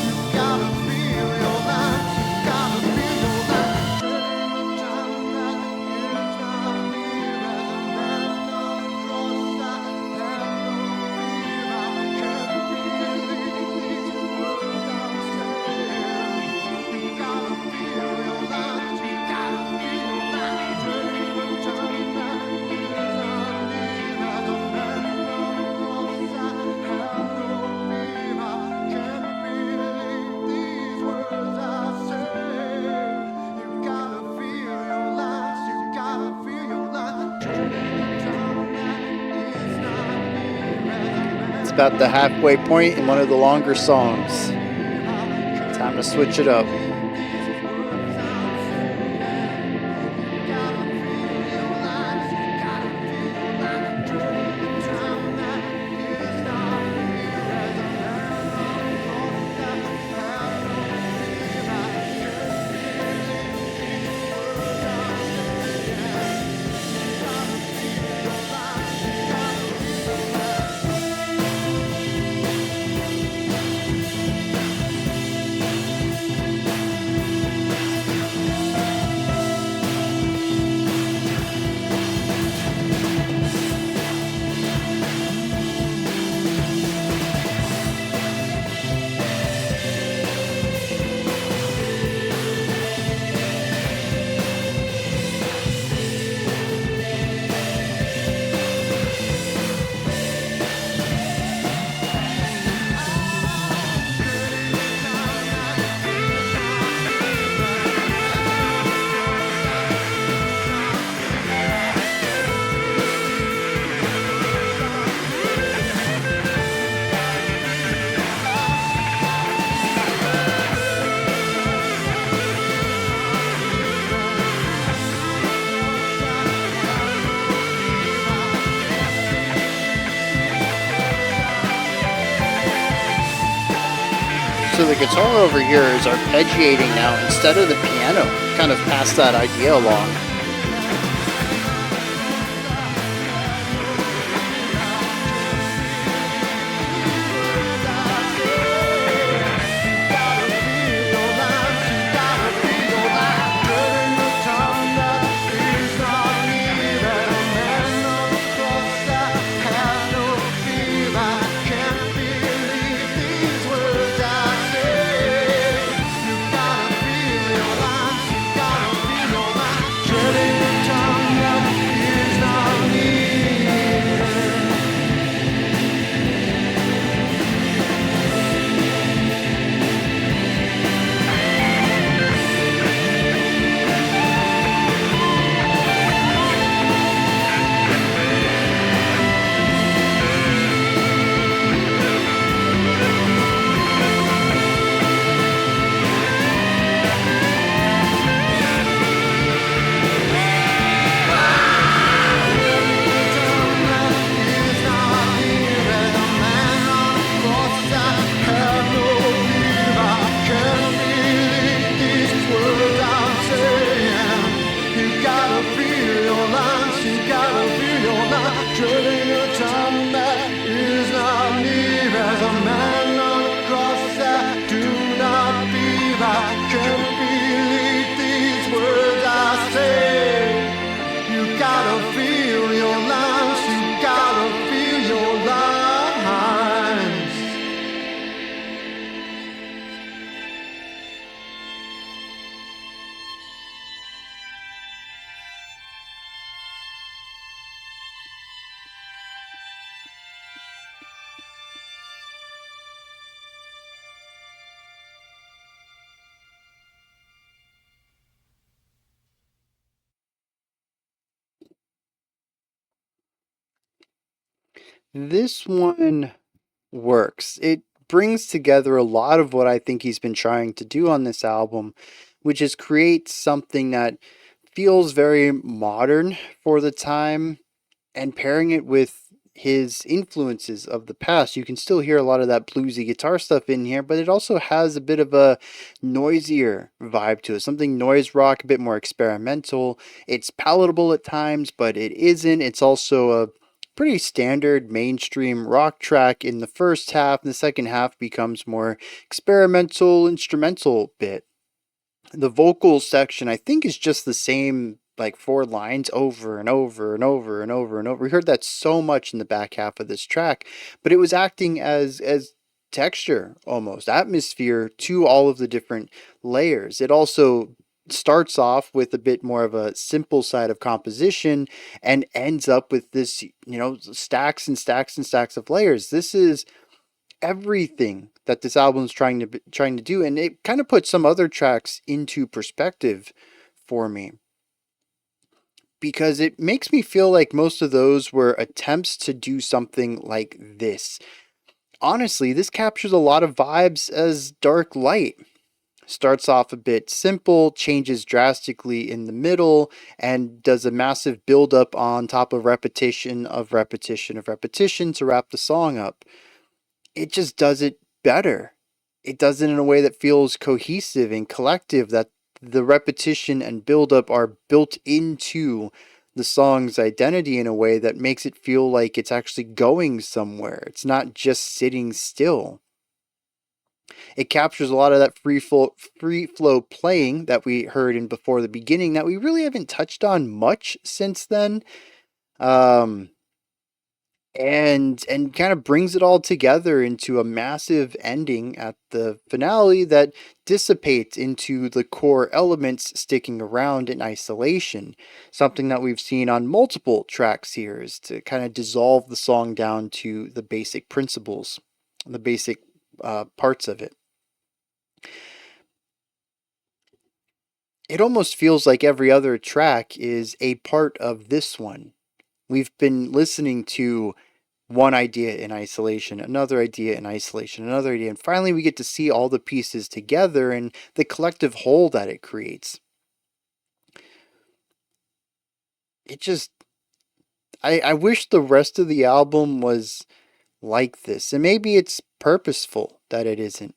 You gotta feel your life, you gotta feel your life. Dreading a time that is not near. As a man on the cross, I have no fear. I can't believe these words I'm saying. You gotta feel your life, you gotta feel your life. Dreading a time that is not near. As a man on the cross, I have no fear. I can't believe these words I say. You gotta feel your life, you gotta feel your life. Dreading a time that is not near. It's about the halfway point in one of the longer songs. Time to switch it up. So the guitar over here is arpeggiating now instead of the piano. Kind of passed that idea along. This one works. It brings together a lot of what I think he's been trying to do on this album, which is create something that feels very modern for the time, and pairing it with his influences of the past. You can still hear a lot of that bluesy guitar stuff in here, but it also has a bit of a noisier vibe to it, something noise rock, a bit more experimental. It's palatable at times, but it isn't. It's also a pretty standard mainstream rock track in the first half, and the second half becomes more experimental instrumental bit. The vocal section I think is just the same, like four lines over and over and over and over and over. We heard that so much in the back half of this track, but it was acting as texture, almost atmosphere to all of the different layers. It also starts off with a bit more of a simple side of composition and ends up with this, stacks and stacks and stacks of layers. This is everything that this album's trying to do, and it kind of puts some other tracks into perspective for me, because it makes me feel like most of those were attempts to do something like this. Honestly, this captures a lot of vibes as dark light. Starts off a bit simple, changes drastically in the middle, and does a massive build up on top of repetition of repetition of repetition to wrap the song up. It just does it better. It does it in a way that feels cohesive and collective, that the repetition and buildup are built into the song's identity in a way that makes it feel like it's actually going somewhere. It's not just sitting still. It captures a lot of that free flow playing that we heard in before the beginning that we really haven't touched on much since then. Um, and kind of brings it all together into a massive ending at the finale that dissipates into the core elements sticking around in isolation, something that we've seen on multiple tracks here, is to kind of dissolve the song down to the basic principles, the basic parts of it. It almost feels like every other track is a part of this one. We've been listening to one idea in isolation, another idea in isolation, another idea, and finally we get to see all the pieces together and the collective whole that it creates. It just, I wish the rest of the album was like this, and maybe it's purposeful that it isn't,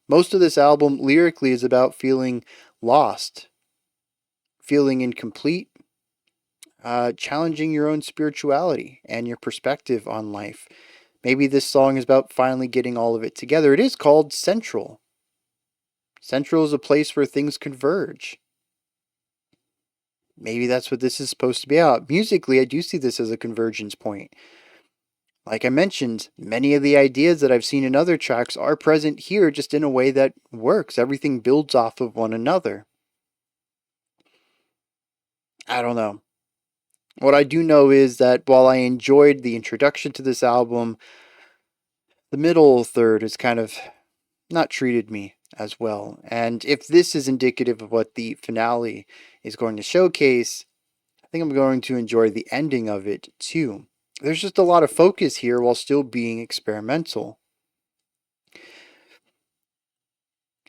Most of this album lyrically is about feeling lost, feeling incomplete, challenging your own spirituality and your perspective on life. Maybe this song is about finally getting all of it together. It is called Central. Central is a place where things converge. Maybe that's what this is supposed to be about. Musically, I do see this as a convergence point. Like I mentioned, many of the ideas that I've seen in other tracks are present here just in a way that works. Everything builds off of one another. I don't know. What I do know is that while I enjoyed the introduction to this album, the middle third has kind of not treated me as well. And if this is indicative of what the finale is going to showcase, I think I'm going to enjoy the ending of it too. There's just a lot of focus here while still being experimental.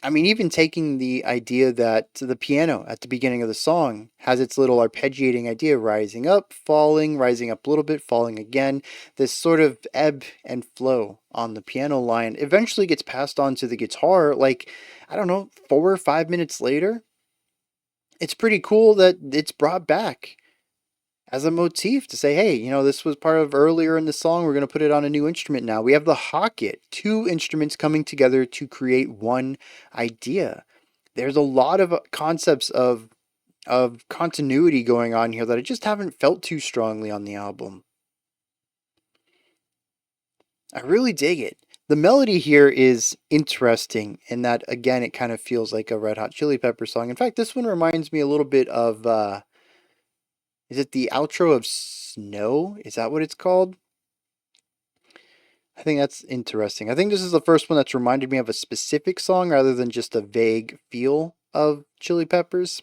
I mean, even taking the idea that the piano at the beginning of the song has its little arpeggiating idea, rising up, falling, rising up a little bit, falling again. This sort of ebb and flow on the piano line eventually gets passed on to the guitar, like, I don't know, 4 or 5 minutes later. It's pretty cool that it's brought back as a motif to say, hey, this was part of earlier in the song. We're going to put it on a new instrument now. We have the hocket, two instruments coming together to create one idea. There's a lot of concepts of continuity going on here that I just haven't felt too strongly on the album. I really dig it. The melody here is interesting in that, again, it kind of feels like a Red Hot Chili Pepper song. In fact, this one reminds me a little bit of is it the outro of Snow? Is that what it's called? I think that's interesting. I think this is the first one that's reminded me of a specific song rather than just a vague feel of Chili Peppers.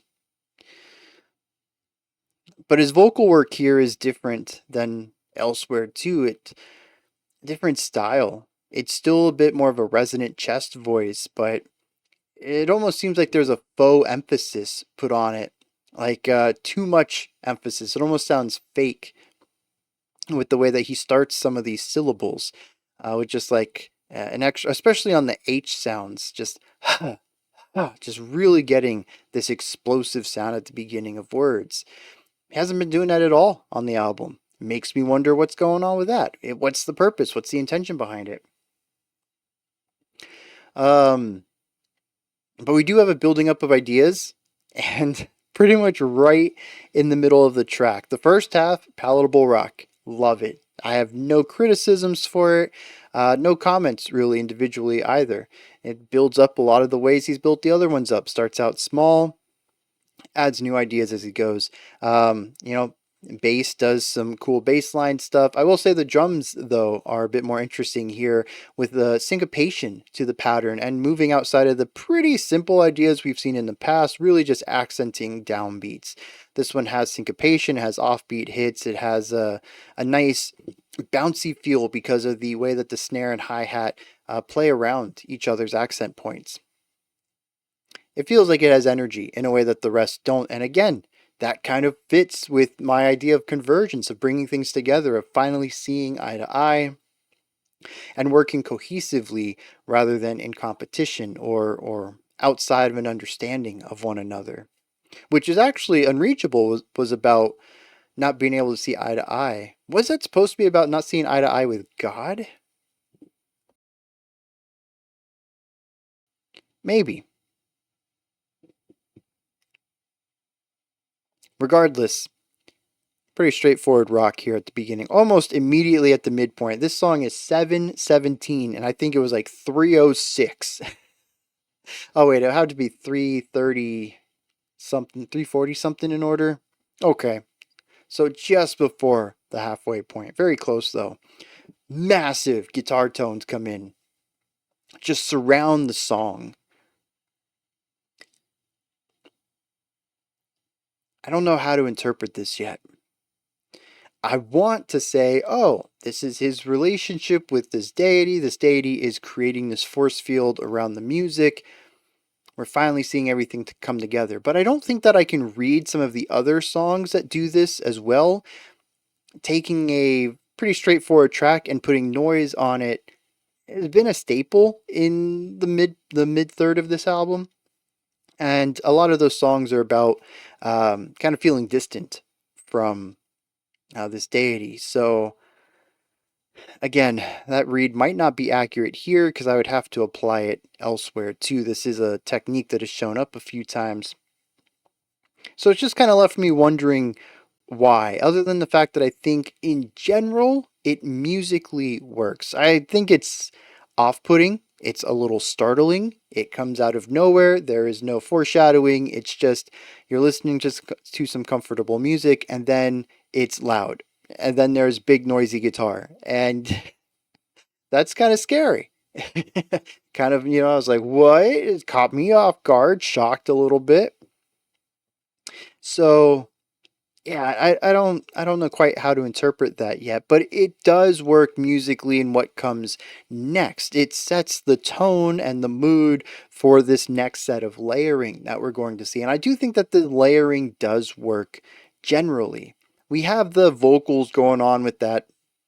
But his vocal work here is different than elsewhere too. Different style. It's still a bit more of a resonant chest voice, but it almost seems like there's a faux emphasis put on it. Like too much emphasis. It almost sounds fake with the way that he starts some of these syllables, with just like an extra, especially on the H sounds, just just really getting this explosive sound at the beginning of words. He hasn't been doing that at all on the album. It makes me wonder what's going on with that. What's the purpose? What's the intention behind it? But we do have a building up of ideas, and pretty much right in the middle of the track. The first half, Palatable rock. Love it. I have no criticisms for it. No comments really individually either. It builds up a lot of the ways he's built the other ones up. Starts out small, adds new ideas as he goes. Bass does some cool bass line stuff. I will say the drums, though, are a bit more interesting here with the syncopation to the pattern and moving outside of the pretty simple ideas we've seen in the past, really just accenting downbeats. This one has syncopation, has offbeat hits, it has a nice bouncy feel because of the way that the snare and hi-hat play around each other's accent points. It feels like it has energy in a way that the rest don't, and again, that kind of fits with my idea of convergence, of bringing things together, of finally seeing eye to eye and working cohesively rather than in competition or outside of an understanding of one another. Which is actually Unreachable was about not being able to see eye to eye. Was that supposed to be about not seeing eye to eye with God? Maybe. Regardless, pretty straightforward rock here at the beginning. Almost immediately at the midpoint. This song is 7:17, and I think it was like 3:06. Oh wait, it had to be 3:30 something, 3:40 something in order. Okay, so just before the halfway point. Very close though. Massive guitar tones come in. Just surround the song. I don't know how to interpret this yet. I want to say, oh, this is his relationship with this deity. This deity is creating this force field around the music. We're finally seeing everything to come together. But I don't think that I can read some of the other songs that do this as well. Taking a pretty straightforward track and putting noise on it has been a staple in the mid third of this album, and a lot of those songs are about kind of feeling distant from this deity. So again, that read might not be accurate here because I would have to apply it elsewhere too. This is a technique that has shown up a few times. So it's just kind of left me wondering why, other than the fact that I think in general it musically works. I think it's off putting, it's a little startling, it comes out of nowhere, there is no foreshadowing, it's just you're listening just to some comfortable music and then it's loud. And then there's big noisy guitar. And that's kind of scary. Kind of, I was like, what? It caught me off guard, shocked a little bit. So yeah, I don't know quite how to interpret that yet, but it does work musically in what comes next. It sets the tone and the mood for this next set of layering that we're going to see. And I do think that the layering does work generally. We have the vocals going on with that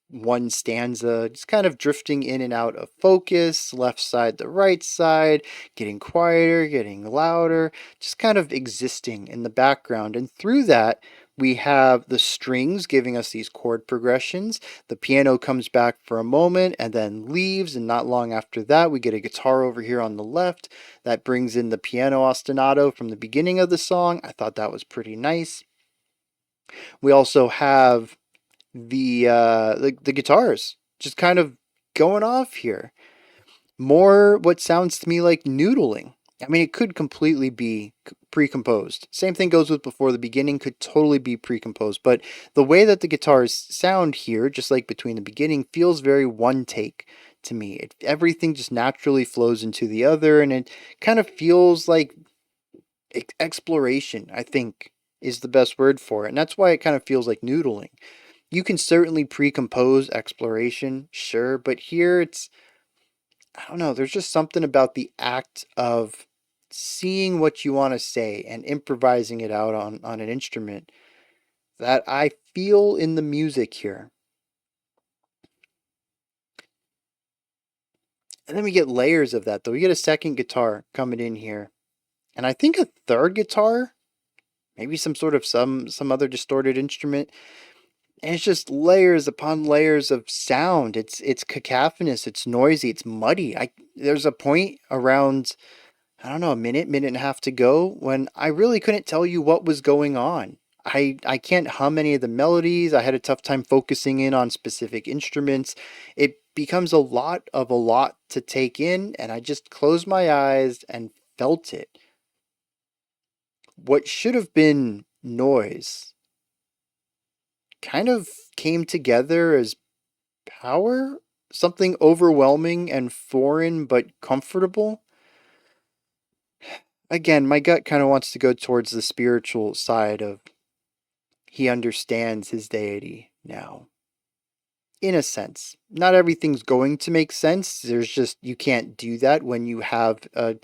one stanza, just kind of drifting in and out of focus, left side to right side, getting quieter, getting louder, just kind of existing in the background. And through that, we have the strings giving us these chord progressions. The piano comes back for a moment and then leaves, and not long after that, we get a guitar over here on the left that brings in the piano ostinato from the beginning of the song. I thought that was pretty nice. We also have the guitars just kind of going off here. More what sounds to me like noodling. I mean, it could completely be pre-composed. Same thing goes with before the beginning, could totally be pre-composed. But the way that the guitars sound here, just like between the beginning, feels very one take to me. Everything just naturally flows into the other, and it kind of feels like exploration, I think, is the best word for it. And that's why it kind of feels like noodling. You can certainly pre-compose exploration, sure, but here it's, I don't know, there's just something about the act of seeing what you want to say and improvising it out on an instrument that I feel in the music here. And then we get layers of that though. We get a second guitar coming in here. And I think a third guitar, maybe some other distorted instrument. And it's just layers upon layers of sound. It's cacophonous, it's noisy, it's muddy. There's a point around, I don't know, a minute and a half to go when I really couldn't tell you what was going on. I can't hum any of the melodies. I had a tough time focusing in on specific instruments. It becomes a lot to take in, and I just closed my eyes and felt it. What should have been noise kind of came together as power, something overwhelming and foreign but comfortable. Again, my gut kind of wants to go towards the spiritual side of he understands his deity now. In a sense, not everything's going to make sense. There's just, you can't do that when you have a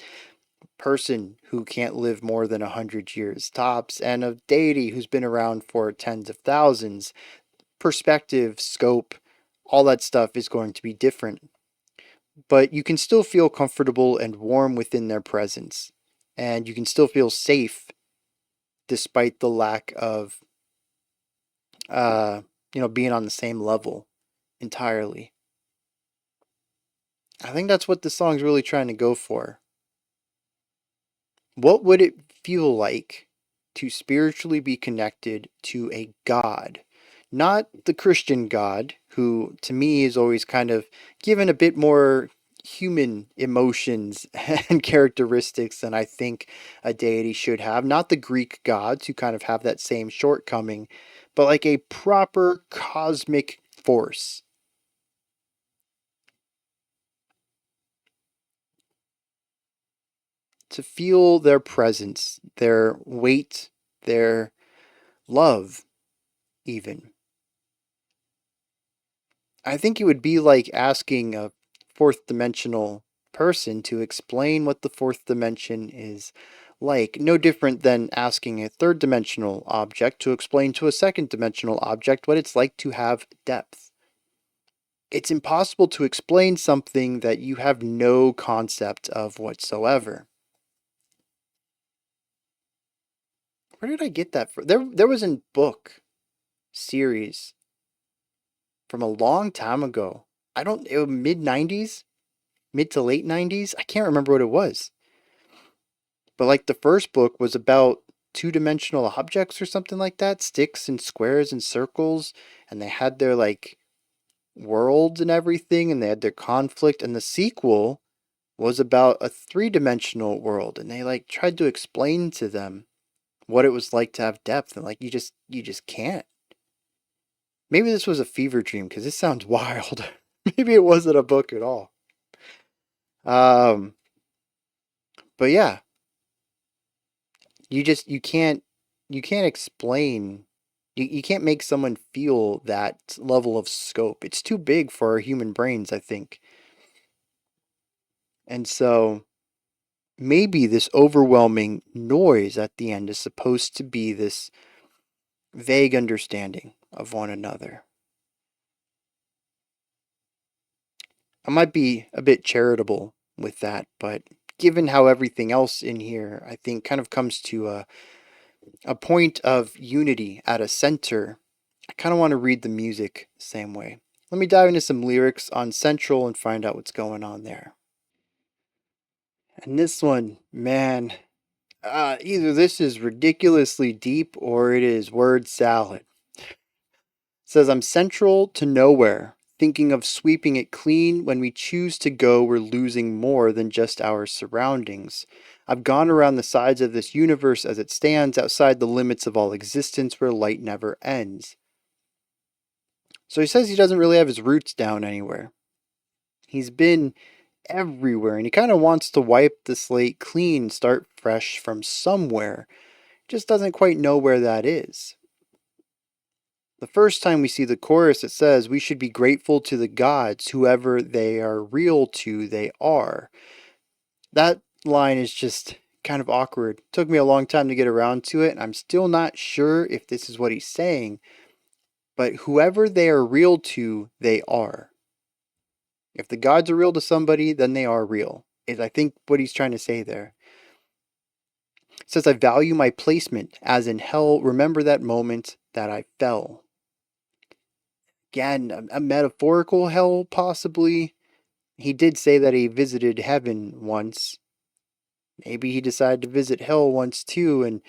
person who can't live more than 100 years tops and a deity who's been around for tens of thousands. Perspective, scope, all that stuff is going to be different. But you can still feel comfortable and warm within their presence. And you can still feel safe despite the lack of, being on the same level entirely. I think that's what the song's really trying to go for. What would it feel like to spiritually be connected to a God? Not the Christian God, who to me is always kind of given a bit more human emotions and characteristics than I think a deity should have. Not the Greek gods, who kind of have that same shortcoming, but like a proper cosmic force. To feel their presence, their weight, their love, even. I think it would be like asking a fourth dimensional person to explain what the fourth dimension is like. No different than asking a third dimensional object to explain to a second dimensional object what it's like to have depth. it's impossible to explain something that you have no concept of whatsoever. Where did I get that from? There was a book series from a long time ago. It was mid 90s, mid to late 90s. I can't remember what it was. But like the first book was about two-dimensional objects or something like that, sticks and squares and circles, and they had their like worlds and everything, and they had their conflict. And the sequel was about a three-dimensional world, and they like tried to explain to them what it was like to have depth, and like you just can't. Maybe this was a fever dream because this sounds wild. Maybe it wasn't a book at all. Um, but yeah, you can't explain. You can't make someone feel that level of scope. It's too big for our human brains, I think. And so maybe this overwhelming noise at the end is supposed to be this vague understanding of one another. I might be a bit charitable with that, but given how everything else in here, I think, kind of comes to a point of unity at a center, I kind of want to read the music the same way. Let me dive into some lyrics on Central and find out what's going on there. And this one, man, either this is ridiculously deep or it is word salad. It says, I'm central to nowhere, thinking of sweeping it clean. When we choose to go, we're losing more than just our surroundings. I've gone around the sides of this universe as it stands outside the limits of all existence where light never ends. So he says he doesn't really have his roots down anywhere. He's been everywhere, and he kind of wants to wipe the slate clean, start fresh from somewhere. Just doesn't quite know where that is. The first time we see the chorus, it says, we should be grateful to the gods, whoever they are real to, they are. That line is just kind of awkward. It took me a long time to get around to it, and I'm still not sure if this is what he's saying. But whoever they are real to, they are. If the gods are real to somebody, then they are real, is I think what he's trying to say there. It says, I value my placement, as in hell, remember that moment that I fell. Again, a metaphorical hell, possibly. He did say that he visited heaven once. Maybe he decided to visit hell once too, and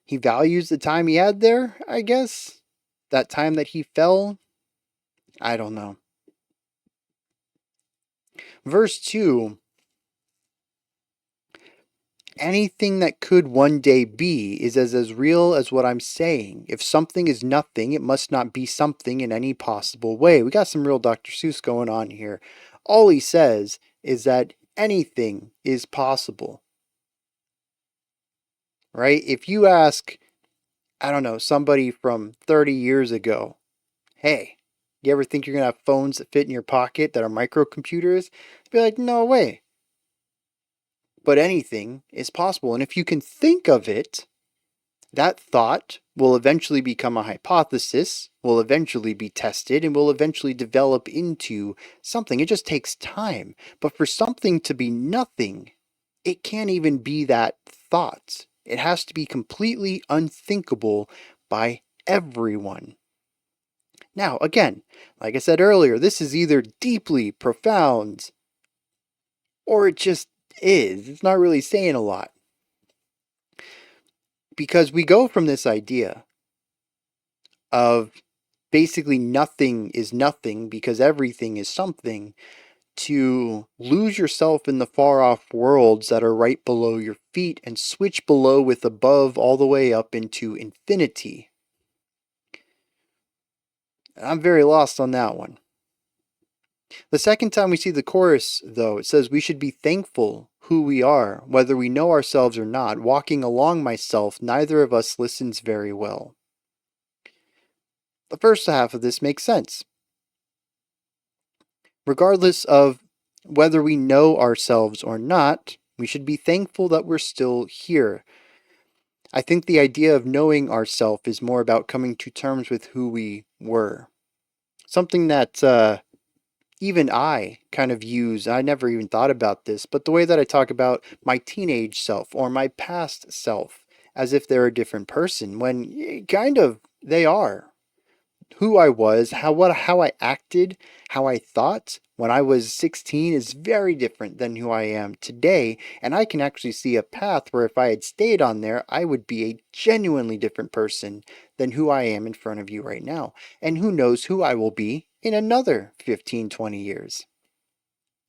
he values the time he had there, I guess. That time that he fell, I don't know. Verse 2, anything that could one day be is as real as what I'm saying. If something is nothing, it must not be something in any possible way. We got some real Dr. Seuss going on here. All he says is that anything is possible. Right? If you ask, I don't know, somebody from 30 years ago, hey, you ever think you're going to have phones that fit in your pocket that are microcomputers? They'd be like, no way. But anything is possible. And if you can think of it, that thought will eventually become a hypothesis, will eventually be tested, and will eventually develop into something. It just takes time. But for something to be nothing, it can't even be that thought. It has to be completely unthinkable by everyone. Now, again, like I said earlier, this is either deeply profound or it just is. It's not really saying a lot. Because we go from this idea of basically nothing is nothing because everything is something to lose yourself in the far off worlds that are right below your feet and switch below with above all the way up into infinity. I'm very lost on that one. The second time we see the chorus, though, it says we should be thankful who we are, whether we know ourselves or not. Walking along myself, neither of us listens very well. The first half of this makes sense. Regardless of whether we know ourselves or not, we should be thankful that we're still here. I think the idea of knowing ourselves is more about coming to terms with who we were. Something that even I kind of use, I never even thought about this, but the way that I talk about my teenage self or my past self as if they're a different person when kind of they are. Who I was, how I acted, how I thought when I was 16 is very different than who I am today, and I can actually see a path where if I had stayed on there, I would be a genuinely different person than who I am in front of you right now. And who knows who I will be in another 15, 20 years.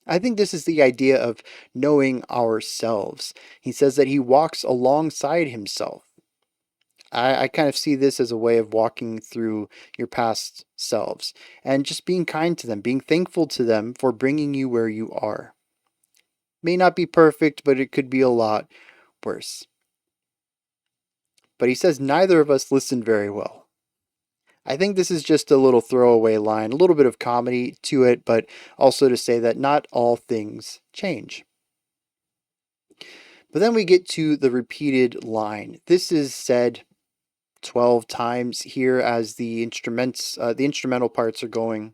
I think this is the idea of knowing ourselves. He says that he walks alongside himself. I kind of see this as a way of walking through your past selves and just being kind to them, being thankful to them for bringing you where you are. May not be perfect, but it could be a lot worse. But he says neither of us listened very well. I think this is just a little throwaway line, a little bit of comedy to it, but also to say that not all things change. But then we get to the repeated line. This is said 12 times here as the instrumental parts are going.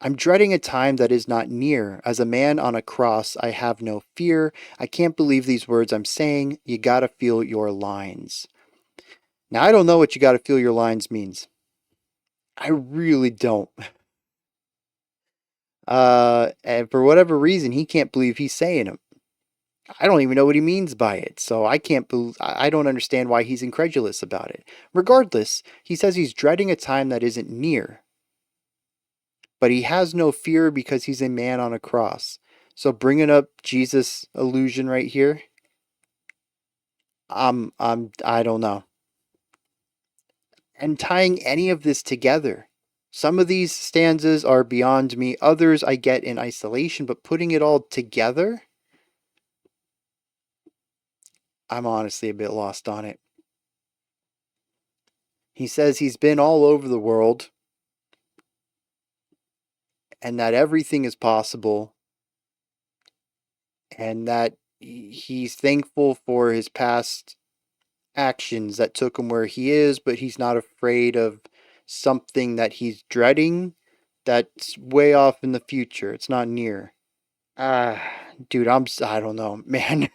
I'm dreading a time that is not near. As a man on a cross, I have no fear. I can't believe these words I'm saying. You gotta feel your lines. Now, I don't know what you gotta feel your lines means. I really don't. And for whatever reason, he can't believe he's saying them. I don't even know what he means by it, so I don't understand why he's incredulous about it. Regardless, he says he's dreading a time that isn't near. But he has no fear because he's a man on a cross. So bringing up Jesus illusion right here, I don't know. And tying any of this together. Some of these stanzas are beyond me, others I get in isolation, but putting it all together, I'm honestly a bit lost on it. He says he's been all over the world and that everything is possible and that he's thankful for his past actions that took him where he is, but he's not afraid of something that he's dreading that's way off in the future. It's not near. Dude, I don't know, man.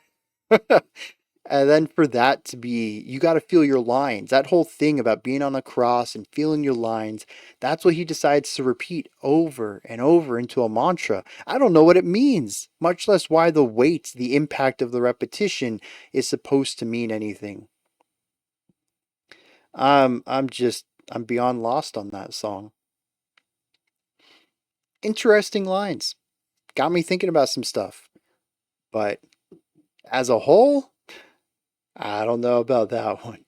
And then for that to be, you got to feel your lines. That whole thing about being on a cross and feeling your lines, that's what he decides to repeat over and over into a mantra. I don't know what it means, much less why the weight, the impact of the repetition is supposed to mean anything. I'm beyond lost on that song. Interesting lines. Got me thinking about some stuff. But as a whole, I don't know about that one.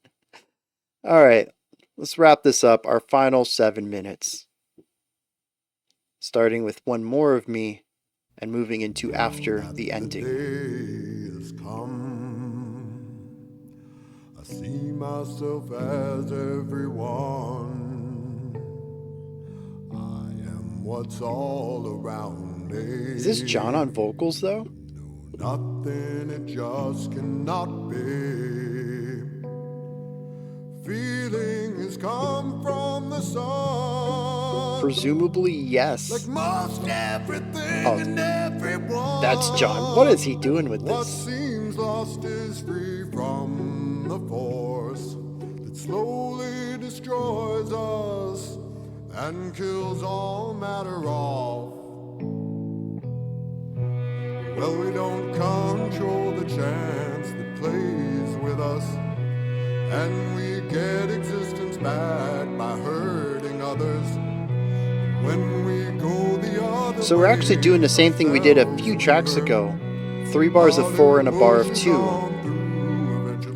All right, let's wrap this up. Our final 7 minutes. Starting with One More of Me and moving into After the Ending. I see myself as everyone. I am what's all around me. Is this John on vocals though? No, nothing, it just cannot be. Feelings come from the sun. Presumably, yes. Like most everything and everyone. That's John. What is he doing with this? What seems lost is free from the force that slowly destroys us and kills all matter off. Well, we don't control the chance that plays with us, and we get existence back by hurting others. When we go the other So we're actually doing the same thing we did a few tracks ago. 3 bars of 4 and a bar of 2.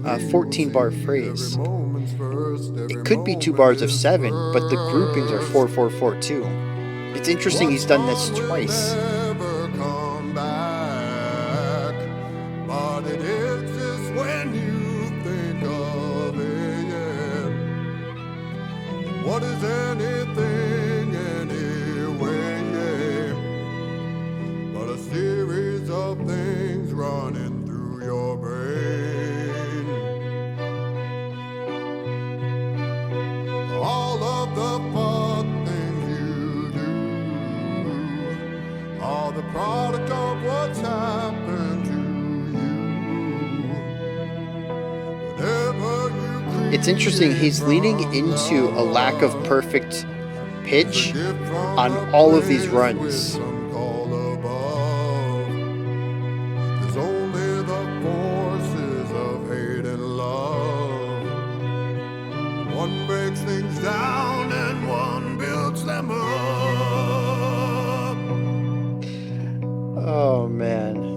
14-bar phrase. It could be 2 bars of 7, but the groupings are 4, 4, 4, 2. It's interesting he's done this twice. But it exists when you think of it. What is anything anyway? But a series of things running through your brain. All of the fun things you do. the product of what's happened to you. Whatever you It's interesting, he's leaning create into a from lack of love perfect is a pitch gift from on a all of these place with runs. some call above. There's only the forces of hate and love. One breaks things down and one builds them up. Oh man.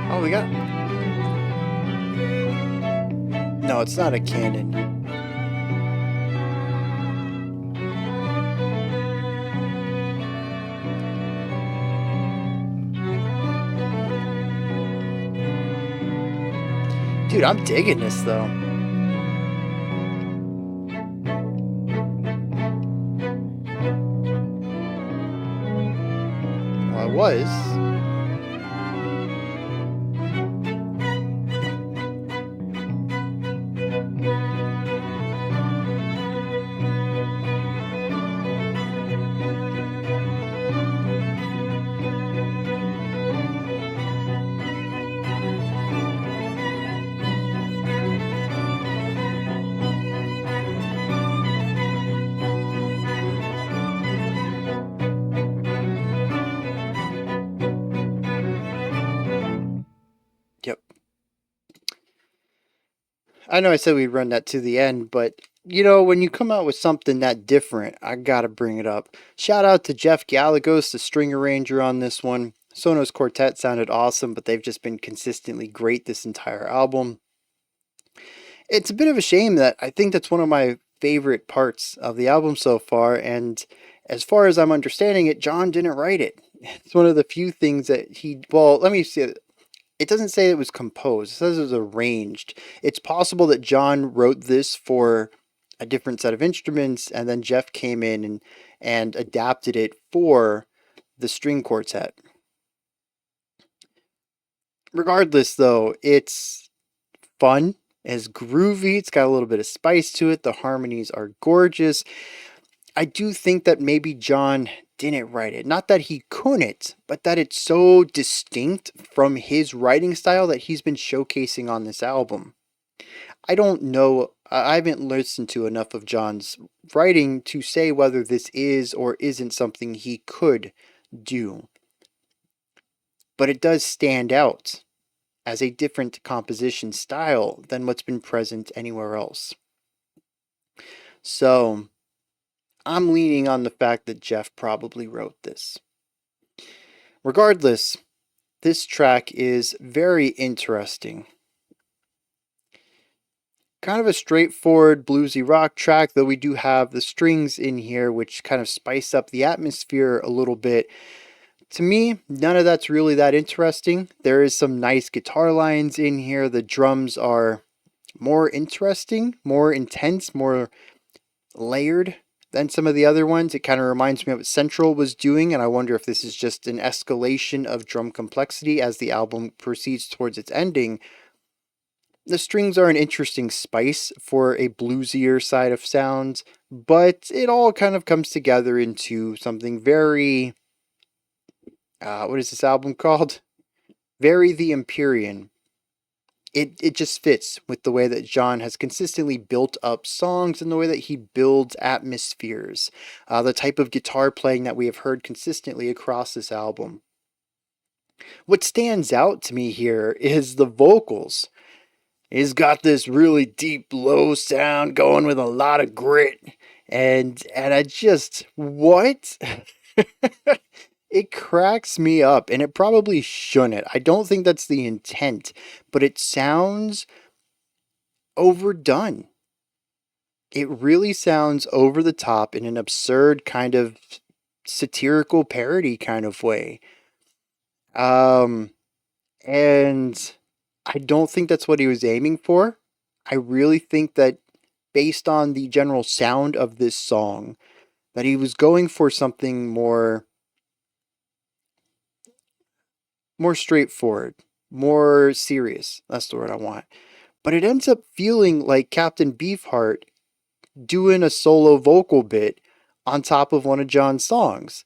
Oh, we got... No, it's not a cannon. Dude, I'm digging this though. Well, I was. Yep. I know I said we'd run that to the end, but you know, when you come out with something that different, I gotta bring it up. Shout out to Jeff Gallegos, the string arranger on this one. Sonos Quartet sounded awesome, but they've just been consistently great this entire album. It's a bit of a shame that I think that's one of my favorite parts of the album so far, and as far as I'm understanding it, John didn't write it. It's one of the few things that he, well, let me see. It doesn't say it was composed. It says it was arranged. It's possible that John wrote this for a different set of instruments, and then Jeff came in and adapted it for the string quartet. Regardless, though, it's fun, it's groovy, it's got a little bit of spice to it. The harmonies are gorgeous. I do think that maybe John didn't write it. Not that he couldn't, but that it's so distinct from his writing style that he's been showcasing on this album. I don't know. I haven't listened to enough of John's writing to say whether this is or isn't something he could do. But it does stand out as a different composition style than what's been present anywhere else. So, I'm leaning on the fact that Jeff probably wrote this. Regardless, this track is very interesting. Kind of a straightforward bluesy rock track, though we do have the strings in here which kind of spice up the atmosphere a little bit. To me, none of that's really that interesting. There is some nice guitar lines in here. The drums are more interesting, more intense, more layered than some of the other ones. It kind of reminds me of what Central was doing, and I wonder if this is just an escalation of drum complexity as the album proceeds towards its ending. The strings are an interesting spice for a bluesier side of sounds, but it all kind of comes together into something very... what is this album called? Very the Empyrean. It just fits with the way that John has consistently built up songs and the way that he builds atmospheres. The type of guitar playing that we have heard consistently across this album. What stands out to me here is the vocals. He's got this really deep, low sound going with a lot of grit. And I just, what? It cracks me up, and it probably shouldn't. I don't think that's the intent, but it sounds overdone. It really sounds over the top in an absurd kind of satirical parody kind of way. Um, and I don't think that's what he was aiming for. I really think that based on the general sound of this song, that he was going for something more straightforward, more serious. That's the word I want. But it ends up feeling like Captain Beefheart doing a solo vocal bit on top of one of John's songs.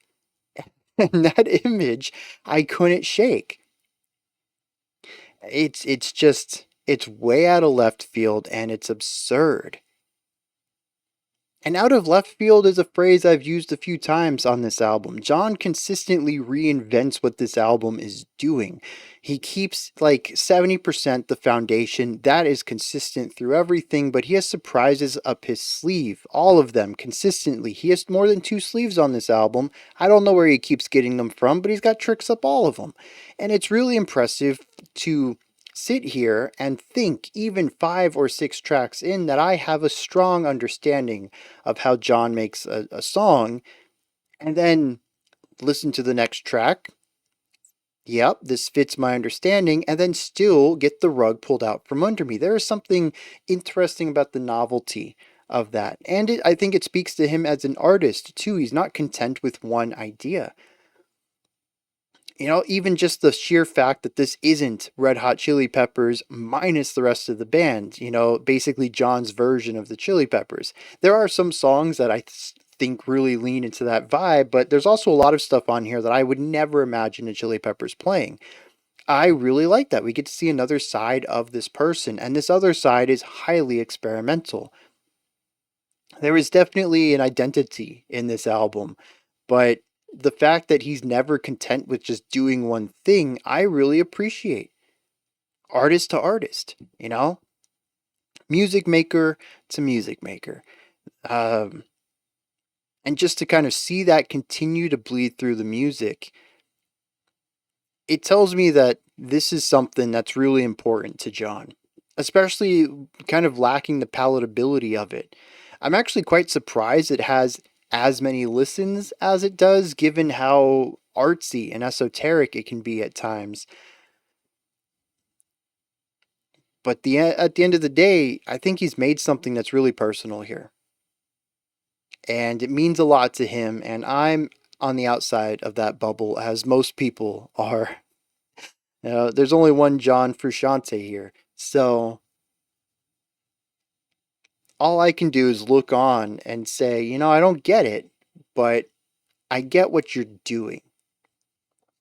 And that image I couldn't shake. It's way out of left field and it's absurd. And out of left field is a phrase I've used a few times on this album. John consistently reinvents what this album is doing. He keeps like 70% the foundation. That is consistent through everything, but he has surprises up his sleeve. All of them consistently. He has more than 2 sleeves on this album. I don't know where he keeps getting them from, but he's got tricks up all of them. And it's really impressive to sit here and think, even 5 or 6 tracks in, that I have a strong understanding of how John makes a song, and then listen to the next track. Yep, this fits my understanding, and then still get the rug pulled out from under me. There is something interesting about the novelty of that. And I think it speaks to him as an artist, too. He's not content with one idea. You know, even just the sheer fact that this isn't Red Hot Chili Peppers minus the rest of the band, you know, basically John's version of the Chili Peppers. There are some songs that I think really lean into that vibe, but there's also a lot of stuff on here that I would never imagine the Chili Peppers playing. I really like that. We get to see another side of this person, and this other side is highly experimental. There is definitely an identity in this album, but the fact that he's never content with just doing one thing, I really appreciate. Artist to artist, you know? Music maker to music maker. And just to kind of see that continue to bleed through the music, it tells me that this is something that's really important to John, especially kind of lacking the palatability of it. I'm actually quite surprised it has as many listens as it does, given how artsy and esoteric it can be at times. But at the end of the day, I think he's made something that's really personal here. And it means a lot to him, and I'm on the outside of that bubble, as most people are. There's only one John Frusciante here, so all I can do is look on and say, you know, I don't get it, but I get what you're doing.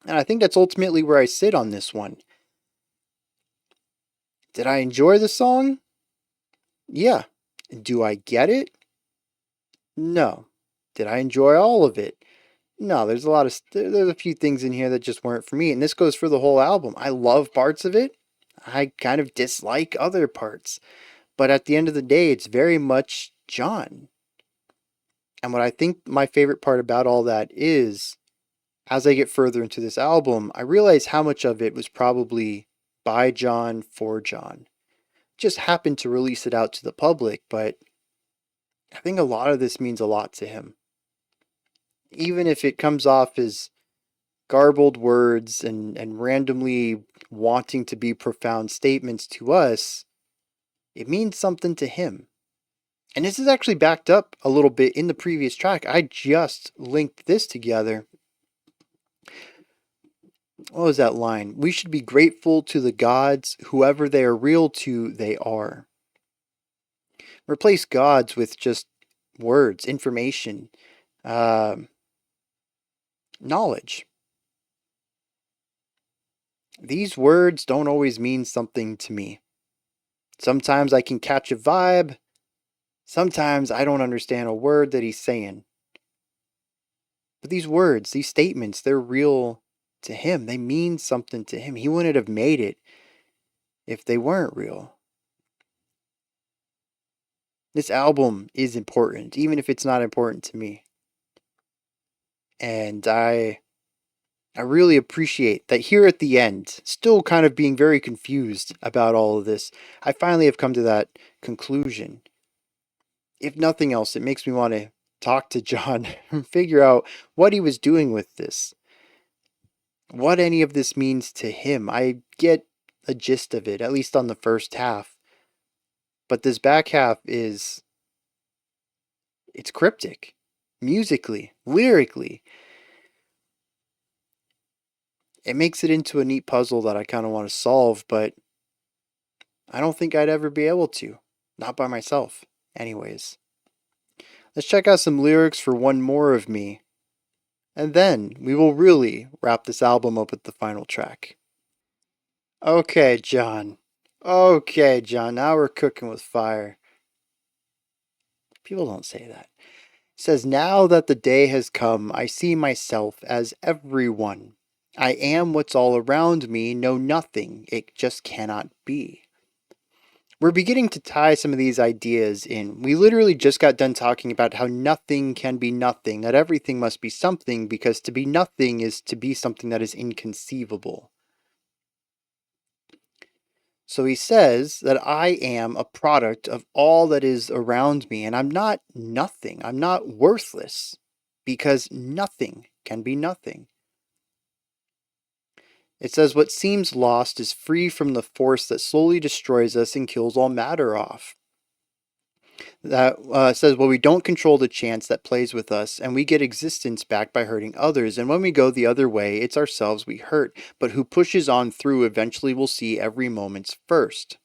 And I think that's ultimately where I sit on this one. Did I enjoy the song? Yeah. Do I get it? No. Did I enjoy all of it? No, there's a few things in here that just weren't for me, and this goes for the whole album. I love parts of it. I kind of dislike other parts. But at the end of the day, it's very much John. And what I think my favorite part about all that is, as I get further into this album, I realize how much of it was probably by John for John. Just happened to release it out to the public, but I think a lot of this means a lot to him. Even if it comes off as garbled words and randomly wanting to be profound statements to us, it means something to him. And this is actually backed up a little bit in the previous track. I just linked this together. What was that line? We should be grateful to the gods, whoever they are real to, they are. Replace gods with just words, information, knowledge. These words don't always mean something to me. Sometimes I can catch a vibe. Sometimes I don't understand a word that he's saying. But these words, these statements, they're real to him. They mean something to him. He wouldn't have made it if they weren't real. This album is important, even if it's not important to me. And I I really appreciate that here at the end, still kind of being very confused about all of this, I finally have come to that conclusion. If nothing else, it makes me want to talk to John and figure out what he was doing with this, what any of this means to him. I get a gist of it, at least on the first half. But this back half it's cryptic. Musically, lyrically. It makes it into a neat puzzle that I kind of want to solve, but I don't think I'd ever be able to. Not by myself, anyways. Let's check out some lyrics for One More of Me, and then we will really wrap this album up with the final track. Okay, John. Okay, John, now we're cooking with fire. People don't say that. It says, now that the day has come, I see myself as everyone. I am what's all around me, know nothing, it just cannot be. We're beginning to tie some of these ideas in. We literally just got done talking about how nothing can be nothing, that everything must be something, because to be nothing is to be something that is inconceivable. So he says that I am a product of all that is around me, and I'm not nothing. I'm not worthless, because nothing can be nothing. It says what seems lost is free from the force that slowly destroys us and kills all matter off. That says, well, we don't control the chance that plays with us, and we get existence back by hurting others. And when we go the other way, it's ourselves we hurt. But who pushes on through eventually will see every moment's first.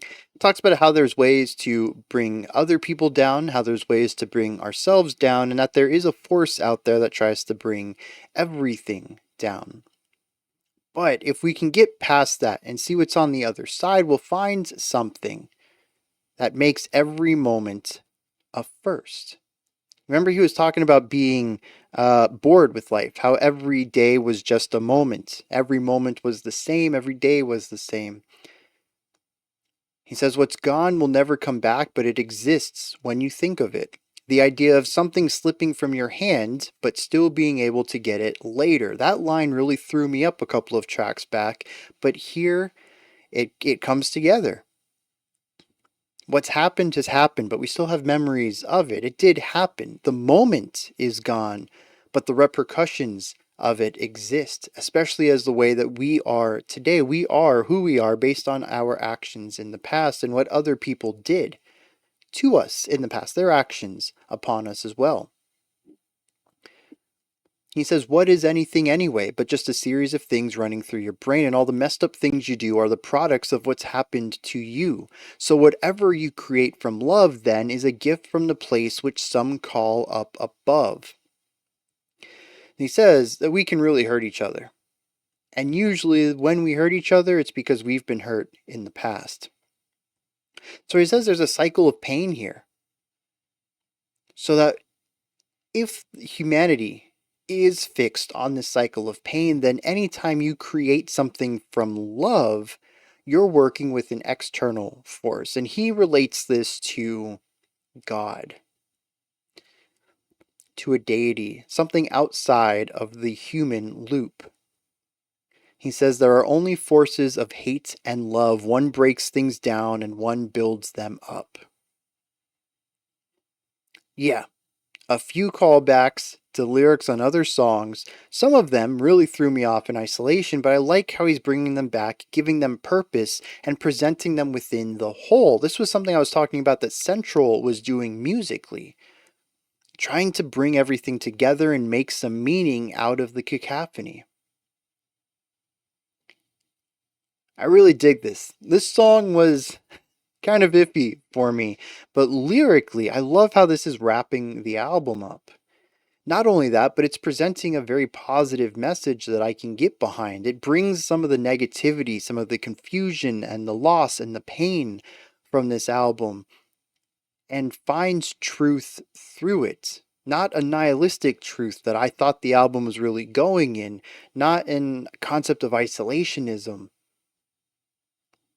It talks about how there's ways to bring other people down, how there's ways to bring ourselves down, and that there is a force out there that tries to bring everything down. But if we can get past that and see what's on the other side, we'll find something that makes every moment a first. Remember, he was talking about being bored with life, how every day was just a moment. Every moment was the same, every day was the same. He says, what's gone will never come back, but it exists when you think of it. The idea of something slipping from your hand, but still being able to get it later. That line really threw me up a couple of tracks back, but here it comes together. What's happened has happened, but we still have memories of it. It did happen. The moment is gone, but the repercussions of it exist, especially as the way that we are today. We are who we are based on our actions in the past and what other people did to us in the past, their actions upon us as well. He says, what is anything anyway but just a series of things running through your brain, and all the messed up things you do are the products of what's happened to you. So whatever you create from love then is a gift from the place which some call up above. And he says that we can really hurt each other. And usually when we hurt each other, it's because we've been hurt in the past. So he says there's a cycle of pain here. So that if humanity is fixed on this cycle of pain, then anytime you create something from love, you're working with an external force. And he relates this to God, to a deity, something outside of the human loop. He says there are only forces of hate and love. One breaks things down and one builds them up. Yeah, a few callbacks to lyrics on other songs. Some of them really threw me off in isolation, but I like how he's bringing them back, giving them purpose, and presenting them within the whole. This was something I was talking about that Central was doing musically, trying to bring everything together and make some meaning out of the cacophony. I really dig this. This song was kind of iffy for me, but lyrically, I love how this is wrapping the album up. Not only that, but it's presenting a very positive message that I can get behind. It brings some of the negativity, some of the confusion and the loss and the pain from this album and finds truth through it. Not a nihilistic truth that I thought the album was really going in, not in concept of isolationism,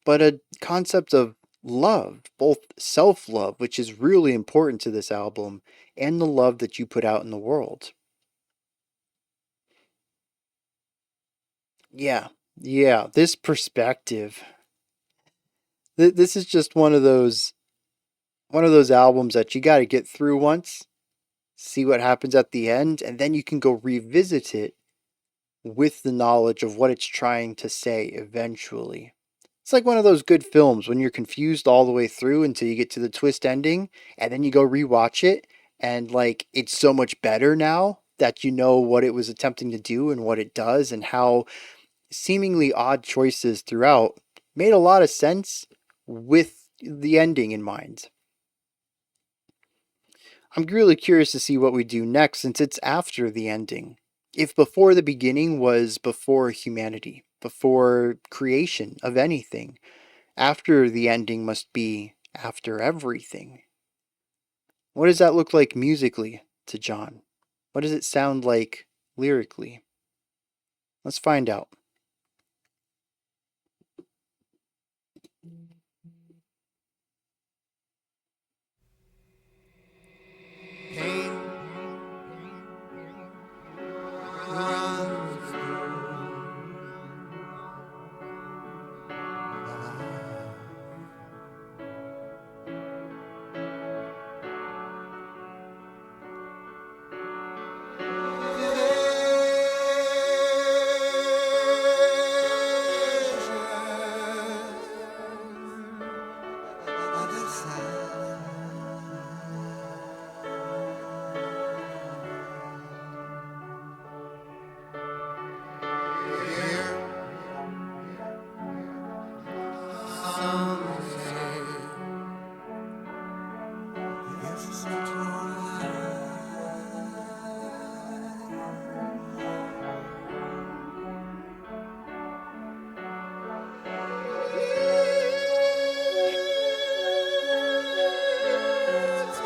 but a concept of love, both self-love, which is really important to this album, and the love that you put out in the world. Yeah, yeah. This perspective. This is just one of those albums that you got to get through once, see what happens at the end, and then you can go revisit it with the knowledge of what it's trying to say eventually. It's like one of those good films when you're confused all the way through until you get to the twist ending, and then you go rewatch it, and like it's so much better now that you know what it was attempting to do and what it does, and how seemingly odd choices throughout made a lot of sense with the ending in mind. I'm really curious to see what we do next since it's after the ending. If before the beginning was before humanity, before creation of anything, after the ending must be after everything. What does that look like musically to John? What does it sound like lyrically? Let's find out. Pain runs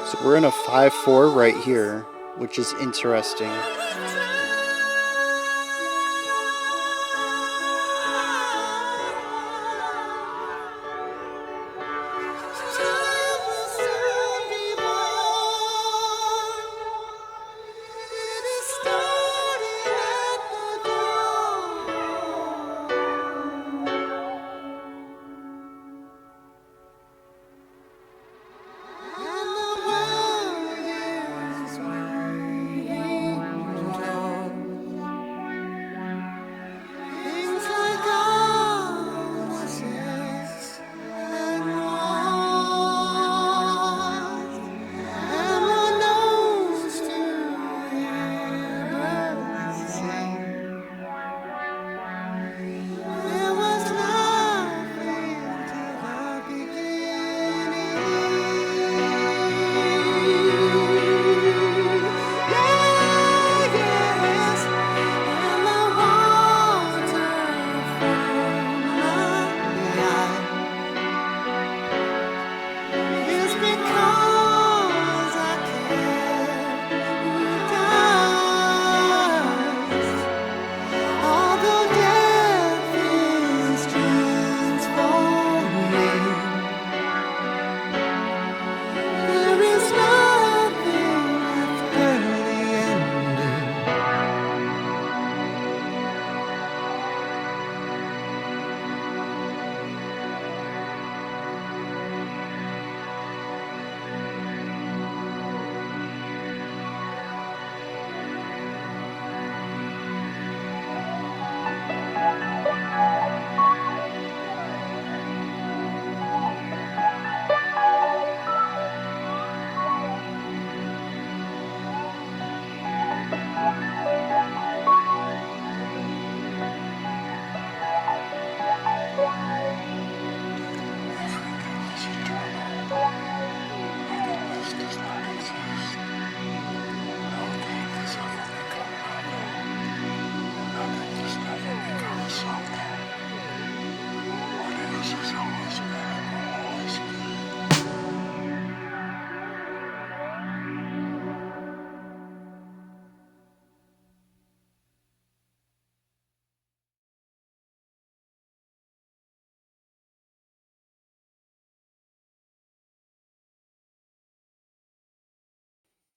So we're in a 5/4 right here, which is interesting.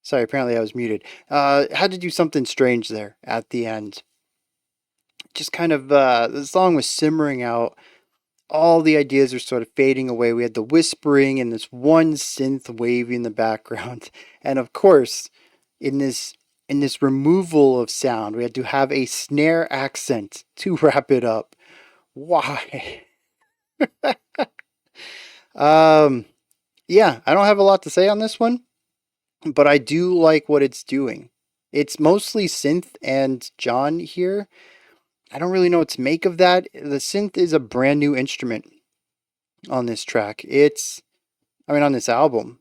Sorry, apparently I was muted. Had to do something strange there at the end. just kind of the song was simmering out. All the ideas are sort of fading away. We had the whispering and this one synth waving in the background. And of course, in this removal of sound, we had to have a snare accent to wrap it up. Why? um yeah, I don't have a lot to say on this one, but I do like what it's doing. It's mostly synth and John here. I don't really know what to make of that. The synth is a brand new instrument on this track. On this album.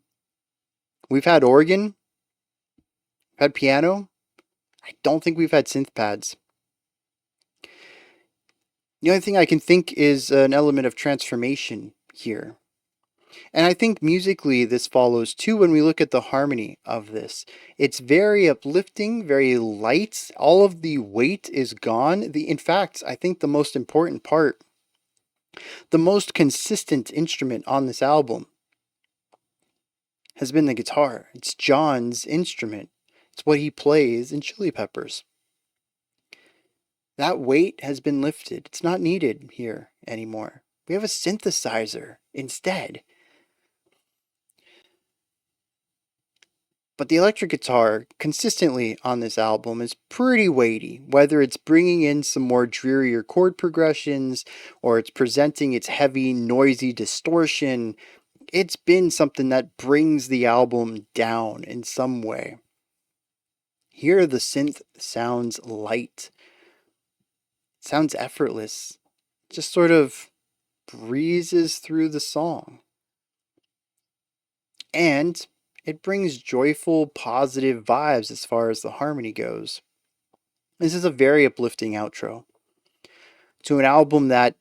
We've had organ, had piano. I don't think we've had synth pads. The only thing I can think is an element of transformation here. And I think musically this follows too when we look at the harmony of this. It's very uplifting, very light. All of the weight is gone. In fact, I think the most important part, the most consistent instrument on this album has been the guitar. It's John's instrument. It's what he plays in Chili Peppers. That weight has been lifted. It's not needed here anymore. We have a synthesizer instead. But the electric guitar consistently on this album is pretty weighty, whether it's bringing in some more drearier chord progressions or it's presenting its heavy, noisy distortion. It's been something that brings the album down in some way. Here, the synth sounds light. It sounds effortless. It just sort of breezes through the song. And it brings joyful, positive vibes as far as the harmony goes. This is a very uplifting outro to an album that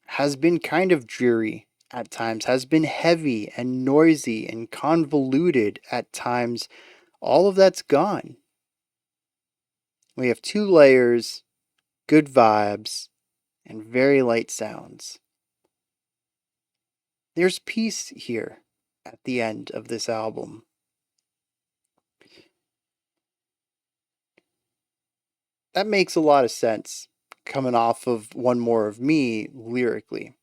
has been kind of dreary at times, has been heavy and noisy and convoluted at times. All of that's gone. We have 2 layers, good vibes, and very light sounds. There's peace here at the end of this album. That makes a lot of sense coming off of One More of Me lyrically.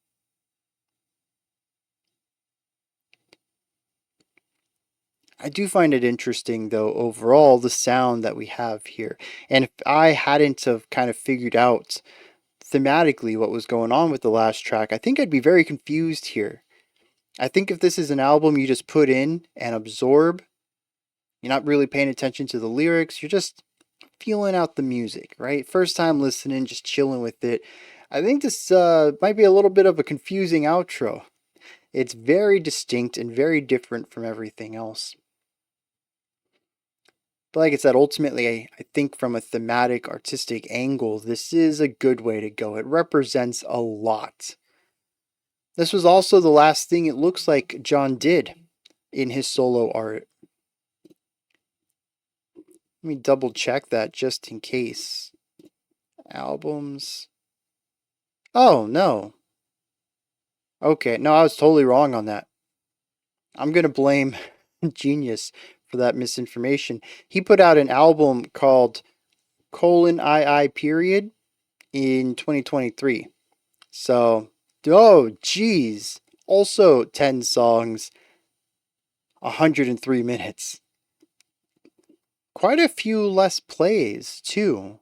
I do find it interesting though overall the sound that we have here. And if I hadn't have kind of figured out thematically what was going on with the last track, I think I'd be very confused here. I think if this is an album you just put in and absorb, you're not really paying attention to the lyrics, you're just feeling out the music, right? First time listening, just chilling with it. I think this might be a little bit of a confusing outro. It's very distinct and very different from everything else. But like I said, ultimately, I think from a thematic, artistic angle, this is a good way to go. It represents a lot. This was also the last thing it looks like John did in his solo art. Let me double check that just in case. Albums. Oh, no. Okay, no, I was totally wrong on that. I'm going to blame Genius for that misinformation. He put out an album called II in 2023. So, oh, geez. Also 10 songs, 103 minutes. Quite a few less plays, too.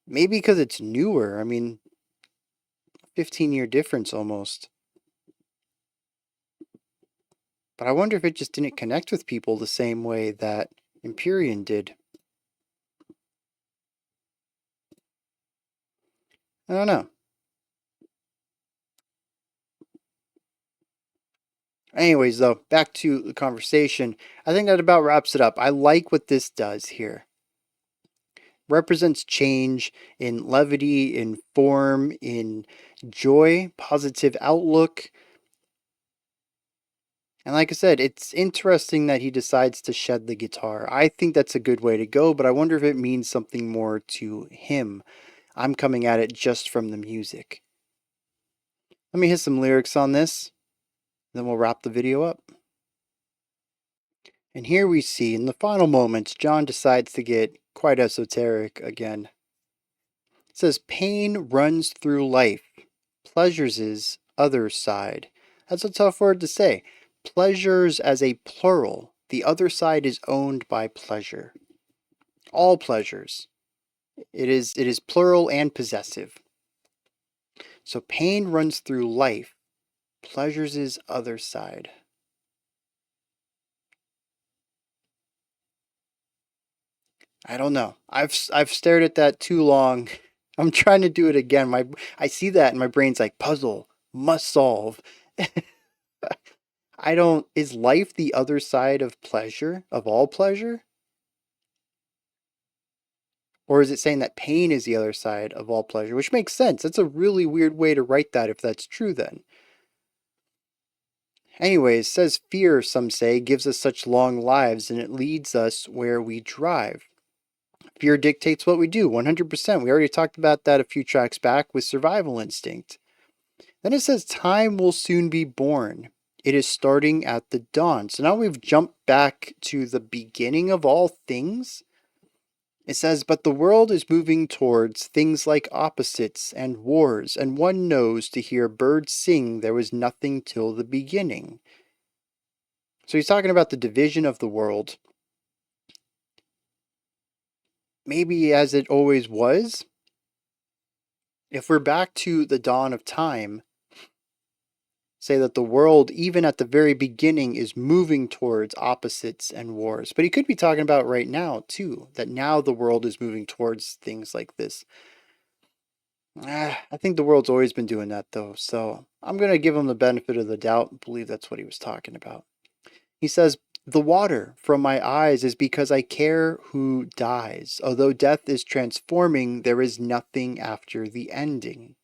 Maybe because it's newer. 15-year difference almost. But I wonder if it just didn't connect with people the same way that Empyrean did. I don't know. Anyways, though, back to the conversation. I think that about wraps it up. I like what this does here. Represents change in levity, in form, in joy, positive outlook. And like I said, it's interesting that he decides to shed the guitar. I think that's a good way to go, but I wonder if it means something more to him. I'm coming at it just from the music. Let me hit some lyrics on this, then we'll wrap the video up. And here we see, in the final moments, John decides to get quite esoteric again. says pain runs through life, pleasures is other side. That's a tough word to say. Pleasures as a plural. The other side is owned by pleasure. All pleasures. It is plural and possessive. So pain runs through life, pleasures is other side. I don't know. I've stared at that too long. I'm trying to do it again. I see that and my brain's like puzzle, must solve. I don't is life the other side of pleasure, of all pleasure? Or is it saying that pain is the other side of all pleasure? Which makes sense. That's a really weird way to write that if that's true then. Anyways, says fear, some say, gives us such long lives and it leads us where we drive. Fear dictates what we do, 100%. We already talked about that a few tracks back with survival instinct. Then it says time will soon be born. It is starting at the dawn. So now we've jumped back to the beginning of all things. It says, but the world is moving towards things like opposites and wars, and one knows to hear birds sing there was nothing till the beginning. So he's talking about the division of the world. Maybe as it always was. If we're back to the dawn of time, say that the world, even at the very beginning, is moving towards opposites and wars. But he could be talking about right now, too, that now the world is moving towards things like this. I think the world's always been doing that, though, so I'm going to give him the benefit of the doubt and believe that's what he was talking about. He says, the water from my eyes is because I care who dies. Although death is transforming, there is nothing after the ending.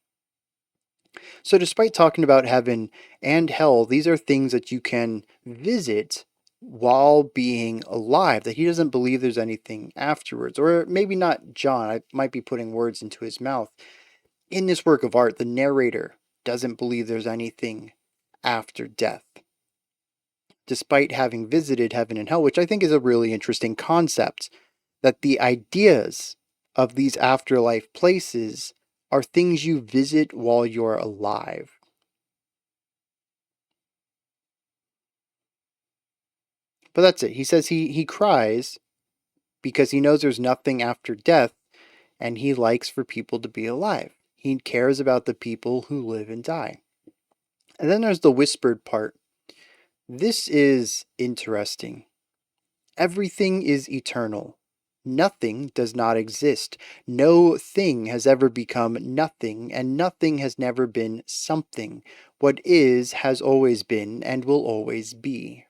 So, despite talking about heaven and hell, these are things that you can visit while being alive, that he doesn't believe there's anything afterwards. Or maybe not John, I might be putting words into his mouth. In this work of art, the narrator doesn't believe there's anything after death, despite having visited heaven and hell, which I think is a really interesting concept, that the ideas of these afterlife places are things you visit while you're alive. But that's it. He says he cries because he knows there's nothing after death and he likes for people to be alive. He cares about the people who live and die. And then there's the whispered part. This is interesting. Everything is eternal. Nothing does not exist. No thing has ever become nothing, and nothing has never been something. What is has always been and will always be.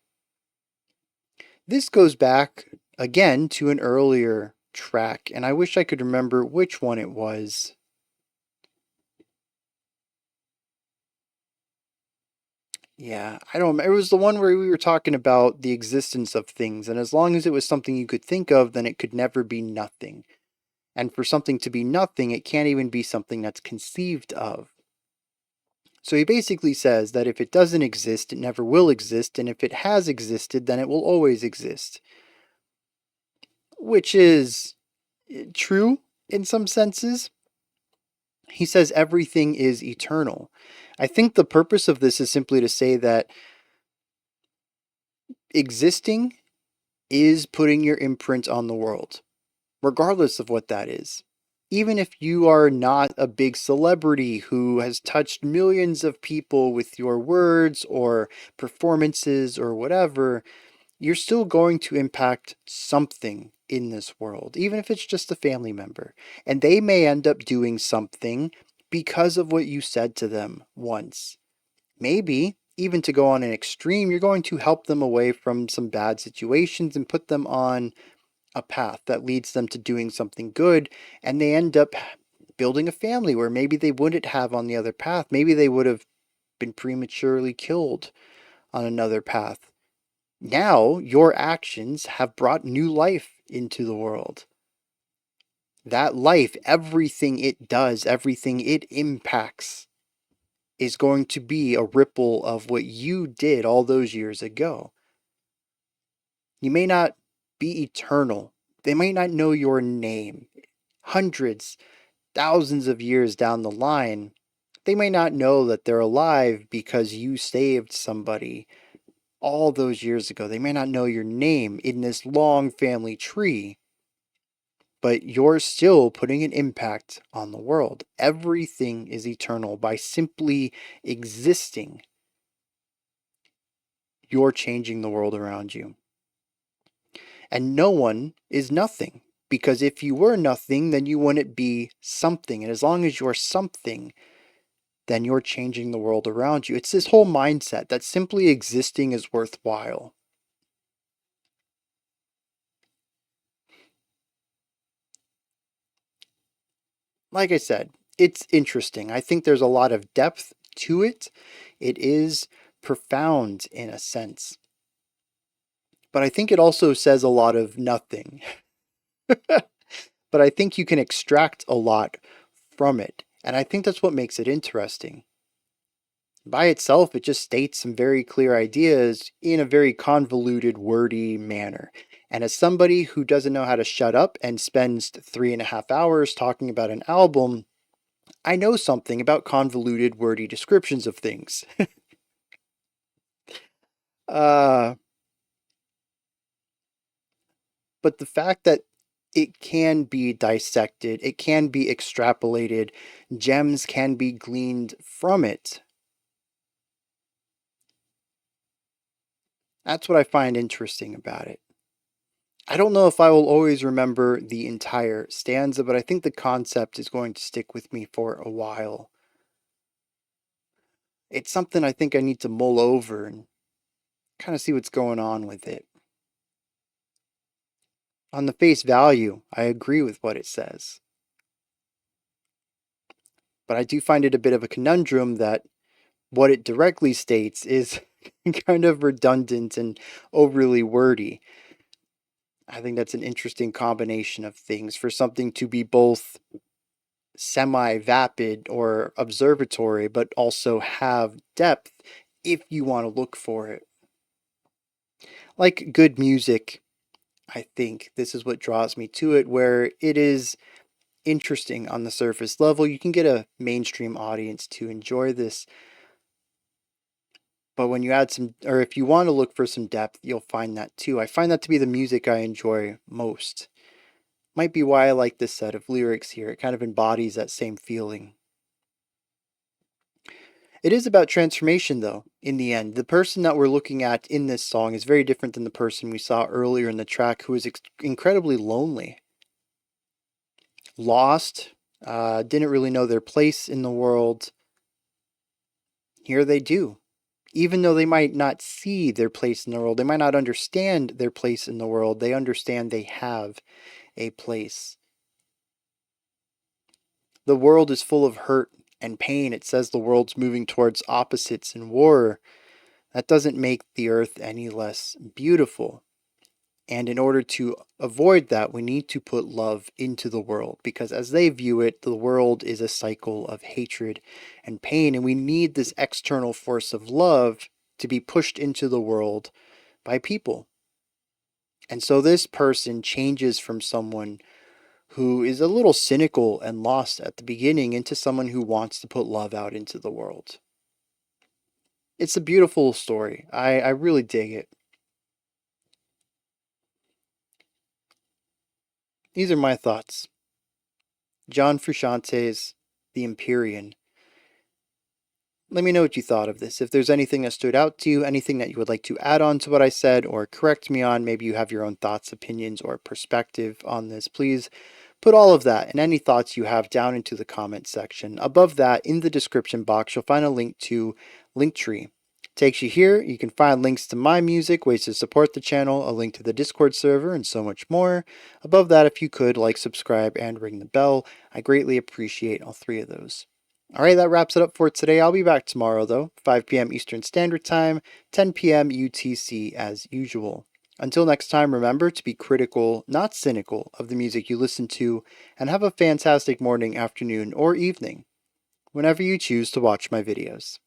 This goes back again to an earlier track, and I wish I could remember which one it was. Yeah, I don't remember. It was the one where we were talking about the existence of things, and as long as it was something you could think of, then it could never be nothing. And for something to be nothing, it can't even be something that's conceived of. So he basically says that if it doesn't exist, it never will exist, and if it has existed, then it will always exist. Which is true in some senses. He says everything is eternal. I think the purpose of this is simply to say that existing is putting your imprint on the world, regardless of what that is. Even if you are not a big celebrity who has touched millions of people with your words or performances or whatever, you're still going to impact something in this world, even if it's just a family member. And they may end up doing something because of what you said to them once. Maybe, even to go on an extreme, you're going to help them away from some bad situations and put them on a path that leads them to doing something good, and they end up building a family where maybe they wouldn't have on the other path. Maybe they would have been prematurely killed on another path. Now, your actions have brought new life into the world. That life, everything it does, everything it impacts, is going to be a ripple of what you did all those years ago. You may not be eternal. They might not know your name. Hundreds, thousands of years down the line, they may not know that they're alive because you saved somebody all those years ago. They may not know your name in this long family tree, but you're still putting an impact on the world. Everything is eternal. By simply existing, you're changing the world around you. And no one is nothing, because if you were nothing, then you wouldn't be something. And as long as you're something, then you're changing the world around you. It's this whole mindset that simply existing is worthwhile. Like I said, it's interesting. I think there's a lot of depth to it. It is profound in a sense. But I think it also says a lot of nothing. But I think you can extract a lot from it. And I think that's what makes it interesting. By itself, it just states some very clear ideas in a very convoluted, wordy manner. And as somebody who doesn't know how to shut up and spends 3.5 hours talking about an album, I know something about convoluted, wordy descriptions of things. But the fact that it can be dissected, it can be extrapolated, gems can be gleaned from it. That's what I find interesting about it. I don't know if I will always remember the entire stanza, but I think the concept is going to stick with me for a while. It's something I think I need to mull over and kind of see what's going on with it. On the face value, I agree with what it says. But I do find it a bit of a conundrum that what it directly states is kind of redundant and overly wordy. I think that's an interesting combination of things for something to be both semi-vapid or observatory, but also have depth if you want to look for it. Like good music, I think this is what draws me to it, where it is interesting on the surface level. You can get a mainstream audience to enjoy this. But when you add some, or if you want to look for some depth, you'll find that too. I find that to be the music I enjoy most. Might be why I like this set of lyrics here. It kind of embodies that same feeling. It is about transformation, though, in the end. The person that we're looking at in this song is very different than the person we saw earlier in the track, who is incredibly lonely. Lost, didn't really know their place in the world. Here they do. Even though they might not see their place in the world, they might not understand their place in the world, they understand they have a place. The world is full of hurt and pain. It says the world's moving towards opposites and war. That doesn't make the earth any less beautiful. And in order to avoid that, we need to put love into the world, because as they view it, the world is a cycle of hatred and pain, and we need this external force of love to be pushed into the world by people. And so this person changes from someone who is a little cynical and lost at the beginning into someone who wants to put love out into the world. It's a beautiful story. I really dig it. These are my thoughts. John Frusciante's The Empyrean. Let me know what you thought of this. If there's anything that stood out to you, anything that you would like to add on to what I said or correct me on, maybe you have your own thoughts, opinions, or perspective on this, please put all of that and any thoughts you have down into the comment section. Above that, in the description box, you'll find a link to Linktree. Takes you here. You can find links to my music, ways to support the channel, a link to the Discord server, and so much more. Above that, if you could, like, subscribe, and ring the bell. I greatly appreciate all three of those. Alright, that wraps it up for today. I'll be back tomorrow, though, 5 p.m. Eastern Standard Time, 10 p.m. UTC as usual. Until next time, remember to be critical, not cynical, of the music you listen to, and have a fantastic morning, afternoon, or evening, whenever you choose to watch my videos.